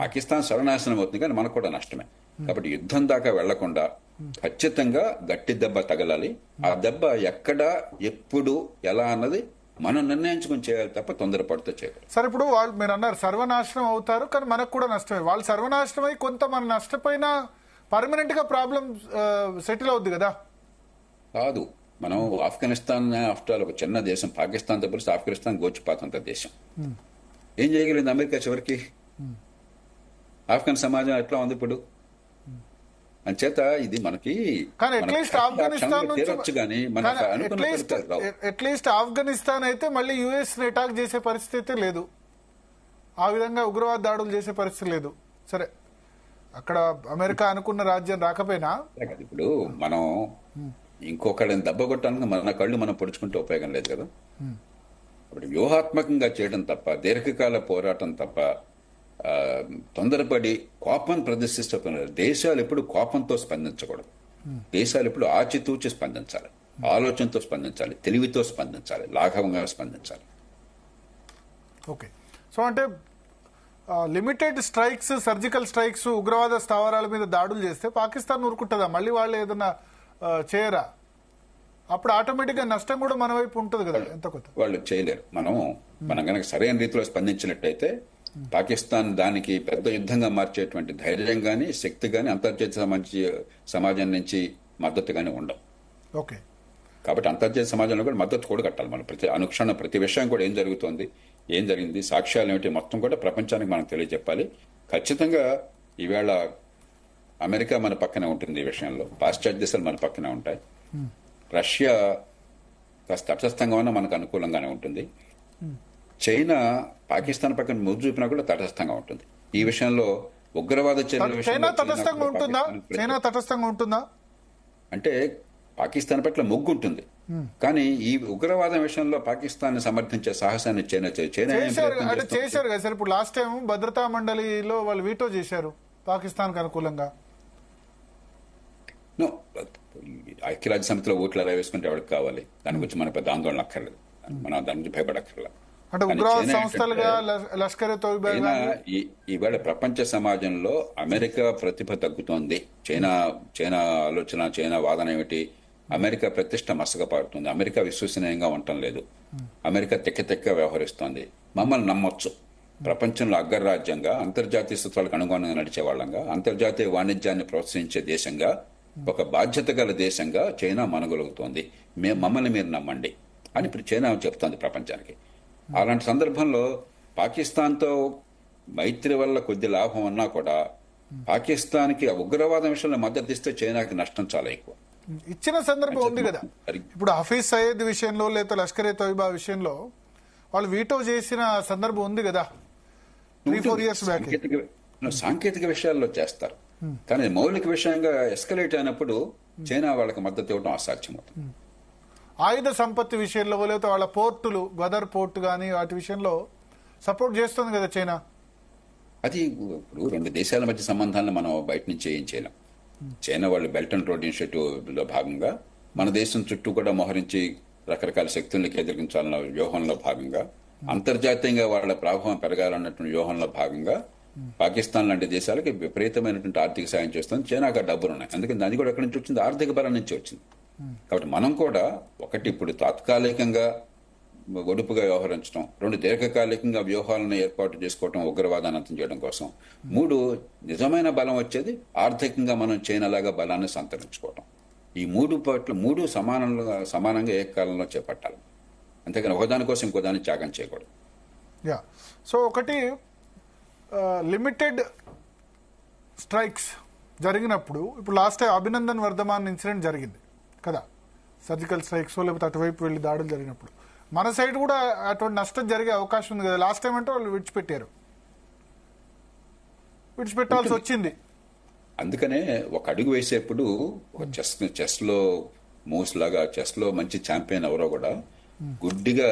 పాకిస్తాన్ సర్వనాశనం అవుతుంది, కానీ మనకు కూడా నష్టమే. కాబట్టి యుద్ధం దాకా వెళ్లకుండా ఖచ్చితంగా గట్టి దెబ్బ తగలాలి. ఆ దెబ్బ ఎక్కడ, ఎప్పుడు, ఎలా అన్నది మనం నిర్ణయించుకుని చేయాలి తప్ప తొందరపడితే చేయాలి. సరే, ఇప్పుడు వాళ్ళు మీరు అన్నారు సర్వనాశనం అవుతారు, కానీ మనకు కూడా నష్టమే. వాళ్ళు సర్వనాశనం అయి కొంత మన నష్టపోయినా పర్మనెంట్ గా ప్రాబ్లం సెటిల్ అవుద్ది కదా. కాదు, మనం ఆఫ్ఘనిస్తాన్ ఆఫ్టర్ ఒక చిన్న దేశం, పాకిస్తాన్ తో పోలిస్తే ఆఫ్ఘనిస్తాన్ గోచిపాతంత దేశం. ఏం చేయగలిగింది అమెరికా చివరికి? ఆఫ్ఘన్ సమాజం ఎట్లా ఉంది ఇప్పుడు? అంచేత ఇది మనకి అట్లీస్ట్ ఆఫ్ఘనిస్తాన్ అయితే మళ్ళీ యుఎస్ అటాక్ చేసే పరిస్థితి అయితే లేదు, ఆ విధంగా ఉగ్రవాద దాడులు చేసే పరిస్థితి లేదు. సరే, అక్కడ అమెరికా అనుకున్న రాజ్యం రాకపోయినా ఇప్పుడు మనం ఇంకొకళ్ళని దెబ్బ కొట్టడానికి మన కళ్ళు మనం పొడుచుకుంటే ఉపయోగం లేదు కదా. ఇప్పుడు వ్యూహాత్మకంగా చేయడం తప్ప, దీర్ఘకాల పోరాటం తప్ప, తొందరపడి కోపం ప్రదర్శిస్తున్నారు. దేశాలు ఎప్పుడు కోపంతో స్పందించకూడదు. దేశాలు ఎప్పుడు ఆచితూచి స్పందించాలి, ఆలోచనతో స్పందించాలి, తెలివితో స్పందించాలి, లాఘవంగా స్పందించాలి. ఓకే, సో అంటే లిమిటెడ్ స్ట్రైక్స్, సర్జికల్ స్ట్రైక్స్, ఉగ్రవాద స్థావరాల మీద దాడులు చేస్తే పాకిస్తాన్ ఊరుకుంటుందా? మళ్ళీ వాళ్ళు ఏదైనా చేయరా? అప్పుడు ఆటోమేటిక్ గా నష్టం కూడా మన వైపు ఉంటుంది కదా. ఎంత కొత్త వాళ్ళు చేయలేరు. మనం కనుక సరైన రీతిలో స్పందించినట్టయితే పాకిస్తాన్ దానికి పెద్ద యుద్ధంగా మార్చేటువంటి ధైర్యం గాని, శక్తి గాని అంతర్జాతీయ సమాజం నుంచి మద్దతు గాని ఉండవు. ఓకే, కాబట్టి అంతర్జాతీయ సమాజంలో కూడా మద్దతు కూడా కట్టాలి. మనం ప్రతి అనుక్షణం, ప్రతి విషయం కూడా ఏం జరుగుతోంది, ఏం జరిగింది, సాక్ష్యాలు ఏమిటి, మొత్తం కూడా ప్రపంచానికి మనం తెలియజెప్పాలి. ఖచ్చితంగా ఈవేళ అమెరికా మన పక్కనే ఉంటుంది ఈ విషయంలో, పాశ్చాత్య దేశాలు మన పక్కనే ఉంటాయి. రష్యా కాస్త తటస్థంగా ఉన్నా మనకు అనుకూలంగానే ఉంటుంది. చైనా పాకిస్తాన్ పక్కన మొగ్గు చూపినా కూడా తటస్థంగా ఉంటుంది. ఈ విషయంలో ఉగ్రవాద చర్యల చైనా తటస్థంగా ఉంటుందా అంటే పాకిస్తాన్ పట్ల మొగ్గు ఉంటుంది, కానీ ఈ ఉగ్రవాదం విషయంలో పాకిస్తాన్ సమర్థించే సాహసాన్ని చైనా చేశారు కదా సార్. ఇప్పుడు లాస్ట్ టైం భద్రతా మండలిలో వాళ్ళు వీటో చేశారు పాకిస్తాన్ కు అనుకూలంగా. ఐక్యరాజ్య సమితిలో ఓట్లు ఎలా వేసుకుంటే ఎవరికి కావాలి, దాని గురించి మన పెద్ద ఆందోళన అక్కర్లేదు, మనం దాని గురించి భయపడక్కర్లేదు. అంటే ఉగ్రవాద సంస్థలుగా లష్కర్ ఈవేళ ప్రపంచ సమాజంలో అమెరికా ప్రతిభ తగ్గుతోంది. చైనా ఆలోచన, చైనా వాదన ఏమిటి? అమెరికా ప్రతిష్ట మసకపారుతుంది. అమెరికా విశ్వసనీయంగా ఉండటం లేదు. అమెరికా తెక్క వ్యవహరిస్తోంది. మమ్మల్ని నమ్మొచ్చు. ప్రపంచంలో అగ్రరాజ్యంగా, అంతర్జాతీయ సూత్రాలకు అనుగుణంగా నడిచే వాళ్ళంగా, అంతర్జాతీయ వాణిజ్యాన్ని ప్రోత్సహించే దేశంగా, ఒక బాధ్యత గల దేశంగా చైనా మనగలుగుతోంది. మమ్మల్ని మీరు నమ్మండి అని ఇప్పుడు చైనా చెప్తోంది ప్రపంచానికి. అలాంటి సందర్భంలో పాకిస్తాన్తో మైత్రి వల్ల కొద్ది లాభం ఉన్నా కూడా పాకిస్తాన్కి ఉగ్రవాదం విషయంలో మద్దతు ఇస్తే చైనాకి నష్టం చాలా ఎక్కువ. ఇచ్చిన సందర్భం ఉంది కదా. ఇప్పుడు హఫీజ్ సయీద్ విషయంలో లేదా లష్కర్ ఏ తోయిబా విషయంలో వాళ్ళు వీటో చేసిన సందర్భం ఉంది కదా 3-4 years బ్యాక్. సాంకేతిక విషయాల్లో చేస్తారు, కానీ మౌలిక విషయంగా ఎస్కలేట్ అయినప్పుడు చైనా వాళ్ళకి మద్దతు ఇవ్వడం అసాధ్యం అవుతుంది. ఆయుధ సంపత్తి విషయంలో లేకపోతే వాళ్ళ పోర్టులు, గదర్ పోర్టు కానీ వాటి విషయంలో సపోర్ట్ చేస్తుంది కదా చైనా. అది ఇప్పుడు రెండు దేశాల మధ్య సంబంధాలను మనం బయట నుంచి ఏం చేయలేం. చైనా వాళ్ళు బెల్ట్ అండ్ రోడ్ ఇనిషియేటివ్ లో భాగంగా మన దేశం చుట్టూ కూడా మోహరించి రకరకాల శక్తులకు ఎదిరించాలన్న వ్యూహంలో భాగంగా, అంతర్జాతీయంగా వాళ్ళ ప్రభావం పెరగాలన్నటువంటి వ్యూహంలో భాగంగా పాకిస్తాన్ లాంటి దేశాలకి విపరీతమైనటువంటి ఆర్థిక సాయం చేస్తుంది. చైనాకు డబ్బులు ఉన్నాయి, అందుకని దాన్ని కూడా ఎక్కడి నుంచి వచ్చింది, ఆర్థిక బలం నుంచి వచ్చింది. కాబట్టి మనం కూడా ఒకటి ఇప్పుడు తాత్కాలికంగా ఒడుపుగా వ్యవహరించడం, 2 దీర్ఘకాలికంగా వ్యూహాలను ఏర్పాటు చేసుకోవడం ఉగ్రవాదాన్ని అంతం చేయడం కోసం, 3 నిజమైన బలం వచ్చేది ఆర్థికంగా మనం చైనాలాగా బలాన్ని సంతరించుకోవడం. ఈ 3 పట్ల 3 సమానంగా ఏకకాలంలో చేపట్టాలి, అంతేకాని ఒకదాని కోసం ఇంకోదాన్ని త్యాగం చేయకూడదు. యా, సో ఒకటి లిమిటెడ్ స్ట్రైక్స్ జరిగినప్పుడు, ఇప్పుడు last time Abhinandan Varthaman incident జరిగింది కదా, సర్జికల్ స్ట్రైక్స్ లేకపోతే అటువైపు వెళ్లి దాడులు జరిగినప్పుడు మన సైడ్ కూడా అటువంటి నష్టం జరిగే అవకాశం ఉంది కదా. లాస్ట్ టైం అంటే వాళ్ళు విడిచిపెట్టాల్సి వచ్చింది. అందుకనే ఒక అడుగు వేసేప్పుడు ఒక చెస్ లో మూవ్స్ లాగా, చెస్ లో మంచి ఛాంపియన్ ఎవరో కూడా గుడ్డిగా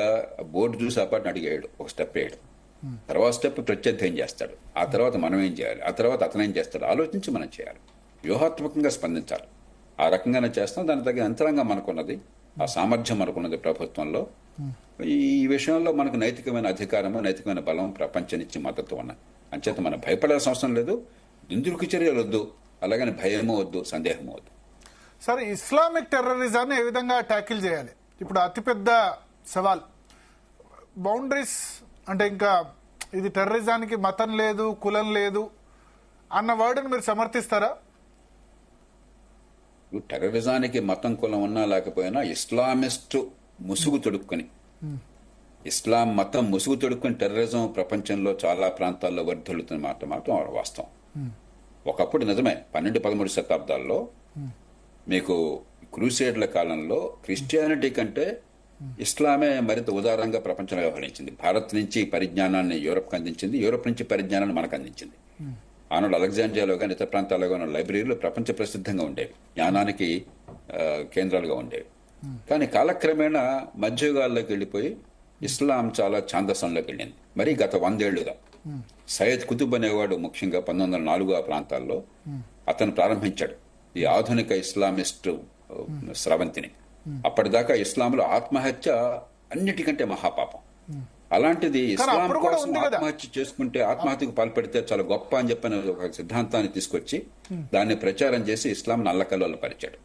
బోర్డు చూసి అపాటిని అడిగాడు, ఒక స్టెప్ వేయడు, తర్వాత స్టెప్ ప్రత్యర్థం చేస్తాడు, ఆ తర్వాత మనం ఏం చేయాలి, ఆ తర్వాత అతను ఏం చేస్తాడు ఆలోచించి మనం చేయాలి, వ్యూహాత్మకంగా స్పందించాలి. ఆ రకంగానే చేస్తాం. దాని తగ్గ యంత్రాంగం మనకున్నది, ఆ సామర్థ్యం మనకున్నది ప్రభుత్వంలో. ఈ విషయంలో మనకు నైతికమైన అధికారము, నైతికమైన బలం ప్రపంచానికి మద్దతు ఉన్నాయి. అంచేత మనం భయపడాల్సిన అవసరం లేదు, దుందుడుకు చర్యలు వద్దు, అలాగని భయమూ వద్దు, సందేహమూ వద్దు. సరే, ఇస్లామిక్ టెర్రరిజాన్ని ఏ విధంగా ట్యాకిల్ చేయాలి? ఇప్పుడు అతిపెద్ద సవాల్ బౌండరీస్, అంటే ఇంకా ఇది టెర్రరిజానికి మతం లేదు, కులం లేదు అన్న వర్డ్ని మీరు సమర్థిస్తారా? టెర్రరిజానికి మతం కులం ఉన్నా లేకపోయినా ఇస్లామిస్ట్ ముసుగు తొడుక్కుని, ఇస్లాం మతం ముసుగు తొడుక్కుని టెర్రరిజం ప్రపంచంలో చాలా ప్రాంతాల్లో వర్ధిల్లుతున్న మాట మాత్రం వాస్తవం. ఒకప్పుడు నిజమే, 12-13 శతాబ్దాల్లో మీకు క్రూసేడ్ల కాలంలో క్రిస్టియానిటీ కంటే ఇస్లామే మరింత ఉదారంగా ప్రపంచంలో వ్యవహరించింది. భారత్ నుంచి పరిజ్ఞానాన్ని యూరప్కి అందించింది, యూరప్ నుంచి పరిజ్ఞానాన్ని మనకు అందించింది. ఆనాడు అలెగ్జాండ్రియాలో కానీ ఇతర ప్రాంతాల్లో ఉన్న లైబ్రరీలు ప్రపంచ ప్రసిద్ధంగా ఉండేవి, జ్ఞానానికి కేంద్రాలుగా ఉండేవి. కానీ కాలక్రమేణా మధ్యయుగాల్లోకి వెళ్ళిపోయి ఇస్లాం చాలా ఛాందసంలోకి వెళ్ళింది. మరి గత 100 ఏళ్లుగా సయ్యద్ కుతుబ్ అనేవాడు ముఖ్యంగా 1904 ఆ ప్రాంతాల్లో అతను ప్రారంభించాడు ఈ ఆధునిక ఇస్లామిస్ట్ స్రవంతిని. అప్పటిదాకా ఇస్లాంలో ఆత్మహత్య అన్నిటికంటే మహాపాపం. అలాంటిది ఇస్లాం కోసం ఆత్మహత్య చేసుకుంటే, ఆత్మహత్యకు పాల్పడితే చాలా గొప్ప అని చెప్పిన ఒక సిద్ధాంతాన్ని తీసుకొచ్చి దాన్ని ప్రచారం చేసి ఇస్లాం నల్లకల్లోలు పరిచాడు.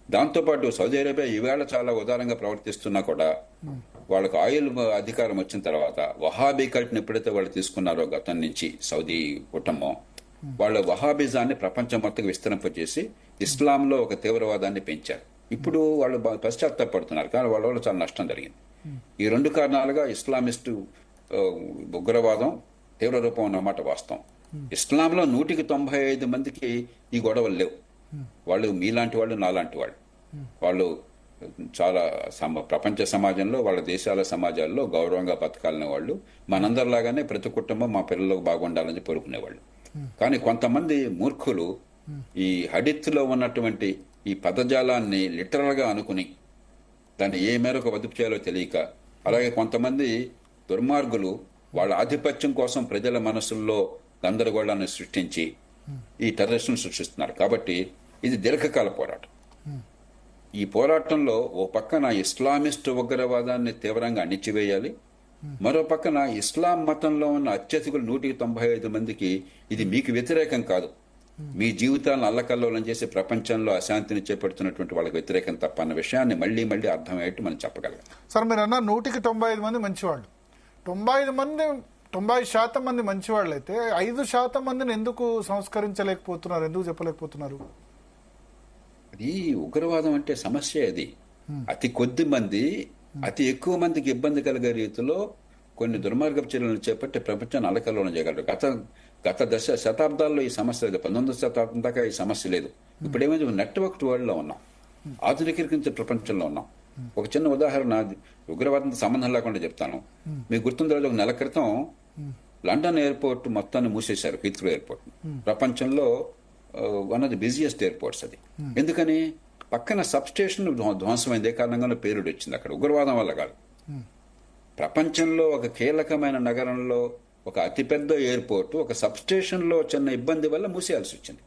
దాంతోపాటు సౌదీ అరేబియా ఈవేళ చాలా ఉదారంగా ప్రవర్తిస్తున్నా కూడా వాళ్ళకు ఆయిల్ అధికారం వచ్చిన తర్వాత వహాబీ కల్ట్ని ఎప్పుడైతే వాళ్ళు తీసుకున్నారో గతం నుంచి సౌదీ కుటుంబం, వాళ్ళ వహాబిజాన్ని ప్రపంచం మొత్తం విస్తరింపజేసి ఇస్లాంలో ఒక తీవ్రవాదాన్ని పెంచారు. ఇప్పుడు వాళ్ళు పశ్చాత్తాపడుతున్నారు, కానీ వాళ్ళ వల్ల చాలా నష్టం జరిగింది. ఈ 2 కారణాలుగా ఇస్లామిస్టు ఉగ్రవాదం తీవ్ర రూపం అన్నమాట వాస్తవం. ఇస్లాంలో 195 మందికి ఈ గొడవలు లేవు. వాళ్ళు మీలాంటి వాళ్ళు, నాలాంటి వాళ్ళు, వాళ్ళు చాలా ప్రపంచ సమాజంలో, వాళ్ళ దేశాల సమాజాల్లో గౌరవంగా బతకాలనే వాళ్ళు. మనందరిలాగానే ప్రతి కుటుంబం మా పిల్లలకు బాగుండాలని కోరుకునేవాళ్ళు. కానీ కొంతమంది మూర్ఖులు ఈ హడిత్లో ఉన్నటువంటి ఈ పదజాలాన్ని లిటరల్ గా అనుకుని దాన్ని ఏ మేరకు వదుపు చేయాలో తెలియక, అలాగే కొంతమంది దుర్మార్గులు వాళ్ళ ఆధిపత్యం కోసం ప్రజల మనసుల్లో గందరగోళాన్ని సృష్టించి ఈ టెర్రరిస్టులను సృష్టిస్తున్నారు. కాబట్టి ఇది దీర్ఘకాల పోరాటం. ఈ పోరాటంలో ఓ పక్కన ఇస్లామిస్ట్ ఉగ్రవాదాన్ని తీవ్రంగా అణిచివేయాలి, మరో పక్కన ఇస్లాం మతంలో ఉన్న అత్యధికులు 195 మందికి ఇది మీకు వ్యతిరేకం కాదు, మీ జీవితాలను అల్లకల్లోలం చేసి ప్రపంచంలో అశాంతిని చేపడుతున్నటువంటి వాళ్ళకి వ్యతిరేకం తప్ప అన్న విషయాన్ని మళ్లీ మళ్లీ అర్థమయ్యేట్టు మనం చెప్పగలం. సార్, మీరు అన్న 195 మంది మంచివాళ్ళు, 90% మంది మంచివాళ్ళు అయితే 5% మందిని ఎందుకు సంస్కరించలేకపోతున్నారు, ఎందుకు చెప్పలేకపోతున్నారు? అది ఉగ్రవాదం అంటే సమస్య. అది అతి కొద్ది మంది అతి ఎక్కువ మందికి ఇబ్బంది కలిగే రీతిలో కొన్ని దుర్మార్గపు చర్యలను చేపట్టి ప్రపంచాన్ని అలకల్లోనే చేయగలరు. గత శతాబ్దాల్లో ఈ సమస్య లేదు. 19వ శతాబ్దం దాకా ఈ సమస్య లేదు. ఇప్పుడు ఏమైంది, నెట్వర్క్ వరల్డ్ లో ఉన్నాం, ఆధునికీకరించే ప్రపంచంలో ఉన్నాం. ఒక చిన్న ఉదాహరణ ఉగ్రవాదంతో సంబంధం లేకుండా చెప్తాను. మీకు గుర్తుందో ఒక నెల క్రితం లండన్ ఎయిర్పోర్ట్ మొత్తాన్ని మూసేశారు, హీత్రో ఎయిర్పోర్ట్. ప్రపంచంలో one of the busiest airports అది. ఎందుకని? పక్కన సబ్ స్టేషన్ ధ్వంసమైందే కారణంగా పేరుడు వచ్చింది. అక్కడ ఉగ్రవాదం వల్ల కాదు. ప్రపంచంలో ఒక కీలకమైన నగరంలో ఒక అతిపెద్ద ఎయిర్పోర్ట్ ఒక సబ్ స్టేషన్ లో చిన్న ఇబ్బంది వల్ల మూసేయాల్సి వచ్చింది.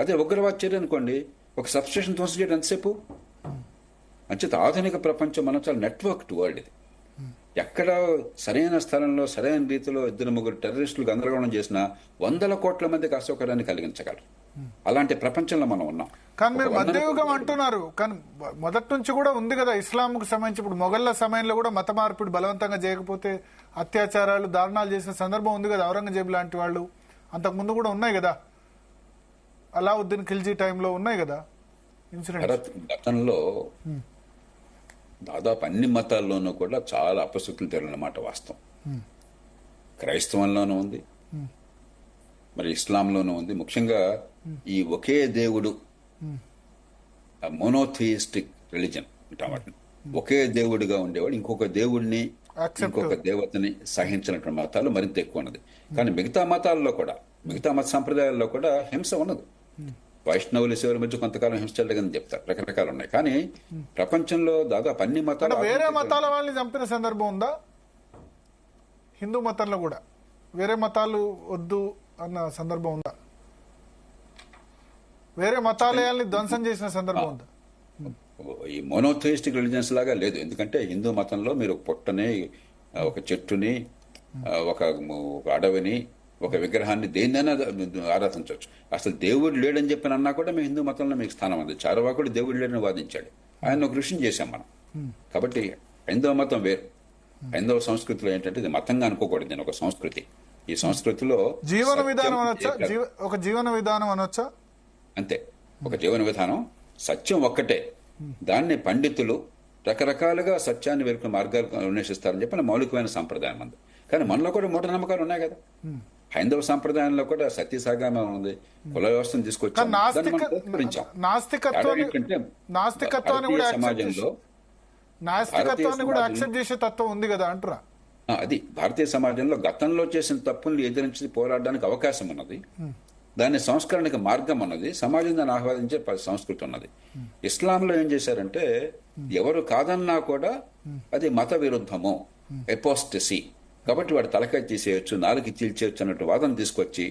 అదే ఉగ్రవాద చర్య అనుకోండి, ఒక సబ్ స్టేషన్ ధ్వంసం చేయడం ఎంతసేపు? అంచేత ఆధునిక ప్రపంచం మనం చాలా నెట్వర్క్డ్ వరల్డ్ ఇది. ఎక్కడ సరైన స్థలంలో సరైన రీతిలో 2-3 టెర్రరిస్టులు గందరగోళం చేసినా 100 కోట్ల మందికి అసౌకర్యాన్ని కలిగించగలరు. అలాంటి ప్రపంచంలో మనం ఉన్నాం. కానీ మీరు మధ్యయుగం అంటున్నారు, కానీ మొదటి నుంచి కూడా ఉంది కదా ఇస్లాంకు సంబంధించి. ఇప్పుడు మొఘళ్ల సమయంలో కూడా మత మార్పిడి బలవంతంగా చేయకపోతే అత్యాచారాలు, దారుణాలు చేసిన సందర్భం ఉంది కదా. ఔరంగజేబు లాంటి వాళ్ళు అంతకుముందు కూడా ఉన్నాయి కదా, అలావుద్దీన్ ఖిల్జీ టైంలో ఉన్నాయి కదా ఇన్సిడెంట్స్. గతంలో దాదాపు అన్ని మతాల్లోనూ కూడా చాలా అపశృతులు తెలియనమాట వాస్తవం. క్రైస్తవంలోనూ ఉంది, మరి ఇస్లాంలోనూ ఉంది. ముఖ్యంగా ఈ ఒకే దేవుడు, మోనోథియిస్టిక్ రిలీజన్ అంటాం వాటిని, ఒకే దేవుడిగా ఉండేవాడు ఇంకొక దేవుడిని, ఇంకొక దేవతని సహించినటువంటి మతాలు మరింత ఎక్కువ ఉన్నది. కానీ మిగతా మతాల్లో కూడా, మిగతా మత సంప్రదాయాల్లో కూడా హింస ఉన్నది. వైష్ణవులు శివుల మధ్య కొంతకాలం హింస చెల్లదని చెప్తారు, రకరకాలు ఉన్నాయి. కానీ ప్రపంచంలో దాదాపు అన్ని మతాలు. వేరే మతాల వాళ్ళని చంపిన సందర్భం ఉందా? హిందూ మతంలో కూడా వేరే మతాలు వద్దు అన్న సందర్భం ఉందా? వేరే మతాలయాల్ని ధ్వంసం చేసిన సందర్భం ఉందా? ఈ మోనోథియిస్టిక్ రిలీజియన్స్ లాగా లేదు. ఎందుకంటే హిందూ మతంలో మీరు పొట్టని, ఒక చెట్టుని, ఒక అడవిని, ఒక విగ్రహాన్ని, దేన్నైనా ఆరాధించవచ్చు. అసలు దేవుడు లేడని చెప్పి అన్నా కూడా మీ హిందూ మతంలో మీకు స్థానం ఉంది. చార్వాకుడు దేవుడు లేడని వాదించాడు, ఆయన ఒక ఋషిని చేశాం మనం. కాబట్టి హైందవ మతం వేరు. హైందవ సంస్కృతిలో ఏంటంటే ఇది మతంగా అనుకోకూడదు, నేను ఒక సంస్కృతి. ఈ సంస్కృతిలో జీవన విధానం అనొచ్చా? ఒక జీవన విధానం అనొచ్చా? అంతే, ఒక జీవన విధానం. సత్యం ఒక్కటే, దాన్ని పండితులు రకరకాలుగా సత్యాన్ని వెలుకునే మార్గాలు అన్వేషిస్తారని చెప్పిన మౌలికమైన సంప్రదాయం ఉంది. కానీ మనలో కూడా మూఢనమ్మకాలు ఉన్నాయి కదా. హైందవ సంప్రదాయంలో కూడా సత్యసాగమం ఉంది, కుల వ్యవస్థను తీసుకొచ్చాం. నాస్తికత్వాన్ని కూడా యాక్సెప్ట్ చేసే తత్వం ఉంది కదా అంటురా. అది భారతీయ సమాజంలో గతంలో చేసిన తప్పుల్ని ఎదిరించి పోరాడడానికి అవకాశం ఉన్నది, దాని సంస్కరణకి మార్గం ఉన్నది, సమాజం దాన్ని ఆహ్వానించే సంస్కృతి ఉన్నది. ఇస్లాంలో ఏం చేశారంటే ఎవరు కాదన్నా కూడా అది మత విరుద్ధము, ఎపోస్టసీ, కాబట్టి వాడు తలకాయ తీసేయచ్చు, నాలుగు చీల్చేయచ్చు అన్నట్టు వాదన తీసుకొచ్చి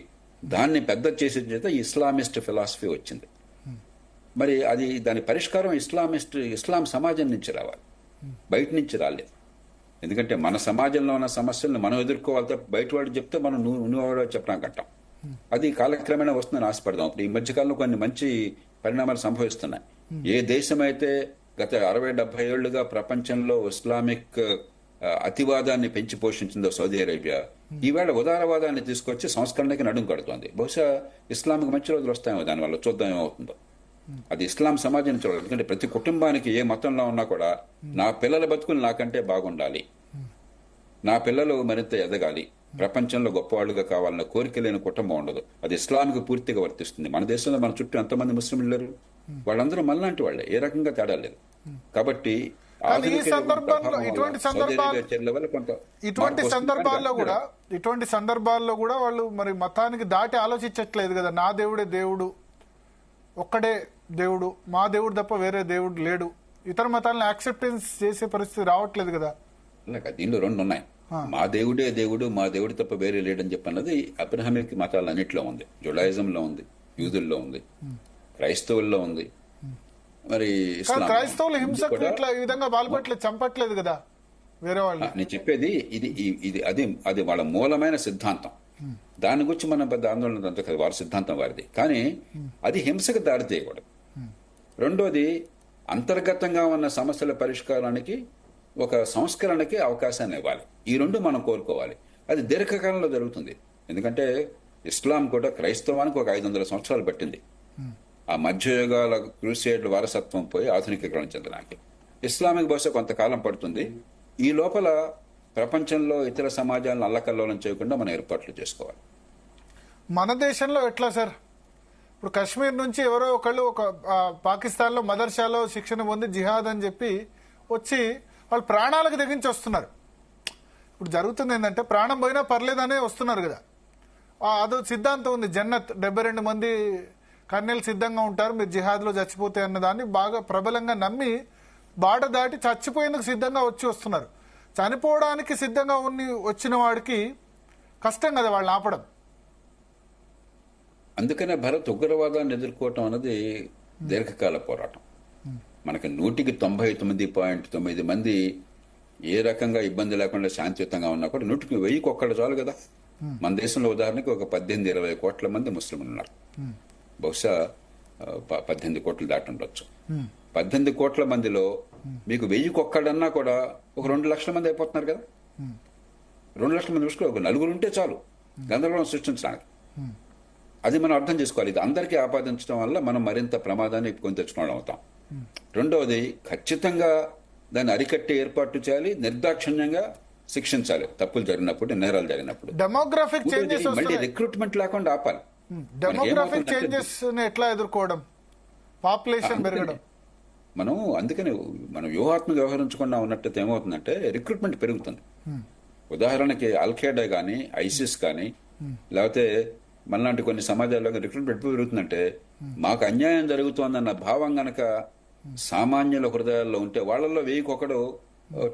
దాన్ని పెద్ద చేసే చేత ఇస్లామిస్ట్ ఫిలాసఫీ వచ్చింది. మరి అది దాని పరిష్కారం ఇస్లాం సమాజం నుంచి రావాలి, బయట నుంచి రాలేదు. ఎందుకంటే మన సమాజంలో ఉన్న సమస్యలను మనం ఎదుర్కోవాలి తప్ప బయట వాడు చెప్తే మనం నువ్వు చెప్పడం కంటాం. అది కాలక్రమేణా వస్తుందని ఆశపడదాం. ఇప్పుడు ఈ మధ్యకాలంలో కొన్ని మంచి పరిణామాలు సంభవిస్తున్నాయి. ఏ దేశం అయితే గత 60-70 ఏళ్లుగా ప్రపంచంలో ఇస్లామిక్ అతివాదాన్ని పెంచి పోషించిందో సౌదీ అరేబియా, ఈవేళ ఉదారవాదాన్ని తీసుకొచ్చి సంస్కరణకి నడుం కడుతోంది. బహుశా ఇస్లాంకి మంచి రోజులు వస్తాయేమో, దానివల్ల చూద్దాం ఏమవుతుందో. అది ఇస్లాం సమాజాన్ని చూడాలి. ఎందుకంటే ప్రతి కుటుంబానికి ఏ మతంలో ఉన్నా కూడా నా పిల్లల బతుకులు నాకంటే బాగుండాలి, నా పిల్లలు మరింత ఎదగాలి, ప్రపంచంలో గొప్పవాళ్లుగా కావాలన్న కోరిక లేని కుటుంబం ఉండదు. అది ఇస్లాంకి పూర్తిగా వర్తిస్తుంది. మన దేశంలో మన చుట్టూ ఎంతమంది ముస్లింలు లేరు, వాళ్ళందరూ మనలాంటి వాళ్లే, ఏ రకంగా తేడా లేదు. కాబట్టి ఇటువంటి సందర్భాల్లో కూడా వాళ్ళు మరి మతానికి దాటి ఆలోచించట్లేదు కదా. నా దేవుడే దేవుడు, ఒక్కడే దేవుడు, మా దేవుడు తప్ప వేరే దేవుడు లేడు, ఇతర మతాలను యాక్సెప్టెన్స్ చేసే పరిస్థితి రావట్లేదు కదా. దీనిలో రెండు ఉన్నాయి. మా దేవుడే దేవుడు, మా దేవుడు తప్ప వేరే లేడని చెప్పన్నది అబ్రహామిక్ మతాలన్నింటిలో ఉంది. జుడాయిజంలో ఉంది, యూదుల్లో ఉంది, క్రైస్తవుల్లో ఉంది. మరి క్రైస్తవులు హింసకు ఇట్లా ఈ విధంగా పాల్పట్లేదు, చంపట్లేదు కదా వేరే వాళ్ళు. నేను చెప్పేది ఇది అది వాళ్ళ మూలమైన సిద్ధాంతం. దాని గురించి మనం పెద్ద ఆందోళన అంత కదా, వారి సిద్ధాంతం వారిది. కానీ అది హింసకు దారి తీయకూడదు. రెండోది, అంతర్గతంగా ఉన్న సమస్యల పరిష్కారానికి ఒక సంస్కరణకి అవకాశాన్ని ఇవ్వాలి. ఈ రెండు మనం కోరుకోవాలి. అది దీర్ఘకాలంలో జరుగుతుంది. ఎందుకంటే ఇస్లాం కూడా క్రైస్తవానికి ఒక 500 సంవత్సరాలు పట్టింది. ఆ మధ్యయుగాల క్రూసేడ్ వారసత్వం పోయి ఆధునికీకరణ చెందడానికి. ఇస్లామిక్ బహుశా కొంతకాలం పడుతుంది. ఈ లోపల ప్రపంచంలో ఇతర సమాజాలను అల్లకల్లోలం చేయకుండా మనం ఏర్పాట్లు చేసుకోవాలి. మన దేశంలో ఎట్లా సార్? ఇప్పుడు కాశ్మీర్ నుంచి ఎవరో ఒకళ్ళు ఒక పాకిస్తాన్లో మదర్సాలో శిక్షణ పొంది జిహాద్ అని చెప్పి వచ్చి వాళ్ళు ప్రాణాలకు తెగించి వస్తున్నారు. ఇప్పుడు జరుగుతుంది ఏంటంటే ప్రాణం పోయినా పర్లేదనే వస్తున్నారు కదా. అదో సిద్ధాంతం ఉంది, జన్నత్ 72 మంది కన్నెలు సిద్ధంగా ఉంటారు మీరు జిహాద్లో చచ్చిపోతే అన్నదాన్ని బాగా ప్రబలంగా నమ్మి బాట దాటి చచ్చిపోయేందుకు సిద్ధంగా వస్తున్నారు. చనిపోవడానికి సిద్ధంగా వచ్చిన వాడికి కష్టం కదా వాళ్ళని ఆపడం. అందుకనే భరత్ ఉగ్రవాదాన్ని ఎదుర్కోవటం అన్నది దీర్ఘకాల పోరాటం. మనకి 199.9 మంది ఏ రకంగా ఇబ్బంది లేకుండా శాంతియుతంగా ఉన్నా కూడా 100కి ఒక్కడు చాలు కదా. మన దేశంలో ఉదాహరణకి ఒక 18-20 కోట్ల మంది ముస్లింలు ఉన్నారు. బహుశా 18 కోట్లు దాటి ఉండొచ్చు. 18 కోట్ల మందిలో మీకు 1000కి ఒక్కడన్నా కూడా ఒక 2 లక్షల మంది అయిపోతున్నారు కదా. 2 లక్షల మంది దృష్టిలో ఒక నలుగురు ఉంటే చాలు గందరగోళం సృష్టించడానికి. అది మనం అర్థం చేసుకోవాలి. ఇది అందరికీ ఆపాదించడం వల్ల మనం మరింత ప్రమాదాన్ని కొని తెచ్చుకోవడం అవుతాం. రెండవది, ఖచ్చితంగా దాన్ని అరికట్టే ఏర్పాటు చేయాలి, నిర్దాక్షిణ్యంగా శిక్షించాలి తప్పులు జరిగినప్పుడు, నేరాలు జరిగినప్పుడు. డెమోగ్రాఫిక్ చేంజెస్ మళ్ళీ రిక్రూట్మెంట్ లేకుండా ఆపాలి. డెమోగ్రాఫిక్ చేంజెస్ ఎట్లా ఎదుర్కోవడం? పాపులేషన్ పెరగడం. అందుకని మనం వ్యూహాత్మక వ్యవహరించకుండా ఉన్నట్టు ఏమవుతుందంటే రిక్రూట్మెంట్ పెరుగుతుంది. ఉదాహరణకి అల్ఖైదా కానీ, ఐసిస్ కానీ, లేకపోతే మనలాంటి కొన్ని సమాజాల్లో రిక్రూట్మెంట్ పెరుగుతుందంటే మాకు అన్యాయం జరుగుతోందన్న భావం గనక సామాన్యుల హృదయాల్లో ఉంటే వాళ్ళల్లో 1000కి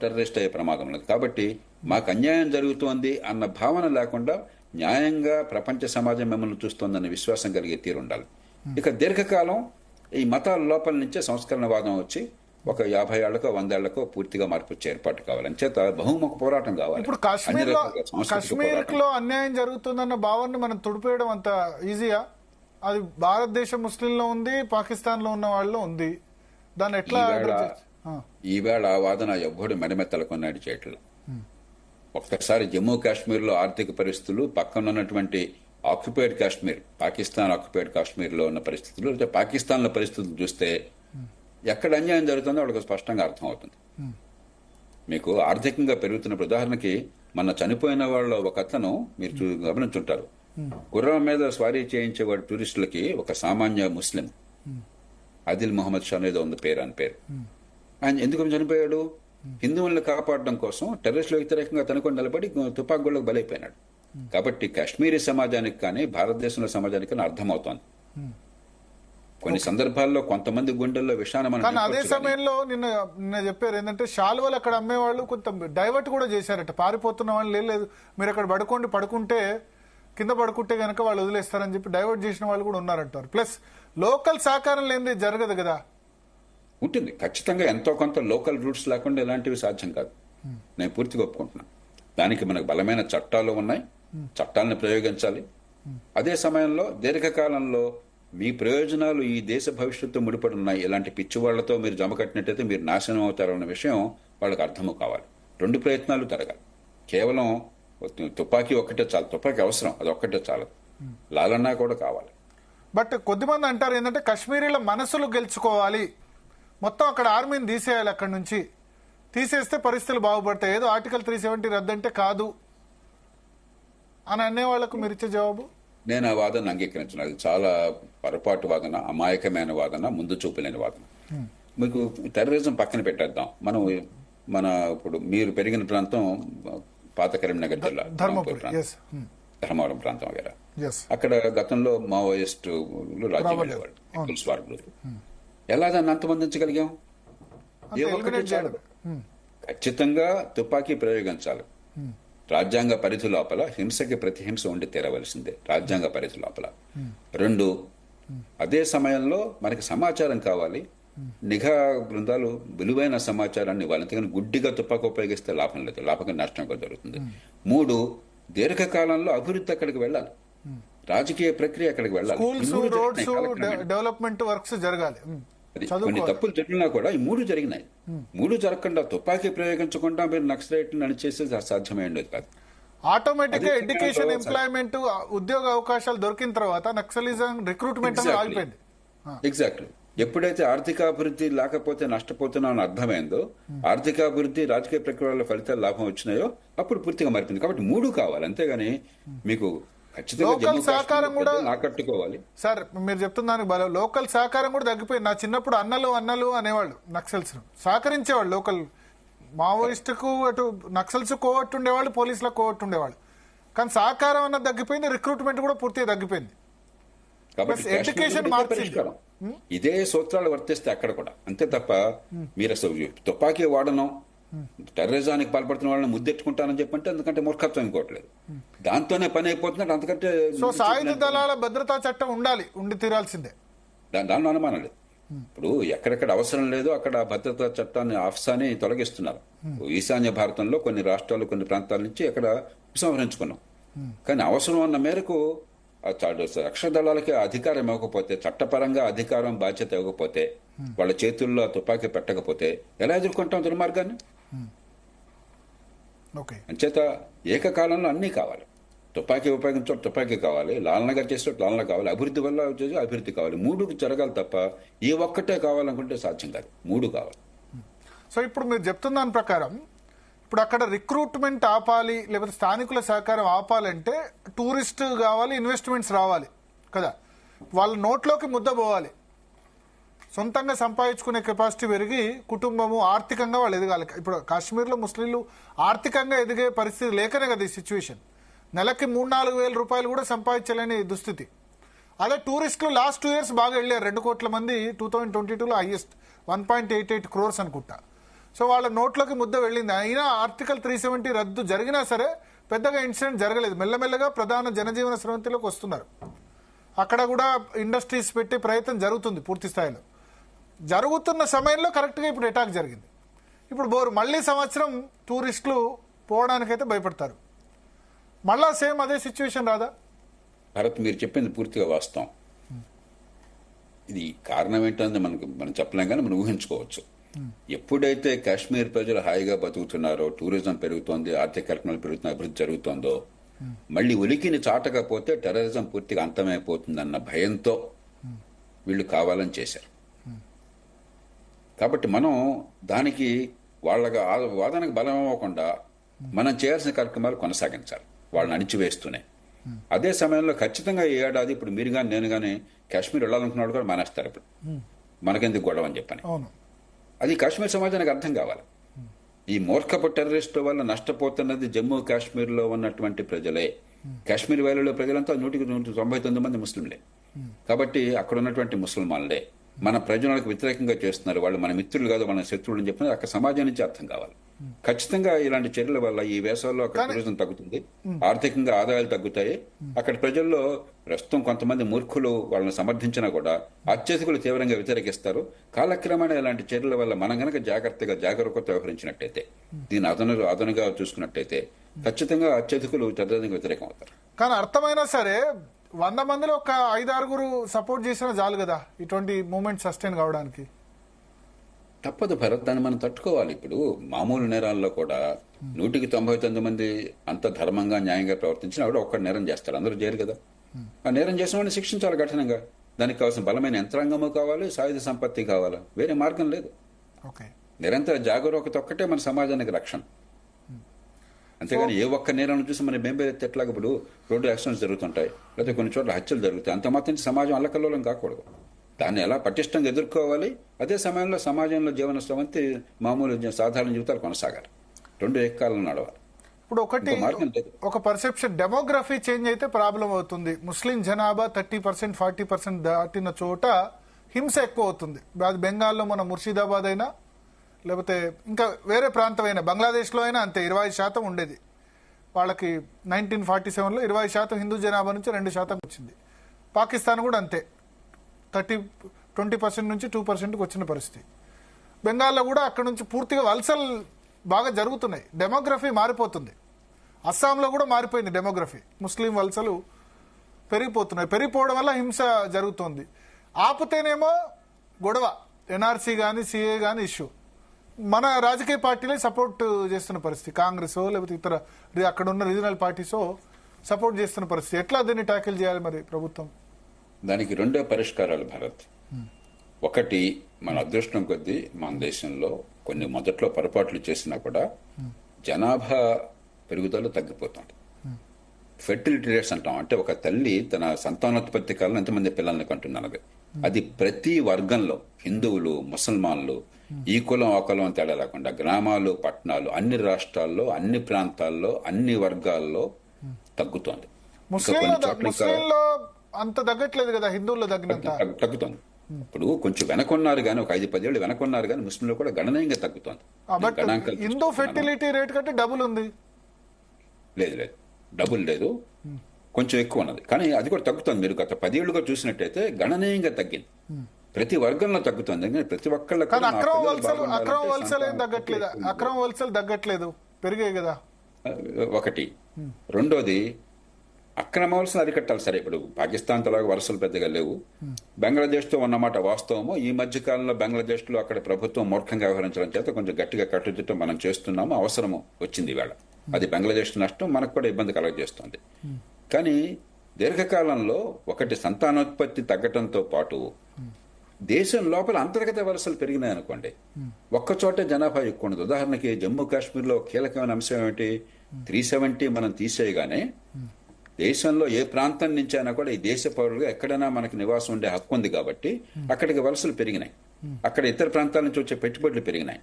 టెర్రరిస్ట్ అయ్యే ప్రమాదం లేదు. కాబట్టి మాకు అన్యాయం జరుగుతోంది అన్న భావన లేకుండా న్యాయంగా ప్రపంచ సమాజం మిమ్మల్ని చూస్తోందన్న విశ్వాసం కలిగే తీరు ఉండాలి. ఇక దీర్ఘకాలం ఈ మతాల లోపల నుంచే సంస్కరణవాదం వచ్చి ఒక 50 ఏళ్లకో 100 ఏళ్లకో పూర్తిగా మార్పు వచ్చే ఏర్పాటు కావాలి. అంచేత బహుముఖ పోరాటం కావాలి. ఇప్పుడు కాశ్మీర్ లో అన్యాయం జరుగుతుందన్న భావాన్ని మనం తుడిపేయడం అంత ఈజీయా? అది భారతదేశం ముస్లింలో ఉంది, పాకిస్తాన్ లో ఉన్న వాళ్ళలో ఉంది. దాన్ని ఎట్లా ఈవేళ ఆ వాదన ఎవ్వడు మెడమెత్తల కొన్నాడు చేయట్లేదు. ఒక్కసారి జమ్మూ కాశ్మీర్ లో ఆర్థిక పరిస్థితులు, పక్కన ఉన్నటువంటి ఆక్యుపైడ్ కాశ్మీర్, పాకిస్తాన్ ఆక్యుపైడ్ కాశ్మీర్ లో ఉన్న పరిస్థితులు, లేదా పాకిస్తాన్ లో పరిస్థితులు చూస్తే ఎక్కడ అన్యాయం జరుగుతుందో వాళ్ళకి స్పష్టంగా అర్థమవుతుంది. మీకు ఆర్థికంగా పెరుగుతున్నప్పుడు, ఉదాహరణకి మన చనిపోయిన వాళ్ళ ఒక అతను మీరు గమనించుంటారు, గుర్రం మీద స్వారీ చేయించేవాడు టూరిస్టులకి ఒక సామాన్య ముస్లిం, ఆదిల్ మొహమ్మద్ షా ఏదో ఉంది పేరు, అని పేరు. ఆయన ఎందుకు చనిపోయాడు? హిందువులను కాపాడడం కోసం టెర్రరిస్టుల వ్యతిరేకంగా తనుకొని నిలబడి తుపాకు గుళ్ళకు బలైపోయినాడు. కాబట్టి కాశ్మీరీ సమాజానికి కానీ భారతదేశంలో సమాజానికి కానీ అర్థమవుతోంది. కొన్ని సందర్భాల్లో కొంతమంది గుండెల్లో విషాన్ని మనం. అదే సమయంలో నిన్న చెప్పారు ఏంటంటే శాలువలు అక్కడ అమ్మేవాళ్ళు కొంత డైవర్ట్ కూడా చేశారట. పారిపోతున్న వాళ్ళు లేదు మీరు అక్కడ పడుకుంటే కింద పడుకుంటే కనుక వాళ్ళు వదిలేస్తారని చెప్పి డైవర్ట్ చేసిన వాళ్ళు కూడా ఉన్నారంటారు. ప్లస్ లోకల్ సహకారం లేనిది జరగదు కదా. ఉంటుంది ఖచ్చితంగా, ఎంతో కొంత లోకల్ రూట్స్ లేకుండా ఇలాంటివి సాధ్యం కాదు. నేను పూర్తిగా ఒప్పుకుంటున్నాను. దానికి మనకు బలమైన చట్టాలు ఉన్నాయి, చట్టాలను ప్రయోగించాలి. అదే సమయంలో దీర్ఘకాలంలో మీ ప్రయోజనాలు ఈ దేశ భవిష్యత్తు ముడిపడి ఉన్నాయి, ఇలాంటి పిచ్చి వాళ్లతో మీరు జమ కట్టినట్టయితే మీరు నాశనం అవుతారన్న విషయం వాళ్ళకి అర్థము కావాలి. 2 ప్రయత్నాలు జరగాలి. కేవలం తుపాకీ ఒక్కటే చాలు, తుపాకీ అవసరం, అది ఒక్కటే చాలు, లాలన్నా కూడా కావాలి. బట్ కొద్దిమంది అంటారు ఏంటంటే కాశ్మీరీల మనసులు గెలుచుకోవాలి, మొత్తం అక్కడ ఆర్మీని తీసేయాలి, అక్కడి నుంచి తీసేస్తే పరిస్థితులు బాగుపడతాయి, ఏదో ఆర్టికల్ 370 రద్దంటే కాదు అని అనే వాళ్లకు మీరు ఇచ్చే జవాబు? నేను ఆ వాదన అంగీకరించను. అది చాలా పొరపాటు వాదన, అమాయకమైన వాదన, ముందు చూపులేని వాదన. మీకు టెర్రరిజం పక్కన పెట్టేద్దాం. మన ఇప్పుడు మీరు పెరిగిన ప్రాంతం పాత కరీంనగర్ జిల్లా ధర్మవరం ప్రాంతం వగేరా. అక్కడ గతంలో మావోయిస్టులు రాజ్యం వెళ్ళేవాళ్ళు, పీపుల్స్ వార్ గ్రూప్. ఎలా దాన్ని అంతమందించగలిగాం? ఏ ఒక్కటి చాలు. ఖచ్చితంగా తుపాకీ ప్రయోగించాలి. రాజ్యాంగ పరిధి లోపల హింసకి ప్రతిహింస ఉండి తీరవలసిందే, రాజ్యాంగ పరిధి లోపల. 2, అదే సమయంలో మనకి సమాచారం కావాలి. నిఘా బృందాలు విలువైన సమాచారాన్ని ఇవ్వాలి. అంతేగాని గుడ్డిగా తుపాకు ఉపయోగిస్తే లాభం లేదు, లాభంగా నష్టంగా జరుగుతుంది. 3, దీర్ఘకాలంలో అభివృద్ధి అక్కడికి వెళ్ళాలి, రాజకీయ ప్రక్రియ అక్కడికి వెళ్ళాలి, స్కూల్స్, రోడ్స్, డెవలప్మెంట్ వర్క్స్ జరగాలి. అది కొన్ని తప్పులు జరిగినా కూడా ఈ 3 జరిగినాయి. 3 జరగకుండా తుపాకీ ప్రయోగించకుండా మీరు నక్సలైట్ అని చేసేది సాధ్యమే ఉండేది కాదు. ఆటోమేటిక్ గా ఎడ్యుకేషన్, ఎంప్లాయ్మెంట్, ఉద్యోగ అవకాశాలు దొరికిన తర్వాత నక్సలిజం రిక్రూట్మెంట్ ఆగిపోయింది. ఎగ్జాక్ట్లీ. ఎప్పుడైతే ఆర్థికాభివృద్ధి లేకపోతే నష్టపోతున్నామని అర్థమైందో, ఆర్థికాభివృద్ధి రాజకీయ ప్రక్రియల ఫలితాలు లాభం వచ్చినాయో అప్పుడు పూర్తిగా మారిపోయింది. కాబట్టి 3 కావాలి, అంతేగాని మీకు లోకల్ సహకారం కూడా ఆకట్టుకోవాలి. సార్ మీరు చెప్తున్నాను బలం, లోకల్ సహకారం కూడా తగ్గిపోయింది. నా చిన్నప్పుడు అన్నలు అనేవాళ్ళు, నక్సల్స్ సహకరించేవాళ్ళు. లోకల్ మావోయిస్టుకు అటు నక్సల్స్ కోవట్టు ఉండేవాళ్ళు, పోలీసులకు కోవట్టు ఉండేవాళ్ళు. కానీ సహకారం అన్నది తగ్గిపోయింది, రిక్రూట్మెంట్ కూడా పూర్తిగా తగ్గిపోయింది. కాబట్టి ఎడ్యుకేషన్ పరిష్కారం ఇదే సూత్రాలు వర్తిస్తే అక్కడ కూడా అంతే తప్ప మీరు అసలు తుపాకీ వాడనం, టెర్రరిజానికి పాల్పడుతున్న వాళ్ళని ముద్దెట్టుకుంటానని చెప్పంటే ఎందుకంటే మూర్ఖత్వం ఇంకోవట్లేదు, దాంతోనే పని అయిపోతున్నాడు. అంతకంటే సాయుధ దళాల భద్రతా చట్టం ఉండి తీరాల్సిందే, దానిలో అనుమానం లేదు. ఇప్పుడు ఎక్కడెక్కడ అవసరం లేదో అక్కడ భద్రతా చట్టాన్ని ఆఫ్సాని తొలగిస్తున్నారు. ఈశాన్య భారతంలో కొన్ని రాష్ట్రాలు, కొన్ని ప్రాంతాల నుంచి అక్కడ ఉపసంహరించుకున్నాం. కానీ అవసరం ఉన్న మేరకు రక్షణ దళాలకి అధికారం ఇవ్వకపోతే, చట్టపరంగా అధికారం బాధ్యత ఇవ్వకపోతే, వాళ్ళ చేతుల్లో తుపాకీ పెట్టకపోతే ఎలా ఎదుర్కొంటాం దుర్మార్గాన్ని? అంచేత ఏకకాలంలో అన్నీ కావాలి. తుపాకీ ఉపయోగించడం తుపాకీ కావాలి, లాలనగా చేసేటట్టు లాలన కావాలి, అభివృద్ధి వల్ల వచ్చేది అభివృద్ధి కావాలి. 3 జరగాలి తప్ప ఈ ఒక్కటే కావాలనుకుంటే సాధ్యం కాదు, 3 కావాలి. సో ఇప్పుడు మీరు చెప్తున్న దాని ప్రకారం ఇప్పుడు అక్కడ రిక్రూట్మెంట్ ఆపాలి, లేకపోతే స్థానికుల సహకారం ఆపాలంటే టూరిస్ట్ కావాలి, ఇన్వెస్ట్మెంట్స్ రావాలి కదా, వాళ్ళ నోట్లోకి ముద్ద పోవాలి, సొంతంగా సంపాదించుకునే కెపాసిటీ పెరిగి కుటుంబము ఆర్థికంగా వాళ్ళు ఎదగాలి. ఇప్పుడు కాశ్మీర్లో ముస్లింలు ఆర్థికంగా ఎదిగే పరిస్థితి లేకనే కదా ఈ సిచ్యువేషన్. నెలకి 3-4 వేల రూపాయలు కూడా సంపాదించలేని దుస్థితి. అదే టూరిస్టులు లాస్ట్ 2 years బాగా వెళ్ళారు. 2 కోట్ల మంది 2022లో హైయెస్ట్ 1.88 crores అనుకుంటా. సో వాళ్ళ నోట్లోకి ముద్ద వెళ్ళింది. అయినా ఆర్టికల్ 370 రద్దు జరిగినా సరే పెద్దగా ఇన్సిడెంట్ జరగలేదు. మెల్లమెల్లగా ప్రధాన జనజీవన స్రవంతిలోకి వస్తున్నారు. అక్కడ కూడా ఇండస్ట్రీస్ పెట్టి ప్రయత్నం జరుగుతుంది పూర్తి స్థాయిలో. జరుగుతున్న సమయంలో కరెక్ట్గా ఇప్పుడు అటాక్ జరిగింది. ఇప్పుడు మళ్ళీ సంవత్సరం టూరిస్టులు పోవడానికైతే భయపడతారు. మళ్ళా సేమ్ అదే సిచ్యువేషన్ రాదా? భరత్, మీరు చెప్పింది పూర్తిగా వాస్తవం. ఇది కారణం ఏంటంటే మనం చెప్పలేం, కానీ మనం ఊహించుకోవచ్చు. ఎప్పుడైతే కాశ్మీర్ ప్రజలు హాయిగా బతుకుతున్నారో, టూరిజం పెరుగుతోంది, ఆర్థిక కార్యక్రమాలు పెరుగుతున్న అభివృద్ధి జరుగుతోందో, మళ్ళీ ఉలికిని చాటకపోతే టెర్రరిజం పూర్తిగా అంతమైపోతుందన్న భయంతో వీళ్ళు కావాలని చేశారు. కాబట్టి మనం దానికి వాళ్ళ వాదనకు బలం ఇవ్వకుండా మనం చేయాల్సిన కార్యక్రమాలు కొనసాగించాలి, వాళ్ళని అణిచివేస్తూనే. అదే సమయంలో ఖచ్చితంగా ఈ ఏడాది ఇప్పుడు మీరు కానీ నేను కానీ కాశ్మీర్ వెళ్ళాలనుకున్నాడు కూడా మానేస్తారు. ఇప్పుడు మనకెందుకు గొడవ అని చెప్పని అది కాశ్మీర్ సమాజానికి అర్థం కావాలి. ఈ మూర్ఖపు టెర్రరిస్టు వల్ల నష్టపోతున్నది జమ్మూ కాశ్మీర్లో ఉన్నటువంటి ప్రజలే. కాశ్మీర్ వ్యాలీలో ప్రజలంతా 199 మంది ముస్లింలే. కాబట్టి అక్కడ ఉన్నటువంటి ముస్లిమాన్లే మన ప్రజలకు వ్యతిరేకంగా చేస్తున్నారు. వాళ్ళు మన మిత్రులు కాదు, మన శత్రువులు అని చెప్పిన అక్కడ సమాజం నుంచి అర్థం కావాలి. ఖచ్చితంగా ఇలాంటి చర్యల వల్ల ఈ వేసవిలో అక్కడ టూరిజం తగ్గుతుంది, ఆర్థికంగా ఆదాయాలు తగ్గుతాయి. అక్కడ ప్రజల్లో ప్రస్తుతం కొంతమంది మూర్ఖులు వాళ్ళని సమర్థించినా కూడా అత్యధికులు తీవ్రంగా వ్యతిరేకిస్తారు. కాలక్రమేణా ఇలాంటి చర్యల వల్ల మనం గనక జాగరూకత వ్యవహరించినట్టయితే, దీని అదనుగా చూసుకున్నట్టయితే ఖచ్చితంగా అత్యధికులు టెర్రరిజంకి వ్యతిరేకం అవుతారు. కానీ అర్థమైనా సరే 100 మందిలో ఒక 5-6 సపోర్ట్ చేసినా చాలు కదా ఇటువంటి మూమెంట్ సస్టైన్ కావడానికి. తప్పదు భరత్, దాన్ని మనం తట్టుకోవాలి. ఇప్పుడు మామూలు నేరాల్లో కూడా 199 మంది అంత ధర్మంగా న్యాయంగా ప్రవర్తించినా కూడా ఒక్కడు నేరం చేస్తారు, అందరూ చేయరు కదా. ఆ నేరం చేసిన వాడిని శిక్షించాలి కఠినంగా. దానికి కావాల్సిన బలమైన యంత్రాంగము కావాలి, సాయుధ సంపత్తి కావాలి, వేరే మార్గం లేదు. నిరంతర జాగరూకత ఒక్కటే మన సమాజానికి రక్షణ. అంతేగాని ఏ ఒక్క నేరం చూసి మన బెంబేరెత్తి ఎట్లాగా ఇప్పుడు రోడ్డు యాక్సిడెంట్స్ జరుగుతుంటాయి, లేకపోతే కొన్ని చోట్ల హత్యలు జరుగుతాయి, అంత మాత్రం సమాజం అల్లకల్లోలం కాకూడదు. దాన్ని ఎలా పటిష్టంగా ఎదుర్కోవాలి, అదే సమయంలో సమాజంలో జీవన స్రవంతి మామూలు సాధారణ జీవితాలు కొనసాగాలి. 2 ఏకకాలంలో నడవాలి. ఇప్పుడు ఒక పర్సెప్షన్, డెమోగ్రఫీ చేంజ్ అయితే ప్రాబ్లం అవుతుంది. ముస్లిం జనాభా 30%, 40% దాటిన చోట హింస ఎక్కువ అవుతుంది. అది బెంగాల్లో మన ముర్షిదాబాద్ అయినా, లేకపోతే ఇంకా వేరే ప్రాంతమైన బంగ్లాదేశ్లో అయినా అంతే. 20% ఉండేది వాళ్ళకి. 1947లో 20% హిందూ జనాభా నుంచి 2% వచ్చింది. పాకిస్తాన్ కూడా అంతే, 20% నుంచి 2%కి వచ్చిన పరిస్థితి. బెంగాల్లో కూడా అక్కడ నుంచి పూర్తిగా వలసలు బాగా జరుగుతున్నాయి. డెమోగ్రఫీ మారిపోతుంది. అస్సాంలో కూడా మారిపోయింది డెమోగ్రఫీ. ముస్లిం వలసలు పెరిగిపోతున్నాయి. పెరిగిపోవడం వల్ల హింస జరుగుతోంది. ఆపుతేనేమో గొడవ, ఎన్ఆర్సీ కానీ సిఏ కానీ ఇష్యూ మన రాజకీయ పార్టీలే సపోర్ట్ చేస్తున్న పరిస్థితి, కాంగ్రెస్ లేకపోతే ఇతర అక్కడ ఉన్న రీజనల్ పార్టీసో సపోర్ట్ చేస్తున్న పరిస్థితి. ఎట్లా దీన్ని ట్యాకిల్ చేయాలి మరి ప్రభుత్వం? దానికి రెండో పరిష్కారాలు భారత్. ఒకటి, మన అదృష్టం కొద్దీ మన దేశంలో కొన్ని మొదట్లో పొరపాట్లు చేసినా కూడా జనాభా పెరుగుదల తగ్గిపోతుంది. ఫెర్టిలిటీ రేట్స్ అంటాం, అంటే ఒక తల్లి తన సంతానోత్పత్తి కాలంలో ఎంతమంది పిల్లల్ని కంటున్నది. అది ప్రతి వర్గంలో, హిందువులు, ముసల్మాన్లు, ఈ కులం ఆ కులం తేడా లేకుండా గ్రామాలు, పట్టణాలు, అన్ని రాష్ట్రాల్లో, అన్ని ప్రాంతాల్లో, అన్ని వర్గాల్లో తగ్గుతోంది. ముస్లింలో అంత తగ్గట్లేదు కదా, హిందువుల్లో తగ్గుతోంది. ఇప్పుడు కొంచెం వెనకొన్నారు కానీ, ఒక 5-10 ఏళ్ళు వెనకొన్నారు కానీ ముస్లింలు కూడా గణనీయంగా తగ్గుతోంది. హిందూ ఫెర్టిలిటీ రేట్ కంటే డబుల్ ఉంది. లేదు లేదు, డబుల్ లేదు, కొంచెం ఎక్కువ ఉన్నది, కానీ అది కూడా తగ్గుతుంది. మీరు గత 10 ఏళ్లుగా చూసినట్టయితే గణనీయంగా తగ్గింది. ప్రతి వర్గంలో తగ్గుతుంది. ప్రతి ఒక్కళ్ళ అక్రమ వలసలు తగ్గట్లేదు, పెరిగాయి కదా ఒకటి. రెండోది, అక్రమ వలసలు అరికట్టాలి. సరే, ఇప్పుడు పాకిస్తాన్ తలాగా వలసలు పెద్దగా లేవు. బంగ్లాదేశ్ తో ఉన్నమాట వాస్తవము. ఈ మధ్య కాలంలో బంగ్లాదేశ్ లో అక్కడ ప్రభుత్వం మూర్ఖంగా వ్యవహరించడం చేత కొంచెం గట్టిగా కట్టుదిట్టం మనం చేస్తున్నాము. అవసరము వచ్చింది ఇవాళ. అది బంగ్లాదేశ్ నష్టం, మనకు కూడా ఇబ్బంది కలగజేస్తుంది. కానీ దీర్ఘకాలంలో ఒకటి, సంతానోత్పత్తి తగ్గటంతో పాటు దేశం లోపల అంతర్గత వలసలు పెరిగినాయి అనుకోండి, ఒక్కచోటే జనాభా ఎక్కువ ఉండదు. ఉదాహరణకి జమ్మూ కాశ్మీర్ లో కీలకమైన అంశం ఏమిటి, 370 మనం తీసేయగానే దేశంలో ఏ ప్రాంతం నుంచి అయినా కూడా ఈ దేశ పౌరులుగా ఎక్కడైనా మనకి నివాసం ఉండే హక్కు ఉంది కాబట్టి అక్కడికి వలసలు పెరిగినాయి. అక్కడ ఇతర ప్రాంతాల నుంచి వచ్చే పెట్టుబడులు పెరిగినాయి.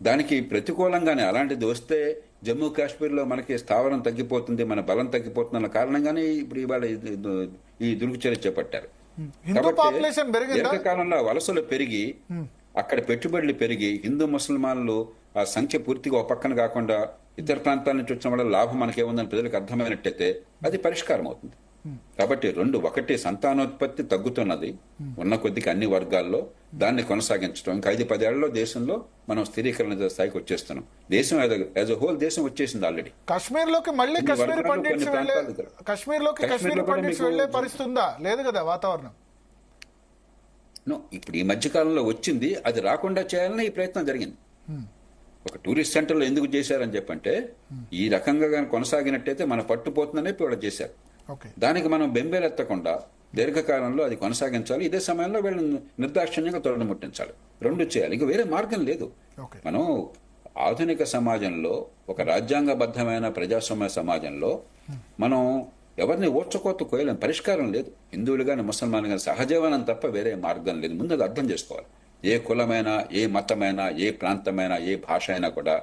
దానికి ప్రతికూలంగానే అలాంటిది వస్తే జమ్మూ కాశ్మీర్ లో మనకి స్థావరం తగ్గిపోతుంది, మన బలం తగ్గిపోతున్న కారణంగానే ఇప్పుడు ఇవాళ ఈ దుర్గుచర్య చేపట్టారు. దీర్ఘకాలంలో వలసలు పెరిగి అక్కడ పెట్టుబడులు పెరిగి హిందూ ముసల్మాన్లు ఆ సంఖ్య పూర్తిగా ఒక పక్కన కాకుండా ఇతర ప్రాంతాల నుంచి వచ్చిన వల్ల లాభం మనకేముందని ప్రజలకు అర్థమైనట్టయితే అది పరిష్కారం అవుతుంది. కాబట్టి రెండు, ఒకటి సంతానోత్పత్తి తగ్గుతున్నది ఉన్న కొద్దికి అన్ని వర్గాల్లో, దాన్ని కొనసాగించడం. ఇంకా 5-10 ఏళ్లలో దేశంలో మనం స్థిరీకరణ స్థాయికి వచ్చేస్తున్నాం. దేశం యాజ్ ఎ హోల్ దేశం వచ్చేసింది ఆల్రెడీ. కాశ్మీర్లోకి మళ్ళీ కాశ్మీర్ పండిట్స్ వెళ్లే పరిస్థితి ఉందా? లేదు కదా వాతావరణం. ఇప్పుడు ఈ మధ్య కాలంలో వచ్చింది, అది రాకుండా చేయాలని ఈ ప్రయత్నం జరిగింది. ఒక టూరిస్ట్ సెంటర్లో ఎందుకు చేశారని చెప్పంటే ఈ రకంగా కానీ కొనసాగినట్టయితే మన పట్టుపోతుందనే ఇప్పుడు చేశారు. దానికి మనం బెంబేలెత్తకుండా దీర్ఘకాలంలో అది కొనసాగించాలి. ఇదే సమయంలో వీళ్ళని నిర్దాక్షిణ్యంగా తొలముట్టించాలి. రెండు చేయాలి, ఇంకా వేరే మార్గం లేదు. మనం ఆధునిక సమాజంలో, ఒక రాజ్యాంగబద్ధమైన ప్రజాస్వామ్య సమాజంలో మనం ఎవరిని ఓర్చుకోత కోయలేం, పరిష్కారం లేదు. హిందువులు కానీ ముసల్మాన్లు కానీ సహజీవనం తప్ప వేరే మార్గం లేదు. ముందు అది అర్థం చేసుకోవాలి. ఏ కులమైనా, ఏ మతమైనా, ఏ ప్రాంతమైనా, ఏ భాష అయినా కూడా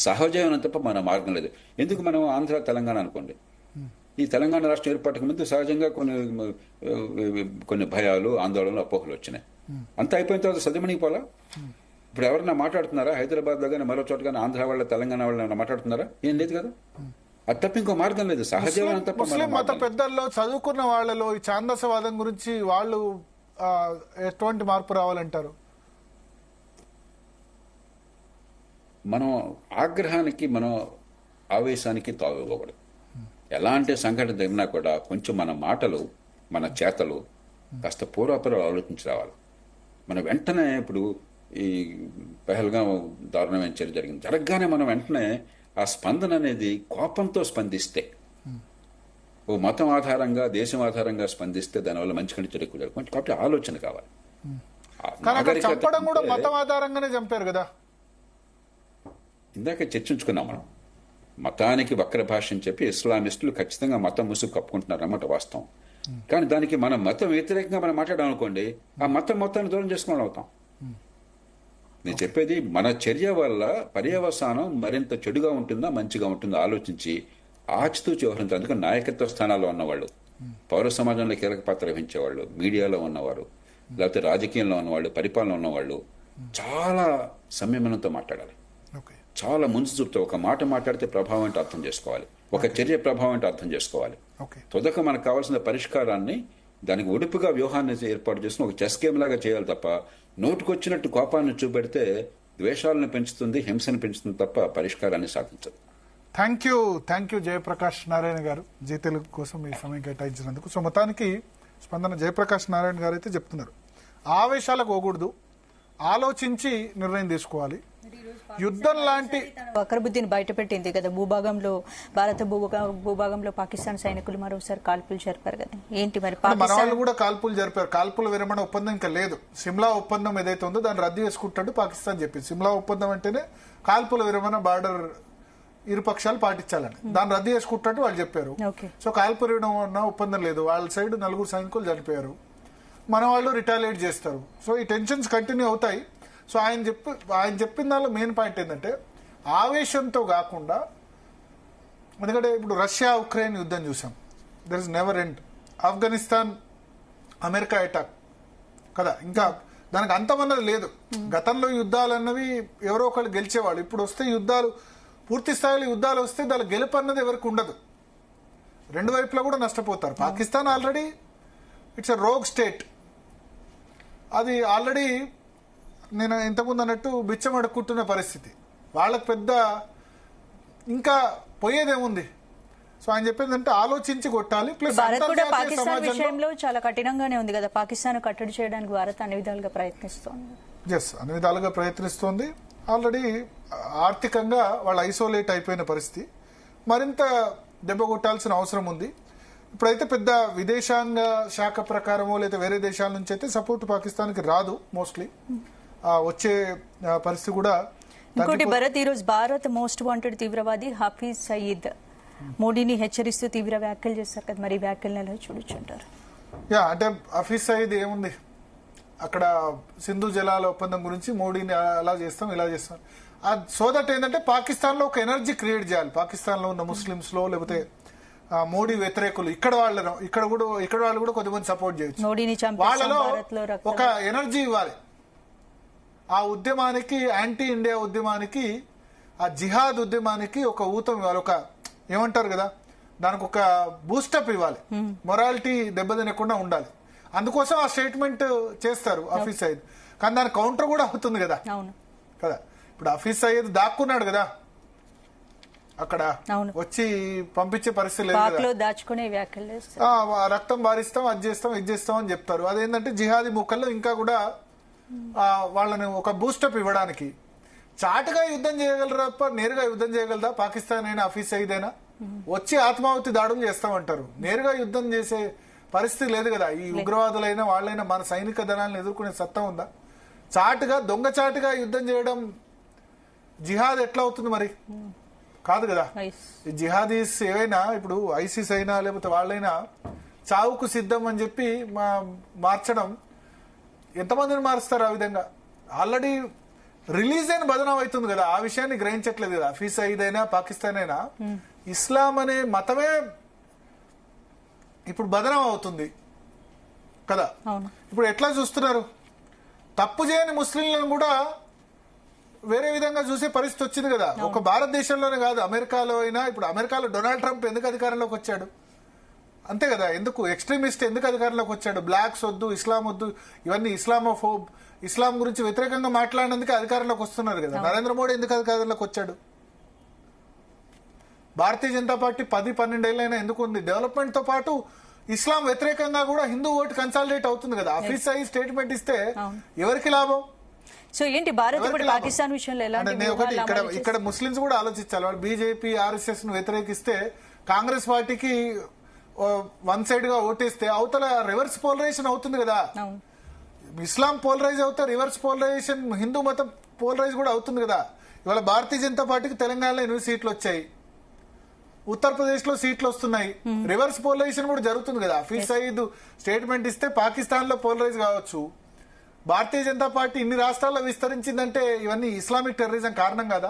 సహజీవనం తప్ప మన మార్గం లేదు. ఎందుకు మనం ఆంధ్ర, తెలంగాణ అనుకోండి, ఈ తెలంగాణ రాష్ట్రం ఏర్పాటుకు ముందు సహజంగా కొన్ని భయాలు, ఆందోళనలు, అపోహలు వచ్చినాయి. అంతా అయిపోయిన తర్వాత సద్దుమణిగిపోలా. ఇప్పుడు ఎవరన్నా మాట్లాడుతున్నారా? హైదరాబాద్ లో కానీ మరో చోట కానీ ఆంధ్ర వాళ్ళ, తెలంగాణ వాళ్ళ మాట్లాడుతున్నారా? ఏం లేదు కదా. అది తప్ప ఇంకో మార్గం లేదు. సహజీవనం తప్ప. ముస్లిం మత పెద్దల్లో, చదువుకున్న వాళ్ళలో ఈ ఛాందసవాదం గురించి వాళ్ళు ఎటువంటి మార్పు రావాలంటారు? మనం ఆగ్రహానికి, మనం ఆవేశానికి తావు ఇవ్వకూడదు. ఎలాంటి సంఘటన జరిగినా కూడా కొంచెం మన మాటలు, మన చేతలు కాస్త పూర్వాపరాలు ఆలోచించి రావాలి. మనం వెంటనే, ఇప్పుడు ఈ పహల్గాం దారుణమైన చర్య జరిగింది, జరగగానే మనం వెంటనే ఆ స్పందన అనేది కోపంతో స్పందిస్తే, ఓ మతం ఆధారంగా, దేశం ఆధారంగా స్పందిస్తే దానివల్ల మంచి కంటే చెడు జరుగుతుంది. కాబట్టి ఆలోచన కావాలి. చంపడం కూడా మతం ఆధారంగానే చంపారు కదా. ఇందాక చర్చించుకున్నాం మనం. మతానికి వక్ర భాష అని చెప్పి ఇస్లామిస్టులు ఖచ్చితంగా మతం ముసుగు కప్పుకుంటున్నారు అన్నమాట వాస్తవం. కానీ దానికి మనం మతం వ్యతిరేకంగా మనం మాట్లాడాం అనుకోండి, ఆ మతం మొత్తాన్ని దూరం చేసుకోవడం అవుతాం. నేను చెప్పేది, మన చర్య వల్ల పర్యవసానం మరింత చెడుగా ఉంటుందా, మంచిగా ఉంటుందా ఆలోచించి ఆచితూచి వ్యవహరించాలి. అందుకని నాయకత్వ స్థానాల్లో ఉన్నవాళ్ళు, పౌర సమాజంలో కీలక పాత్ర వహించేవాళ్ళు, మీడియాలో ఉన్నవారు, లేకపోతే రాజకీయంలో ఉన్నవాళ్ళు, పరిపాలన ఉన్నవాళ్ళు చాలా సంయమనంతో మాట్లాడాలి. చాలా ముందు చూపుతూ ఒక మాట మాట్లాడితే ప్రభావం అంటే అర్థం చేసుకోవాలి, ఒక చర్య ప్రభావం అంటే అర్థం చేసుకోవాలి. తొదక మనకు కావాల్సిన పరిష్కారాన్ని, దానికి ఒడుపుగా వ్యూహాన్ని ఏర్పాటు చేసిన ఒక చెస్ గేమ్ లాగా చేయాలి తప్ప నోటుకొచ్చినట్టు కోపాన్ని చూపెడితే ద్వేషాలను పెంచుతుంది, హింసను పెంచుతుంది తప్ప పరిష్కారాన్ని సాధించదు. థ్యాంక్ యూ జయప్రకాష్ నారాయణ గారు, జీ తెలుగు కోసం ఈ సమయం కేటాయించినందుకు. సో మొత్తానికి స్పందన జయప్రకాష్ నారాయణ గారు అయితే చెప్తున్నారు, ఆవేశాలకు పోకూడదు, ఆలోచించి నిర్ణయం తీసుకోవాలి. యుద్ధం లాంటి అక్రబుద్దీన్ బయటపెట్టింది కదా, భారత భూభాగంలో పాకిస్తాన్ సైనికులు మరోసారి కాల్పులు జరిపారు కదా, ఏంటి మరి? మన వాళ్ళు కూడా కాల్పులు జరిపారు. కాల్పుల విరమణ ఒప్పందం ఇంకా లేదు. సిమ్లా ఒప్పందం ఏదైతే ఉందో దాన్ని రద్దు చేసుకుంటాడు పాకిస్తాన్ చెప్పింది. సిమ్లా ఒప్పందం అంటేనే కాల్పుల విరమణ, బార్డర్ ఇరుపక్షాలు పాటించాలని, దాన్ని రద్దు చేసుకుంటాడు వాళ్ళు చెప్పారు. సో కాల్పుల విరమణ ఒప్పందం లేదు. వాళ్ళ సైడ్ 4 సైనికులు చనిపోయారు, మన వాళ్ళు రిటాలియేట్ చేస్తారు. సో ఈ టెన్షన్స్ కంటిన్యూ అవుతాయి. సో ఆయన చెప్పిన దానిలో మెయిన్ పాయింట్ ఏంటంటే ఆవేశంతో కాకుండా, ఎందుకంటే ఇప్పుడు రష్యా ఉక్రెయిన్ యుద్ధం చూసాం, there is never end. Afghanistan America attack కదా, ఇంకా దానికి అంతమన్నది లేదు. గతంలో యుద్ధాలు అన్నవి ఎవరో ఒకళ్ళు గెలిచేవాళ్ళు. ఇప్పుడు వస్తే యుద్ధాలు, పూర్తి స్థాయిలో యుద్ధాలు వస్తే దాని గెలుపు అన్నది ఎవరికి ఉండదు. రెండు వైపులా కూడా నష్టపోతారు. Pakistan already it's a rogue state. అది ఆల్రెడీ నేను ఇంతకుముందు అన్నట్టు బిచ్చం అడుక్కుంటున్న పరిస్థితి. వాళ్ళకి పెద్ద ఇంకా పోయేదేముంది. సో ఆయన చెప్పిందంటే ఆలోచించి కొట్టాలి. ప్లస్ భారత్ కూడా పాకిస్తాన్ విషయంలో చాలా కఠినంగానే ఉంది కదా, పాకిస్తాన్ కట్టడి చేయడానికి భారత్ అన్ని విధాలుగా ప్రయత్నిస్తోంది. ఎస్, అన్ని విధాలుగా ప్రయత్నిస్తోంది. ఆల్రెడీ ఆర్థికంగా వాళ్ళు ఐసోలేట్ అయిపోయిన పరిస్థితి. మరింత దెబ్బ కొట్టాల్సిన అవసరం ఉంది. ఇప్పుడైతే పెద్ద విదేశాంగ శాఖ ప్రకారమో లేదా వేరే దేశాల నుంచి అయితే సపోర్ట్ పాకిస్తాన్కి రాదు మోస్ట్లీ. వచ్చే పరిస్థితి కూడా. ఇంకోటి భరత్, ఈరోజు భారత్ మోస్ట్ వాంటెడ్ తీవ్రవాది హఫీజ్ సయీద్ మోడీని హెచ్చరిస్తూ తీవ్ర వ్యాఖ్యలు చేశారు కదా, మరి వ్యాఖ్యలను ఎలా చూడొచ్చుంటారు? అంటే హఫీజ్ సయీద్ ఏముంది, అక్కడ సింధు జలాల ఒప్పందం గురించి మోడీని అలా చేస్తాం ఇలా చేస్తాం. సో దట్ ఏంటంటే పాకిస్తాన్ లో ఒక ఎనర్జీ క్రియేట్ చేయాలి. పాకిస్తాన్ లో ఉన్న ముస్లింస్ లో లేకపోతే మోడీ వ్యతిరేకులు ఇక్కడ వాళ్ళు కూడా కొద్దిమంది సపోర్ట్ చేయొచ్చు. వాళ్ళలో ఒక ఎనర్జీ ఇవ్వాలి. ఆ ఉద్యమానికి, యాంటీ ఇండియా ఉద్యమానికి, ఆ జిహాద్ ఉద్యమానికి ఒక ఊతం ఇవ్వాలి. ఒక ఏమంటారు కదా, దానికి ఒక బూస్టప్ ఇవ్వాలి. మొరాలిటీ దెబ్బతినకుండా ఉండాలి. అందుకోసం ఆ స్టేట్మెంట్ చేస్తారు హఫీజ్ సయీద్. కానీ దాని కౌంటర్ కూడా అవుతుంది కదా కదా. ఇప్పుడు హఫీజ్ సయీద్ దాక్కున్నాడు కదా, అక్కడ వచ్చి పంపించే పరిస్థితి లేదు. దాచుకునే వ్యాఖ్యలు, రక్తం బారిస్తాం, అది చేస్తాం, ఇది చేస్తాం అని చెప్తారు. అదేంటంటే జిహాదీ ముక్కల్లో ఇంకా కూడా వాళ్ళని ఒక బూస్టప్ ఇవ్వడానికి. చాటుగా యుద్ధం చేయగలరా, నేరుగా యుద్ధం చేయగలదా పాకిస్తాన్ అయినా హఫీజ్ సయీద్ అయినా? వచ్చి ఆత్మాహుతి దాడులు చేస్తామంటారు. నేరుగా యుద్ధం చేసే పరిస్థితి లేదు కదా. ఈ ఉగ్రవాదులైనా వాళ్ళైనా మన సైనిక దళాలను ఎదుర్కొనే సత్తా ఉందా? చాటుగా, దొంగచాటుగా యుద్ధం చేయడం జిహాద్ ఎట్లా అవుతుంది మరి? కాదు కదా. జిహాదీస్ ఏవైనా, ఇప్పుడు ఐసిస్ అయినా లేకపోతే వాళ్ళైనా చావుకు సిద్ధం అని చెప్పి మార్చడం, ఎంతమందిని మారుస్తారు ఆ విధంగా? ఆల్రెడీ రిలీజ్ అయిన బదనాం అవుతుంది కదా, ఆ విషయాన్ని గ్రహించట్లేదు కదా. హఫీజ్ సయీద్ అయినా పాకిస్తాన్ అయినా ఇస్లాం అనే మతమే ఇప్పుడు బదనాం అవుతుంది కదా. ఇప్పుడు ఎట్లా చూస్తున్నారు? తప్పు చేయని ముస్లింలను కూడా వేరే విధంగా చూసే పరిస్థితి వచ్చింది కదా. ఒక భారతదేశంలోనే కాదు, అమెరికాలో అయినా. ఇప్పుడు అమెరికాలో డొనాల్డ్ ట్రంప్ ఎందుకు అధికారంలోకి వచ్చాడు? అంతే కదా. ఎందుకు ఎక్స్ట్రీమిస్ట్ ఎందుకు అధికారంలోకి వచ్చాడు? బ్లాక్స్ వద్దు, ఇస్లాం వద్దు, ఇవన్నీ ఇస్లామోఫోబ్, ఇస్లాం గురించి వ్యతిరేకంగా మాట్లాడినందుకే అధికారంలోకి వస్తున్నారు కదా. నరేంద్ర మోడీ ఎందుకు అధికారంలోకి వచ్చాడు? భారతీయ జనతా పార్టీ 10-12 ఏళ్ళైనా ఎందుకు ఉంది? డెవలప్మెంట్ తో పాటు ఇస్లాం వ్యతిరేకంగా కూడా హిందూ ఓటు కన్సాలిడేట్ అవుతుంది కదా. హఫీజ్ సయీద్ స్టేట్మెంట్ ఇస్తే ఎవరికి లాభం? సో ఏంటి భారత్ పాకిస్తాన్ విషయంలో ఇక్కడ ముస్లింస్ కూడా ఆలోచించాలి. వాళ్ళు బీజేపీ, ఆర్ఎస్ఎస్ ను వ్యతిరేకిస్తే, కాంగ్రెస్ పార్టీకి వన్ సైడ్ గా ఓటేస్తే అవతల రివర్స్ పోలరైజేషన్ అవుతుంది కదా. ఇస్లాం పోలరైజ్ అవుతా, రివర్స్ పోలరైజేషన్ హిందూ మతం పోలరైజ్ కూడా అవుతుంది కదా. ఇవాళ భారతీయ జనతా పార్టీకి తెలంగాణలో 8 సీట్లు వచ్చాయి, ఉత్తరప్రదేశ్ లో సీట్లు వస్తున్నాయి. రివర్స్ పోలరైజేషన్ కూడా జరుగుతుంది కదా. హఫీజ్ సయీద్ స్టేట్మెంట్ ఇస్తే పాకిస్తాన్ లో పోలరైజ్ కావచ్చు. భారతీయ జనతా పార్టీ ఇన్ని రాష్ట్రాల్లో విస్తరించిందంటే ఇవన్నీ ఇస్లామిక్ టెర్రరిజం కారణం కదా.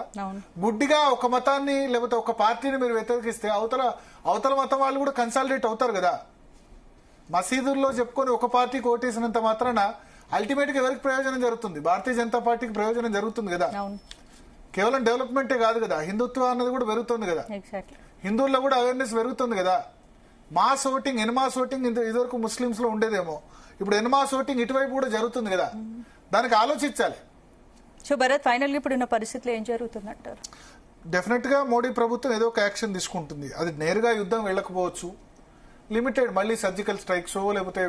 గుడ్డిగా ఒక మతాన్ని లేకపోతే ఒక పార్టీని మీరు వ్యతిరేకిస్తే అవతల మతం వాళ్ళు కూడా కన్సాలిడేట్ అవుతారు కదా. మసీదుల్లో చెప్పుకొని ఒక పార్టీకి ఓటేసినంత మాత్రాన అల్టిమేట్ గా ఎవరికి ప్రయోజనం జరుగుతుంది? భారతీయ జనతా పార్టీకి ప్రయోజనం జరుగుతుంది కదా. కేవలం డెవలప్మెంటే కాదు కదా, హిందుత్వం అన్నది కూడా పెరుగుతుంది కదా. హిందువుల్లో కూడా అవేర్నెస్ పెరుగుతుంది కదా. మాస్ ఓటింగ్, ఎన్మాస్ ఓటింగ్ ఇదివరకు ముస్లింస్ లో ఉండేదేమో, ఇప్పుడు ఎన్మాస్ ఓటింగ్ ఇటువైపు కూడా జరుగుతుంది కదా. దానికి ఆలోచించాలి. సో భరత్, ఫైనల్ గా ఇప్పుడున్న పరిస్థితులు ఏం జరుగుతుందంటారు? డెఫినెట్ గా మోడీ ప్రభుత్వం ఏదో ఒక యాక్షన్ తీసుకుంటుంది. అది నేరుగా యుద్ధం వెళ్ళకపోవచ్చు, లిమిటెడ్ మళ్ళీ సర్జికల్ స్ట్రైక్స్ లేకపోతే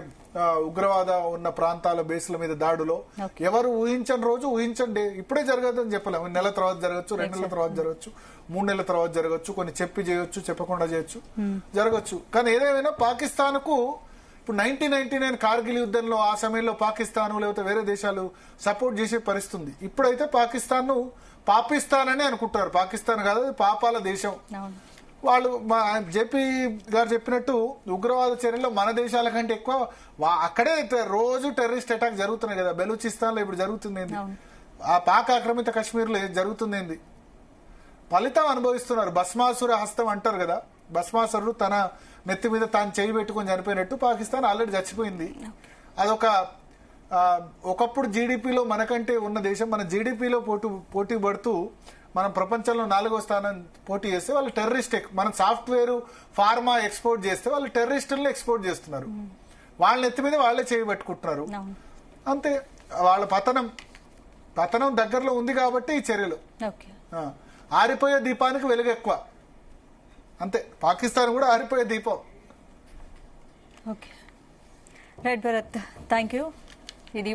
ఉగ్రవాద ఉన్న ప్రాంతాల బేస్ల మీద దాడులో ఎవరు ఊహించని రోజు ఊహించండి ఇప్పుడే జరగదు అని చెప్పలేము. నెల తర్వాత జరగచ్చు, 2 నెలల తర్వాత జరగచ్చు, 3 నెలల తర్వాత జరగచ్చు, కొన్ని చెప్పి చేయొచ్చు, చెప్పకుండా చేయొచ్చు, జరగచ్చు. కానీ ఏదేమైనా పాకిస్తాన్ కు ఇప్పుడు 1999 కార్గిల్ యుద్ధంలో ఆ సమయంలో పాకిస్తాన్ లేకపోతే వేరే దేశాలు సపోర్ట్ చేసే పరిస్థితి. ఇప్పుడైతే పాకిస్తాన్ ను పాకిస్తాన్ అని అనుకుంటారు. పాకిస్తాన్ కాదు, అది పాపాల దేశం. వాళ్ళు జేపీ గారు చెప్పినట్టు ఉగ్రవాద చర్యల్లో మన దేశాల కంటే ఎక్కువ అక్కడే రోజు టెర్రరిస్ట్ అటాక్ జరుగుతున్నాయి కదా. బెలూచిస్తాన్ లో ఇప్పుడు జరుగుతుంది ఏంది, ఆ పాక్ ఆక్రమిత కశ్మీర్ లో జరుగుతుంది ఏంది, ఫలితం అనుభవిస్తున్నారు. భస్మాసుర హస్తం అంటారు కదా, భస్మాసురుడు తన నెత్తి మీద తాను చేయి పెట్టుకుని చనిపోయినట్టు పాకిస్తాన్ ఆల్రెడీ చచ్చిపోయింది. అదొక ఒకప్పుడు జీడిపిలో మనకంటే ఉన్న దేశం, మన జీడిపిలో పోటీ పడుతూ మనం ప్రపంచంలో 4వ స్థానం పోటీ చేస్తే వాళ్ళు టెర్రరిస్ట్. మనం సాఫ్ట్వేర్ ఫార్మా ఎక్స్పోర్ట్ చేస్తే వాళ్ళు టెర్రరిస్టులను ఎక్స్పోర్ట్ చేస్తున్నారు. వాళ్ళ ఎత్తి మీద వాళ్ళే చేయబెట్టుకుంటున్నారు. అంతే, వాళ్ళ పతనం దగ్గరలో ఉంది కాబట్టి ఈ చర్యలు. ఆరిపోయే దీపానికి వెలుగు ఎక్కువ. అంతే, పాకిస్తాన్ కూడా ఆరిపోయే దీపం. Okay, right Bharat, thank you. ఇది